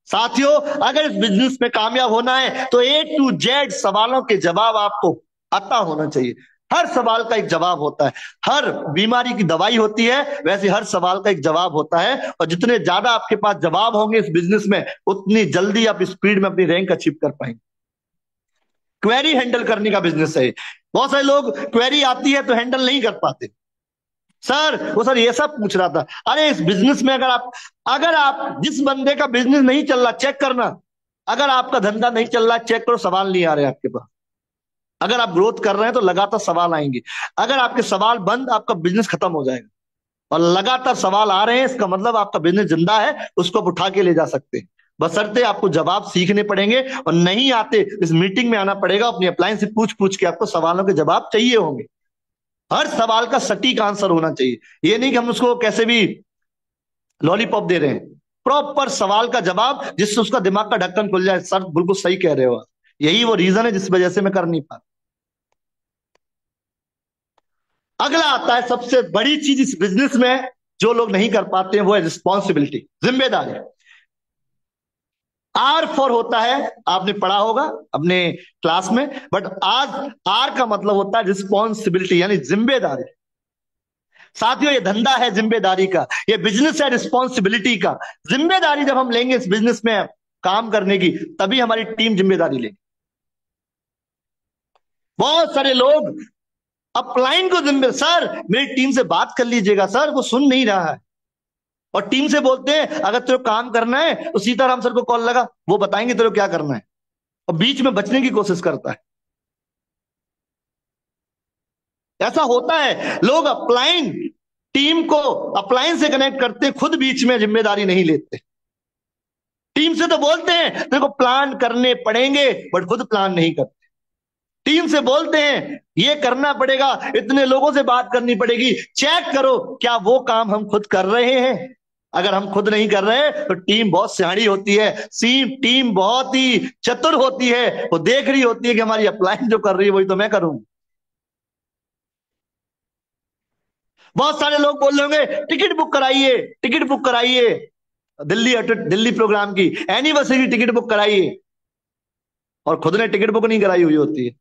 साथियों अगर इस बिजनेस में कामयाब होना है तो A to Z सवालों के जवाब आपको आता होना चाहिए। हर सवाल का एक जवाब होता है। हर बीमारी की दवाई होती है, वैसे हर सवाल का एक जवाब होता है। और जितने ज्यादा आपके पास जवाब होंगे इस बिजनेस में, उतनी जल्दी आप स्पीड में अपनी रैंक अचीव कर पाएंगे। क्वेरी हैंडल करने का बिजनेस है। बहुत सारे लोग क्वेरी आती है तो हैंडल नहीं कर पाते। सर ये सब पूछ रहा था। अरे इस बिजनेस में अगर आप जिस बंदे का बिजनेस नहीं चल रहा, चेक करना। अगर आपका धंधा नहीं चल रहा, चेक करो, सवाल नहीं आ रहे आपके पास। अगर आप ग्रोथ कर रहे हैं तो लगातार सवाल आएंगे। अगर आपके सवाल बंद, आपका बिजनेस खत्म हो जाएगा। और लगातार सवाल आ रहे हैं, इसका मतलब आपका बिजनेस जिंदा है, उसको आप उठा के ले जा सकते हैं। बशर्ते आपको जवाब सीखने पड़ेंगे, और नहीं आते इस मीटिंग में आना पड़ेगा। अपनी अपलाइन से पूछ पूछ के आपको सवालों के जवाब चाहिए होंगे। हर सवाल का सटीक आंसर होना चाहिए। ये नहीं कि हम उसको कैसे भी लॉलीपॉप दे रहे हैं। प्रॉपर सवाल का जवाब जिससे उसका दिमाग का ढक्कन खुल जाए। सर बिल्कुल सही कह रहे हो आप। यही वो रीजन है जिस वजह से मैं कर नहीं पा। अगला आता है सबसे बड़ी चीज इस बिजनेस में जो लोग नहीं कर पाते हैं, वो है रिस्पॉन्सिबिलिटी, जिम्मेदारी। आर फॉर होता है, आपने पढ़ा होगा अपने क्लास में, बट आज आर का मतलब होता है रिस्पॉन्सिबिलिटी, यानी जिम्मेदारी। साथियों ये धंधा है जिम्मेदारी का, ये बिजनेस है रिस्पॉन्सिबिलिटी का। जिम्मेदारी जब हम लेंगे इस बिजनेस में काम करने की, तभी हमारी टीम जिम्मेदारी लेगी। बहुत सारे लोग अपलाइन को सर मेरी टीम से बात कर लीजिएगा, सर वो सुन नहीं रहा है। और टीम से बोलते हैं अगर तेरे को काम करना है तो सीताराम सर को कॉल लगा, वो बताएंगे तेरे को क्या करना है। और बीच में बचने की कोशिश करता है। ऐसा होता है, लोग अपलाइन टीम को अपलाइन से कनेक्ट करते, खुद बीच में जिम्मेदारी नहीं लेते। टीम से तो बोलते हैं तेरे को प्लान करने पड़ेंगे, बट खुद प्लान नहीं करते। टीम से बोलते हैं ये करना पड़ेगा, इतने लोगों से बात करनी पड़ेगी, चेक करो क्या वो काम हम खुद कर रहे हैं। अगर हम खुद नहीं कर रहे तो टीम बहुत सियाणी होती है, टीम बहुत ही चतुर होती है। वो देख रही होती है कि हमारी अपलाइन जो कर रही है वही तो मैं करूंगी। बहुत सारे लोग बोल रहे होंगे टिकट बुक कराइए, टिकट बुक कराइए, दिल्ली प्रोग्राम की एनिवर्सरी टिकट बुक कराइए, और खुद ने टिकट बुक नहीं कराई हुई होती है।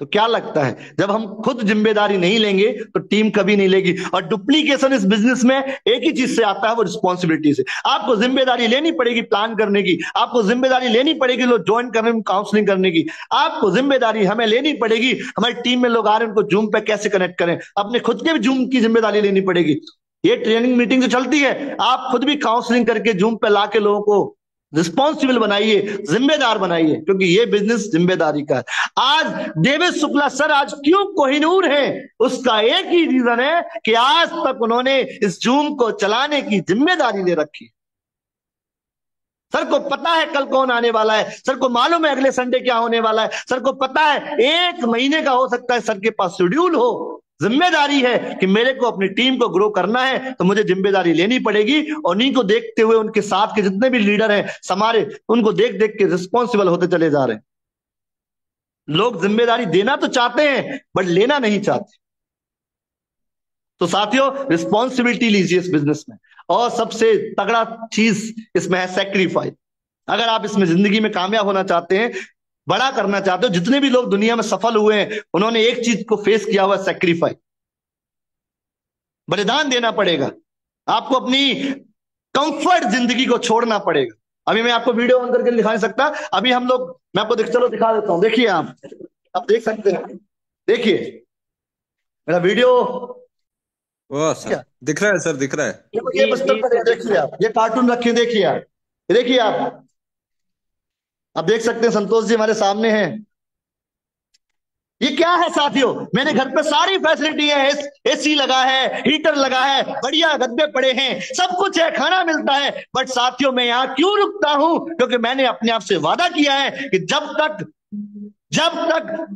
तो क्या लगता है, जब हम खुद जिम्मेदारी नहीं लेंगे तो टीम कभी नहीं लेगी। और डुप्लीकेशन इस बिजनेस में एक ही चीज से आता है, वो रिस्पॉन्सिबिलिटी से। आपको जिम्मेदारी लेनी पड़ेगी प्लान करने की, आपको जिम्मेदारी लेनी पड़ेगी लोग ज्वाइन करने में, काउंसलिंग करने की। आपको जिम्मेदारी हमें लेनी पड़ेगी, हमारी टीम में लोग आ रहे हैं उनको जूम पे कैसे कनेक्ट करें, अपने खुद के भी जूम की जिम्मेदारी लेनी पड़ेगी। ये ट्रेनिंग मीटिंग जो चलती है, आप खुद भी काउंसलिंग करके जूम पे ला के लोगों को रिस्पॉन्सिबल बनाइए, जिम्मेदार बनाइए, क्योंकि ये बिजनेस जिम्मेदारी का है। आज देवेश शुक्ला सर आज क्यों कोहिनूर है, उसका एक ही रीजन है कि आज तक उन्होंने इस जूम को चलाने की जिम्मेदारी ले रखी। सर को पता है कल कौन आने वाला है, सर को मालूम है अगले संडे क्या होने वाला है, सर को पता है 1 महीने का हो सकता है सर के पास शेड्यूल हो। जिम्मेदारी है कि मेरे को अपनी टीम को ग्रो करना है तो मुझे जिम्मेदारी लेनी पड़ेगी। और उन्हीं को देखते हुए उनके साथ के जितने भी लीडर हैं हमारे, उनको देख देख के रिस्पॉन्सिबल होते चले जा रहे हैं। लोग जिम्मेदारी देना तो चाहते हैं बट लेना नहीं चाहते। तो साथियों रिस्पॉन्सिबिलिटी लीजिए इस बिजनेस में। और सबसे तगड़ा चीज इसमें है सैक्रिफाइस। अगर आप इसमें जिंदगी में कामयाब होना चाहते हैं, बड़ा करना चाहते हो, जितने भी लोग दुनिया में सफल हुए हैं उन्होंने एक चीज को फेस किया हुआ, सैक्रिफाइस, बलिदान देना पड़ेगा। आपको अपनी कंफर्ट जिंदगी को छोड़ना पड़ेगा। अभी मैं आपको वीडियो ऑन करके दिखा नहीं सकता, अभी हम लोग, मैं आपको चलो दिखा देता हूं। देखिए आप देख सकते हैं, देखिए मेरा वीडियो। वाह सर, दिख रहा है सर, दिख रहा है। ये बस्तर पर देखिए आप, ये कार्टून रखे, देखिए आप, देखिए आप, अब देख सकते हैं संतोष जी हमारे सामने हैं। ये क्या है साथियों, मैंने घर पे सारी फैसिलिटी है, एसी लगा है, हीटर लगा है, बढ़िया गद्दे पड़े हैं, सब कुछ है, खाना मिलता है, बट साथियों मैं यहां क्यों रुकता हूं? क्योंकि मैंने अपने आप से वादा किया है कि जब तक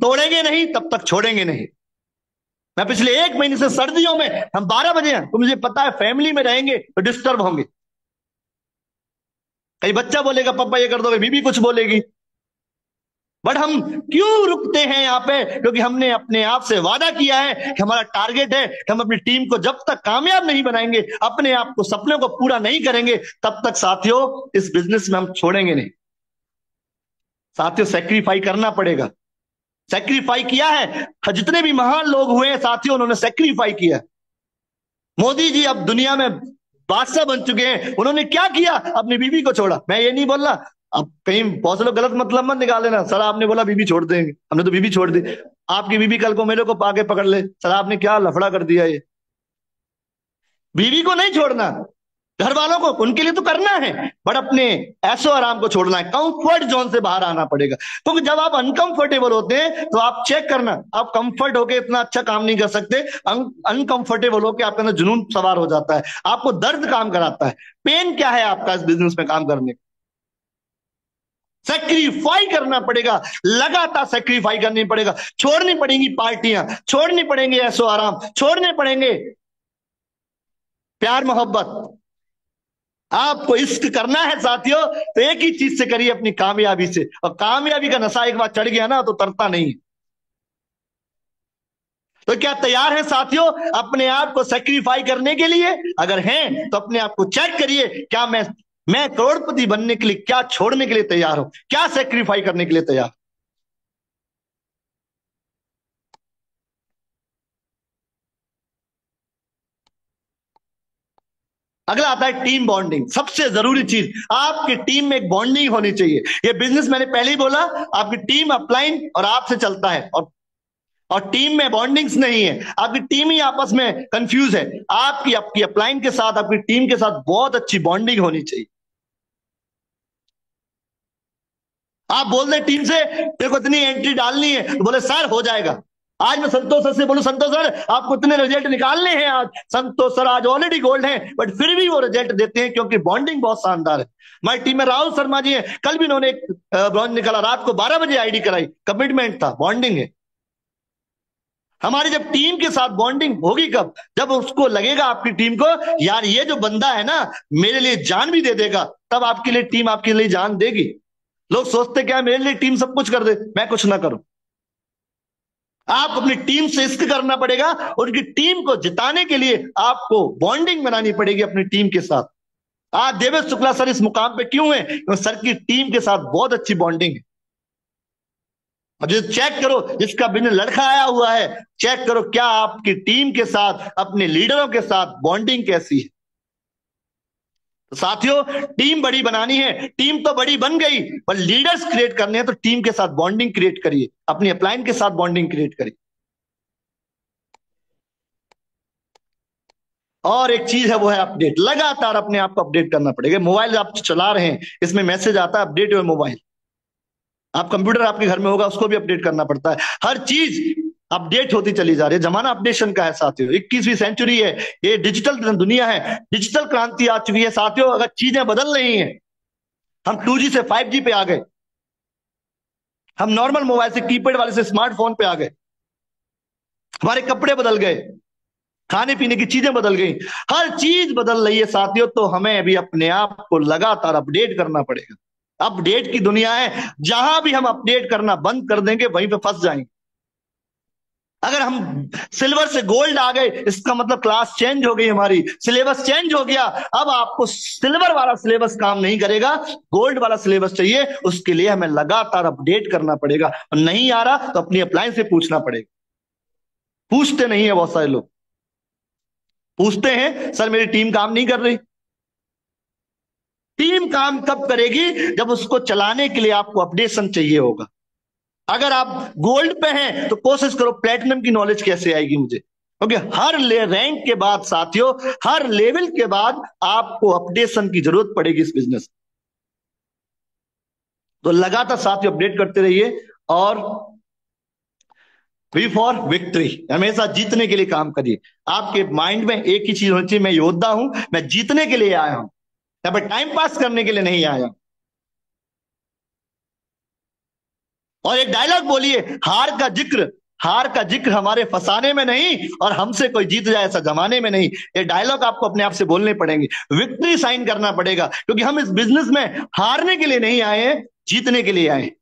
तोड़ेंगे नहीं तब तक छोड़ेंगे नहीं। मैं पिछले 1 महीने से सर्दियों में हम 12 बजे हैं, तो मुझे पता है फैमिली में रहेंगे तो डिस्टर्ब होंगे, कहीं बच्चा बोलेगा पापा ये कर दोगे, बीबी कुछ बोलेगी, बट हम क्यों रुकते हैं यहाँ पे? क्योंकि हमने अपने आप से वादा किया है कि हमारा टारगेट है कि हम अपनी टीम को जब तक कामयाब नहीं बनाएंगे, अपने आप को सपनों को पूरा नहीं करेंगे, तब तक साथियों इस बिजनेस में हम छोड़ेंगे नहीं। साथियों सेक्रीफाई करना पड़ेगा, सेक्रीफाई किया है, जितने भी महान लोग हुए हैं साथियों उन्होंने सेक्रीफाई किया। मोदी जी अब दुनिया में बादशाह बन चुके हैं, उन्होंने क्या किया? अपनी बीवी को छोड़ा। मैं ये नहीं बोल रहा, अब कहीं बहुत से लोग गलत मतलब मत निकाल लेना, सर आपने बोला बीवी छोड़ देंगे, हमने तो बीवी छोड़ दी, आपकी बीवी कल को मेरे को आगे पकड़ ले, सर आपने क्या लफड़ा कर दिया। ये बीवी को नहीं छोड़ना, घर वालों को उनके लिए तो करना है, बट अपने ऐशो आराम को छोड़ना है, कंफर्ट जोन से बाहर आना पड़ेगा। क्योंकि जब आप अनकंफर्टेबल होते हैं तो आप चेक करना, आप कंफर्ट होके इतना अच्छा काम नहीं कर सकते, अनकंफर्टेबल होके आपके अंदर जुनून सवार हो जाता है, आपको दर्द काम कराता है। पेन क्या है आपका इस बिजनेस में काम करने का? सेक्रीफाई करना पड़ेगा, लगातार सेक्रीफाई करनी पड़ेगा, छोड़नी पड़ेंगी पार्टियां, छोड़नी पड़ेंगे ऐशो आराम, छोड़ने पड़ेंगे प्यार मोहब्बत। आपको इश्क करना है साथियों तो एक ही चीज से करिए, अपनी कामयाबी से, और कामयाबी का नशा एक बार चढ़ गया ना तो तरता नहीं। तो क्या तैयार है साथियों अपने आप को सेक्रीफाई करने के लिए? अगर हैं तो अपने आप को चेक करिए, क्या मैं करोड़पति बनने के लिए क्या छोड़ने के लिए तैयार हूं, क्या सेक्रीफाई करने के लिए तैयार? अगला आता है टीम बॉन्डिंग। सबसे जरूरी चीज, आपकी टीम में एक बॉन्डिंग होनी चाहिए। ये बिजनेस मैंने पहले ही बोला, आपकी टीम अपलाइन और आपसे चलता है, और टीम में बॉन्डिंग्स नहीं है, आपकी टीम ही आपस में कंफ्यूज है। आपकी अपलाइन के साथ, आपकी टीम के साथ बहुत अच्छी बॉन्डिंग होनी चाहिए। आप बोल दें टीम से तेरे को इतनी एंट्री डालनी है, तो बोले सर हो जाएगा। आज मैं संतोष सर से बोलूं संतोष सर आपको इतने रिजल्ट निकालने हैं, आज संतोष सर आज ऑलरेडी गोल्ड हैं, बट फिर भी वो रिजल्ट देते हैं क्योंकि बॉन्डिंग बहुत शानदार है। हमारी टीम में राहुल शर्मा जी हैं, कल भी उन्होंने एक ब्रॉन्ज निकाला, रात को 12 बजे आईडी कराई, कमिटमेंट था, बॉन्डिंग है। हमारी जब टीम के साथ बॉन्डिंग होगी कब? जब उसको लगेगा आपकी टीम को यार ये जो बंदा है ना मेरे लिए जान भी दे देगा, तब आपके लिए टीम आपके लिए जान देगी। लोग सोचते क्या मेरे लिए टीम सब कुछ कर दे, मैं कुछ ना करूं। आप अपनी टीम से इश्क करना पड़ेगा, उनकी टीम को जिताने के लिए आपको बॉन्डिंग बनानी पड़ेगी अपनी टीम के साथ। आज देवेश शुक्ला सर इस मुकाम पे क्यों है? क्योंकि सर की टीम के साथ बहुत अच्छी बॉन्डिंग है। और जो चेक करो जिसका बिजनेस लड़खड़ाया हुआ है, चेक करो क्या आपकी टीम के साथ, अपने लीडरों के साथ बॉन्डिंग कैसी है। तो साथियों टीम बड़ी बनानी है, टीम तो बड़ी बन गई, पर लीडर्स क्रिएट करने हैं तो टीम के साथ बॉन्डिंग क्रिएट करिए, अपनी अपलाइन के साथ बॉन्डिंग क्रिएट करिए। और एक चीज है वो है अपडेट, लगातार अपने आप को अपडेट करना पड़ेगा। मोबाइल आप चला रहे हैं इसमें मैसेज आता है अपडेट योर मोबाइल, आप कंप्यूटर आपके घर में होगा उसको भी अपडेट करना पड़ता है। हर चीज अपडेट होती चली जा रही है, जमाना अपडेशन का है साथियों। 21वीं सेंचुरी है, ये डिजिटल दुनिया है, डिजिटल क्रांति आ चुकी है साथियों। अगर चीजें बदल रही हैं, हम 2G से 5G पे आ गए, हम नॉर्मल मोबाइल से कीपैड वाले से स्मार्टफोन पे आ गए, हमारे कपड़े बदल गए, खाने पीने की चीजें बदल गई, हर चीज बदल रही है साथियों। तो हमें भी अपने आप को लगातार अपडेट करना पड़ेगा। अपडेट की दुनिया है, जहां भी हम अपडेट करना बंद कर देंगे वहीं पे फंस जाएंगे। अगर हम सिल्वर से गोल्ड आ गए इसका मतलब क्लास चेंज हो गई, हमारी सिलेबस चेंज हो गया। अब आपको सिल्वर वाला सिलेबस काम नहीं करेगा, गोल्ड वाला सिलेबस चाहिए। उसके लिए हमें लगातार अपडेट करना पड़ेगा, और नहीं आ रहा तो अपनी अपलाइन से पूछना पड़ेगा। पूछते नहीं है बहुत सारे लोग, पूछते हैं सर मेरी टीम काम नहीं कर रही। टीम काम कब करेगी? जब उसको चलाने के लिए आपको अपडेशन चाहिए होगा। अगर आप गोल्ड पे हैं तो कोशिश करो प्लेटिनम की नॉलेज कैसे आएगी मुझे, क्योंकि हर रैंक के बाद साथियों, हर लेवल के बाद आपको अपडेशन की जरूरत पड़ेगी इस बिजनेस। तो लगातार साथियों अपडेट करते रहिए और वी फॉर विक्ट्री, हमेशा जीतने के लिए काम करिए। आपके माइंड में एक ही चीज होनी चाहिए, मैं योद्धा हूं, मैं जीतने के लिए आया हूं, यहाँ पर टाइम पास करने के लिए नहीं आया। और एक डायलॉग बोलिए, हार का जिक्र हमारे फसाने में नहीं और हमसे कोई जीत जाए ऐसा जमाने में नहीं। ये डायलॉग आपको अपने आप से बोलने पड़ेंगे, विक्ट्री साइन करना पड़ेगा, क्योंकि हम इस बिजनेस में हारने के लिए नहीं आए हैं, जीतने के लिए आए हैं।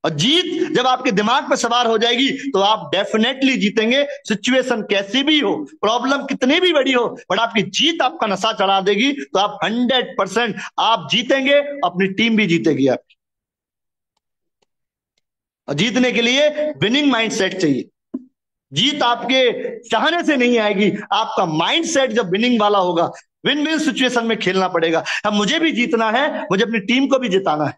और जीत जब आपके दिमाग पर सवार हो जाएगी तो आप डेफिनेटली जीतेंगे। सिचुएशन कैसी भी हो, प्रॉब्लम कितनी भी बड़ी हो, बट आपकी जीत आपका नशा चढ़ा देगी तो आप 100% आप जीतेंगे, अपनी टीम भी जीतेगी आपकी। और जीतने के लिए विनिंग माइंडसेट चाहिए। जीत आपके चाहने से नहीं आएगी, आपका माइंडसेट जब विनिंग वाला होगा, विन विन सिचुएशन में खेलना पड़ेगा। अब मुझे भी जीतना है, मुझे अपनी टीम को भी जिताना है,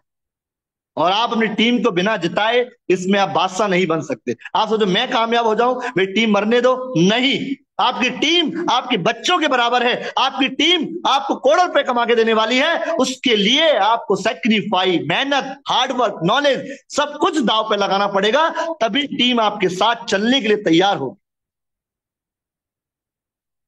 और आप अपनी टीम को बिना जिताए इसमें आप बादशाह नहीं बन सकते। आप सोचो मैं कामयाब हो जाऊं, मेरी टीम मरने दो, नहीं। आपकी टीम आपके बच्चों के बराबर है, आपकी टीम आपको करोड़ों रुपए कमा के देने वाली है। उसके लिए आपको सेक्रीफाई, मेहनत, हार्डवर्क, नॉलेज सब कुछ दांव पे लगाना पड़ेगा, तभी टीम आपके साथ चलने के लिए तैयार हो।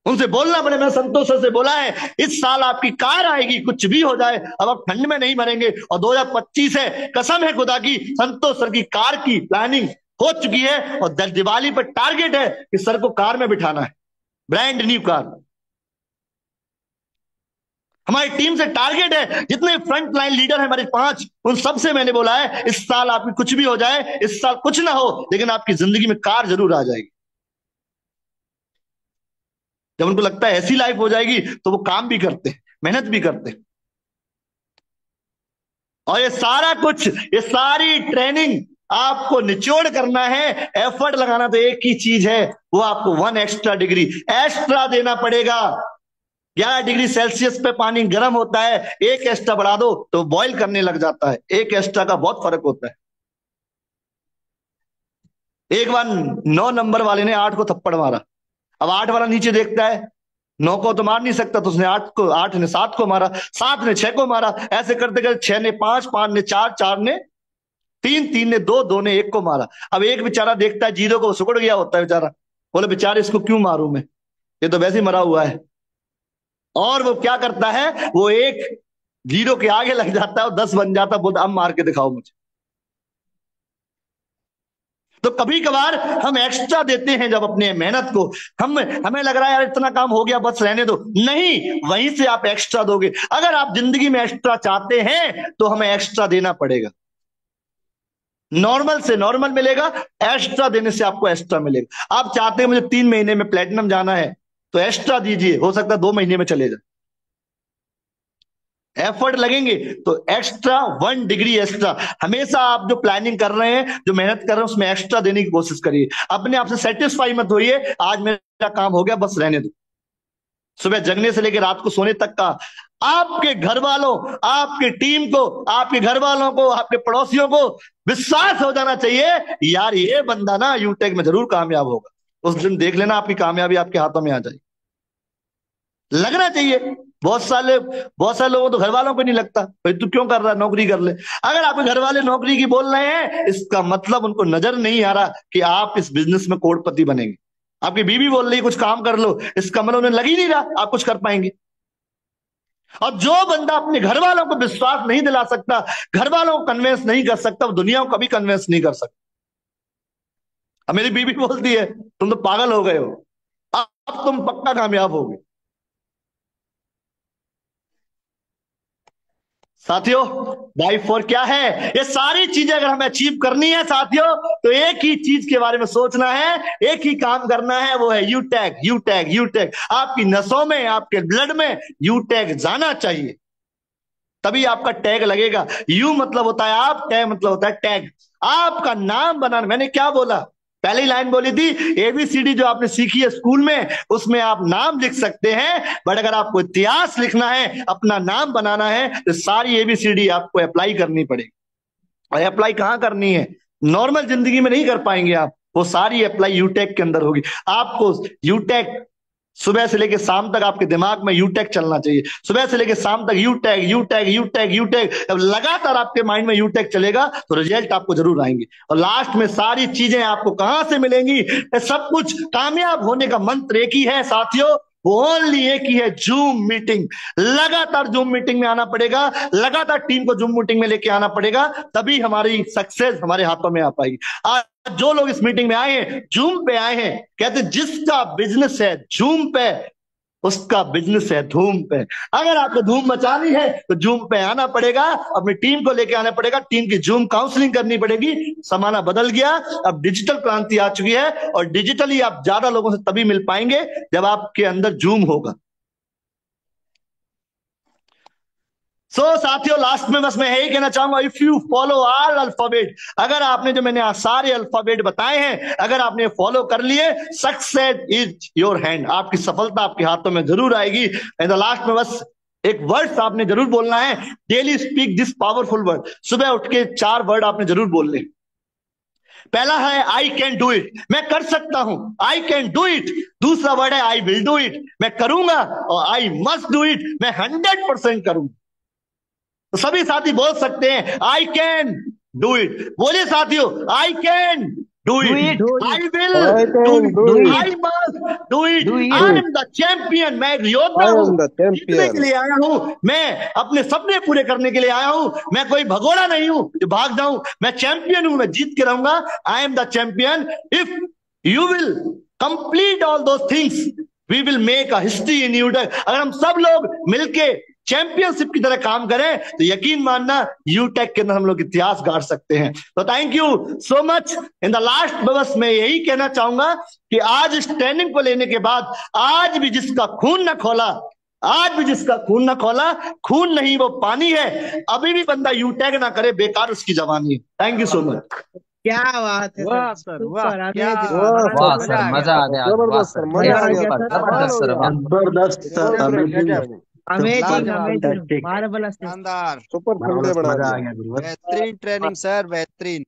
उनसे बोलना पड़े, मैं संतोष सर से बोला है इस साल आपकी कार आएगी, कुछ भी हो जाए, अब आप ठंड में नहीं मरेंगे। और 2025 है, कसम है खुदा की, संतोष सर की कार की प्लानिंग हो चुकी है और दिवाली पर टारगेट है कि सर को कार में बिठाना है, ब्रांड न्यू कार। हमारी टीम से टारगेट है, जितने फ्रंट लाइन लीडर है हमारे 5, उन सबसे मैंने बोला है इस साल आपकी कुछ भी हो जाए, इस साल कुछ ना हो, लेकिन आपकी जिंदगी में कार जरूर आ जाएगी। जब उनको लगता है ऐसी लाइफ हो जाएगी तो वो काम भी करते हैं, मेहनत भी करते हैं। और ये सारा कुछ, ये सारी ट्रेनिंग आपको निचोड़ करना है, एफर्ट लगाना तो एक ही चीज है, वो आपको 1 एक्स्ट्रा डिग्री एक्स्ट्रा देना पड़ेगा। 11 डिग्री सेल्सियस पे पानी गर्म होता है, 1 एक्स्ट्रा बढ़ा दो तो बॉईल करने लग जाता है। 1 एक्स्ट्रा का बहुत फर्क होता है। एक बार 9 नंबर वाले ने 8 को थप्पड़ मारा, अब 8 वाला नीचे देखता है, 9 को तो मार नहीं सकता, तो उसने 8 ने 7 को मारा, 7 ने 6 को मारा, ऐसे करते करते 6 ने 5, 5 ने 4, 4 ने 3, 3 ने 2, 2 ने 1 को मारा। अब एक बेचारा देखता है 0 को, सुकड़ गया होता है बेचारा, बोले बेचारे इसको क्यों मारूं मैं, ये तो वैसे ही मरा हुआ है। और वो क्या करता है, वो 1 0 के आगे लग जाता है और 10 बन जाता है, बोलता अब मार के दिखाओ मुझे। तो कभी कभार हम एक्स्ट्रा देते हैं जब अपने मेहनत को, हमें लग रहा है यार इतना काम हो गया बस रहने दो, नहीं, वहीं से आप एक्स्ट्रा दोगे। अगर आप जिंदगी में एक्स्ट्रा चाहते हैं तो हमें एक्स्ट्रा देना पड़ेगा। नॉर्मल से नॉर्मल मिलेगा, एक्स्ट्रा देने से आपको एक्स्ट्रा मिलेगा। आप चाहते हैं मुझे 3 महीने में प्लेटिनम जाना है तो एक्स्ट्रा दीजिए, हो सकता है 2 महीने में चले जाए। एफर्ट लगेंगे तो एक्स्ट्रा 1 डिग्री एक्स्ट्रा, हमेशा आप जो प्लानिंग कर रहे हैं, जो मेहनत कर रहे हैं, उसमें एक्स्ट्रा देने की कोशिश करिए। अपने आप से सेटिस्फाई मत होइए आज मेरा काम हो गया बस रहने दो। सुबह जगने से लेकर रात को सोने तक का आपके घर वालों, आपकी टीम को, आपके घर वालों को, आपके पड़ोसियों को विश्वास हो जाना चाहिए, यार ये बंदा ना यूटेक में जरूर कामयाब होगा। उस दिन देख लेना आपकी कामयाबी आपके हाथों में आ जाएगी, लगना चाहिए। बहुत सारे लोगों तो घर वालों को नहीं लगता, भाई तू क्यों कर रहा है, नौकरी कर ले। अगर आपके घर वाले नौकरी की बोल रहे हैं, इसका मतलब उनको नजर नहीं आ रहा कि आप इस बिजनेस में करोड़पति बनेंगे। आपकी बीवी बोल रही है कुछ काम कर लो, इसका मतलब उन्हें लग ही नहीं रहा आप कुछ कर पाएंगे। और जो बंदा अपने घर वालों को विश्वास नहीं दिला सकता, घर वालों को कन्विंस नहीं कर सकता, वो दुनिया को कभी कन्विंस नहीं कर सकता। अब मेरी बीवी बोलती है तुम तो पागल हो गए हो, अब तुम पक्का कामयाब होगे। साथियों लाइफ फॉर क्या है, ये सारी चीजें अगर हमें अचीव करनी है साथियों, तो एक ही चीज के बारे में सोचना है, एक ही काम करना है, वो है यूटैग। यूटैग यूटैग आपकी नसों में, आपके ब्लड में यूटैग जाना चाहिए, तभी आपका टैग लगेगा। यू मतलब होता है आप, टैग मतलब होता है टैग। आपका नाम बनाना, मैंने क्या बोला, पहली लाइन बोली थी एबीसीडी जो आपने सीखी है स्कूल में, उसमें आप नाम लिख सकते हैं, बट अगर आपको इतिहास लिखना है, अपना नाम बनाना है, तो सारी एबीसीडी आपको अप्लाई करनी पड़ेगी। और अप्लाई कहां करनी है, नॉर्मल जिंदगी में नहीं कर पाएंगे आप, वो सारी अप्लाई यूटेक के अंदर होगी। आपको यूटेक सुबह से लेकर शाम तक आपके दिमाग में यूटेक चलना चाहिए। सुबह से लेकर शाम तक यूटेक यूटेक यूटेक यूटेक, जब लगातार आपके माइंड में यूटेक चलेगा तो रिजल्ट आपको जरूर आएंगे। और लास्ट में सारी चीजें आपको कहां से मिलेंगी? ये सब कुछ कामयाब होने का मंत्र एक ही है साथियों, वो ओनली एक ही है, जूम मीटिंग। लगातार जूम मीटिंग में आना पड़ेगा, लगातार टीम को जूम मीटिंग में लेके आना पड़ेगा, तभी हमारी सक्सेस हमारे हाथों में आ पाएगी। आज जो लोग इस मीटिंग में आए हैं, जूम पे आए हैं, कहते जिसका बिजनेस है जूम पे, उसका बिजनेस है धूम पे। अगर आपको धूम मचानी है तो जूम पे आना पड़ेगा, अपनी टीम को लेके आना पड़ेगा, टीम की जूम काउंसलिंग करनी पड़ेगी। जमाना बदल गया, अब डिजिटल क्रांति आ चुकी है, और डिजिटली आप ज्यादा लोगों से तभी मिल पाएंगे जब आपके अंदर जूम होगा। साथियों, लास्ट में बस मैं यही कहना चाहूंगा, if you follow all alphabet, अगर आपने जो मैंने सारे अल्फाबेट बताए हैं, अगर आपने फॉलो कर लिए, सक्सेस इज योर हैंड, आपकी सफलता आपके हाथों में जरूर आएगी। एंड लास्ट में बस एक वर्ड आपने जरूर बोलना है, daily speak this powerful word. सुबह उठ के 4 वर्ड आपने जरूर बोलने। पहला है आई कैन डू इट, मैं कर सकता हूं, आई कैन डू इट। दूसरा वर्ड है आई विल डू इट, मैं करूंगा, और आई मस्ट डू इट, मैं 100% करूंगा। तो सभी साथी बोल सकते हैं आई कैन डू इट। बोलिए साथियों, I can do it, I will do it, I must do it, I am the champion. मैं एक योद्धा हूं, जीतने के लिए आया हूं, मैं अपने सपने पूरे करने के लिए आया हूं, मैं कोई भगोड़ा नहीं हूं जो भाग जाऊं, मैं चैंपियन हूं, मैं जीत के रहूंगा। I am the champion. If you will complete all those things, we will make a history in UTech. अगर हम सब लोग मिलके चैंपियनशिप की तरह काम करें तो यकीन मानना यूटेक के अंदर हम लोग इतिहास गाड़ सकते हैं। तो thank you so much. In the last बस मैं यही कहना चाहूंगा कि आज इस ट्रेनिंग को लेने के बाद, आज भी जिसका खून न खोला, आज भी जिसका खून न खोला, खून नहीं वो पानी है, अभी भी बंदा यूटेक ना करे, बेकार उसकी जवानी है। Thank you so much. क्या बात है वाह सर, सर, वाह, सुपर, क्या वाह मजा सर, आ मजा आ गया, वाह सर, मजा आ गया सुपर, सर, जबरदस्त सर, वाह। जबरदस्त गजब, अमेजिंग लाजवाब, अमेजिंग, मार्वलस। शानदार, सुपर संडे बना मजा आ दिया। गया गुरुवर। बेहतरीन ट्रेनिंग सर, बेहतरीन।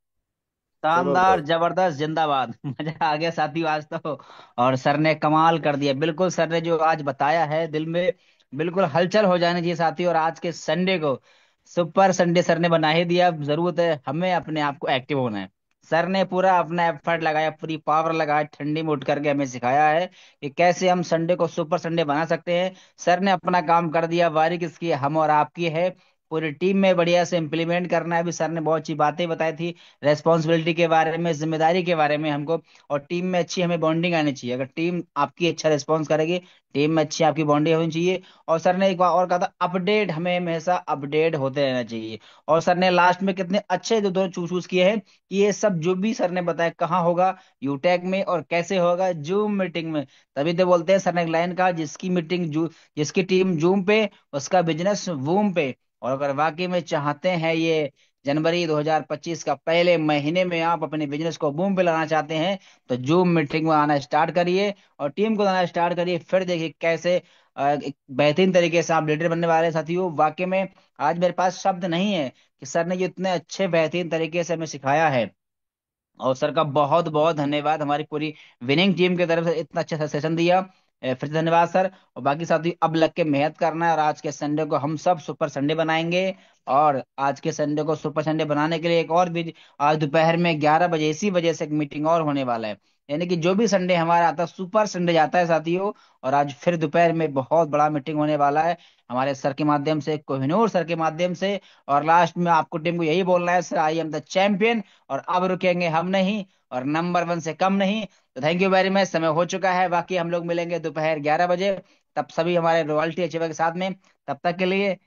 शानदार, जबरदस्त, जिंदाबाद। मजा आ गया साथियों आज तो। और सर ने कमाल कर दिया, बिल्कुल सर ने जो आज बताया है, दिल में बिल्कुल हलचल हो जानी चाहिए साथियों। और आज के संडे को सुपर संडे सर ने बना ही दिया। जरूरत है हमें अपने आप को एक्टिव होना है। सर ने पूरा अपना एफर्ट लगाया, पूरी पावर लगाया, ठंडी में उठ करके हमें सिखाया है कि कैसे हम संडे को सुपर संडे बना सकते हैं। सर ने अपना काम कर दिया, बारी किसकी है? हम और आपकी है। पूरी टीम में बढ़िया से इम्प्लीमेंट करना है। अभी सर ने बहुत अच्छी बातें बताई थी, रेस्पॉन्सिबिलिटी के बारे में, जिम्मेदारी के बारे में हमको। और टीम में अच्छी हमें बॉन्डिंग आनी चाहिए। अगर टीम आपकी अच्छा रिस्पॉन्स करेगी, टीम में अच्छी आपकी बॉन्डिंग होनी चाहिए। और सर ने एक बार और कहा था, अपडेट, हमें हमेशा अपडेट होते रहना चाहिए। और सर ने लास्ट में कितने अच्छे दो दो चूज किए हैं कि ये सब जो भी सर ने बताया कहाँ होगा, यूटेक में, और कैसे होगा, जूम मीटिंग में। तभी तो बोलते हैं, सर ने एक लाइन कहा, जिसकी मीटिंग जिसकी टीम जूम पे, उसका बिजनेस वूम पे। और अगर वाकई में चाहते हैं ये जनवरी 2025 का पहले महीने में आप अपने बिजनेस को बूम पे लाना चाहते हैं, तो जूम मीटिंग में आना स्टार्ट करिए और टीम को लाना स्टार्ट करिए। फिर देखिए कैसे एक बेहतरीन तरीके से आप लीडर बनने वाले हैं साथियों। वाकई में आज मेरे पास शब्द नहीं है कि सर ने जो इतने अच्छे बेहतरीन तरीके से हमें सिखाया है। और सर का बहुत बहुत धन्यवाद, हमारी पूरी विनिंग टीम की तरफ से इतना अच्छा सेशन दिया। फिर से धन्यवाद सर। और बाकी साथी अब लग के मेहनत करना है, और आज के संडे को हम सब सुपर संडे बनाएंगे। और आज के संडे को सुपर संडे बनाने के लिए एक और भी, आज दोपहर में 11 बजे इसी वजह से एक मीटिंग और होने वाला है। यानी कि जो भी संडे हमारा आता है, सुपर संडे जाता है साथियों। और आज फिर दोपहर में बहुत बड़ा मीटिंग होने वाला है हमारे सर के माध्यम से, कोहिनूर सर के माध्यम से। और लास्ट में आपको टीम को यही बोलना है, sir I am the champion, और अब रुकेंगे हम नहीं, और नंबर 1 से कम नहीं। तो थैंक यू वेरी मच, समय हो चुका है। बाकी हम लोग मिलेंगे दोपहर 11 बजे, तब सभी हमारे रॉयल्टी अचीवर के साथ में। तब तक के लिए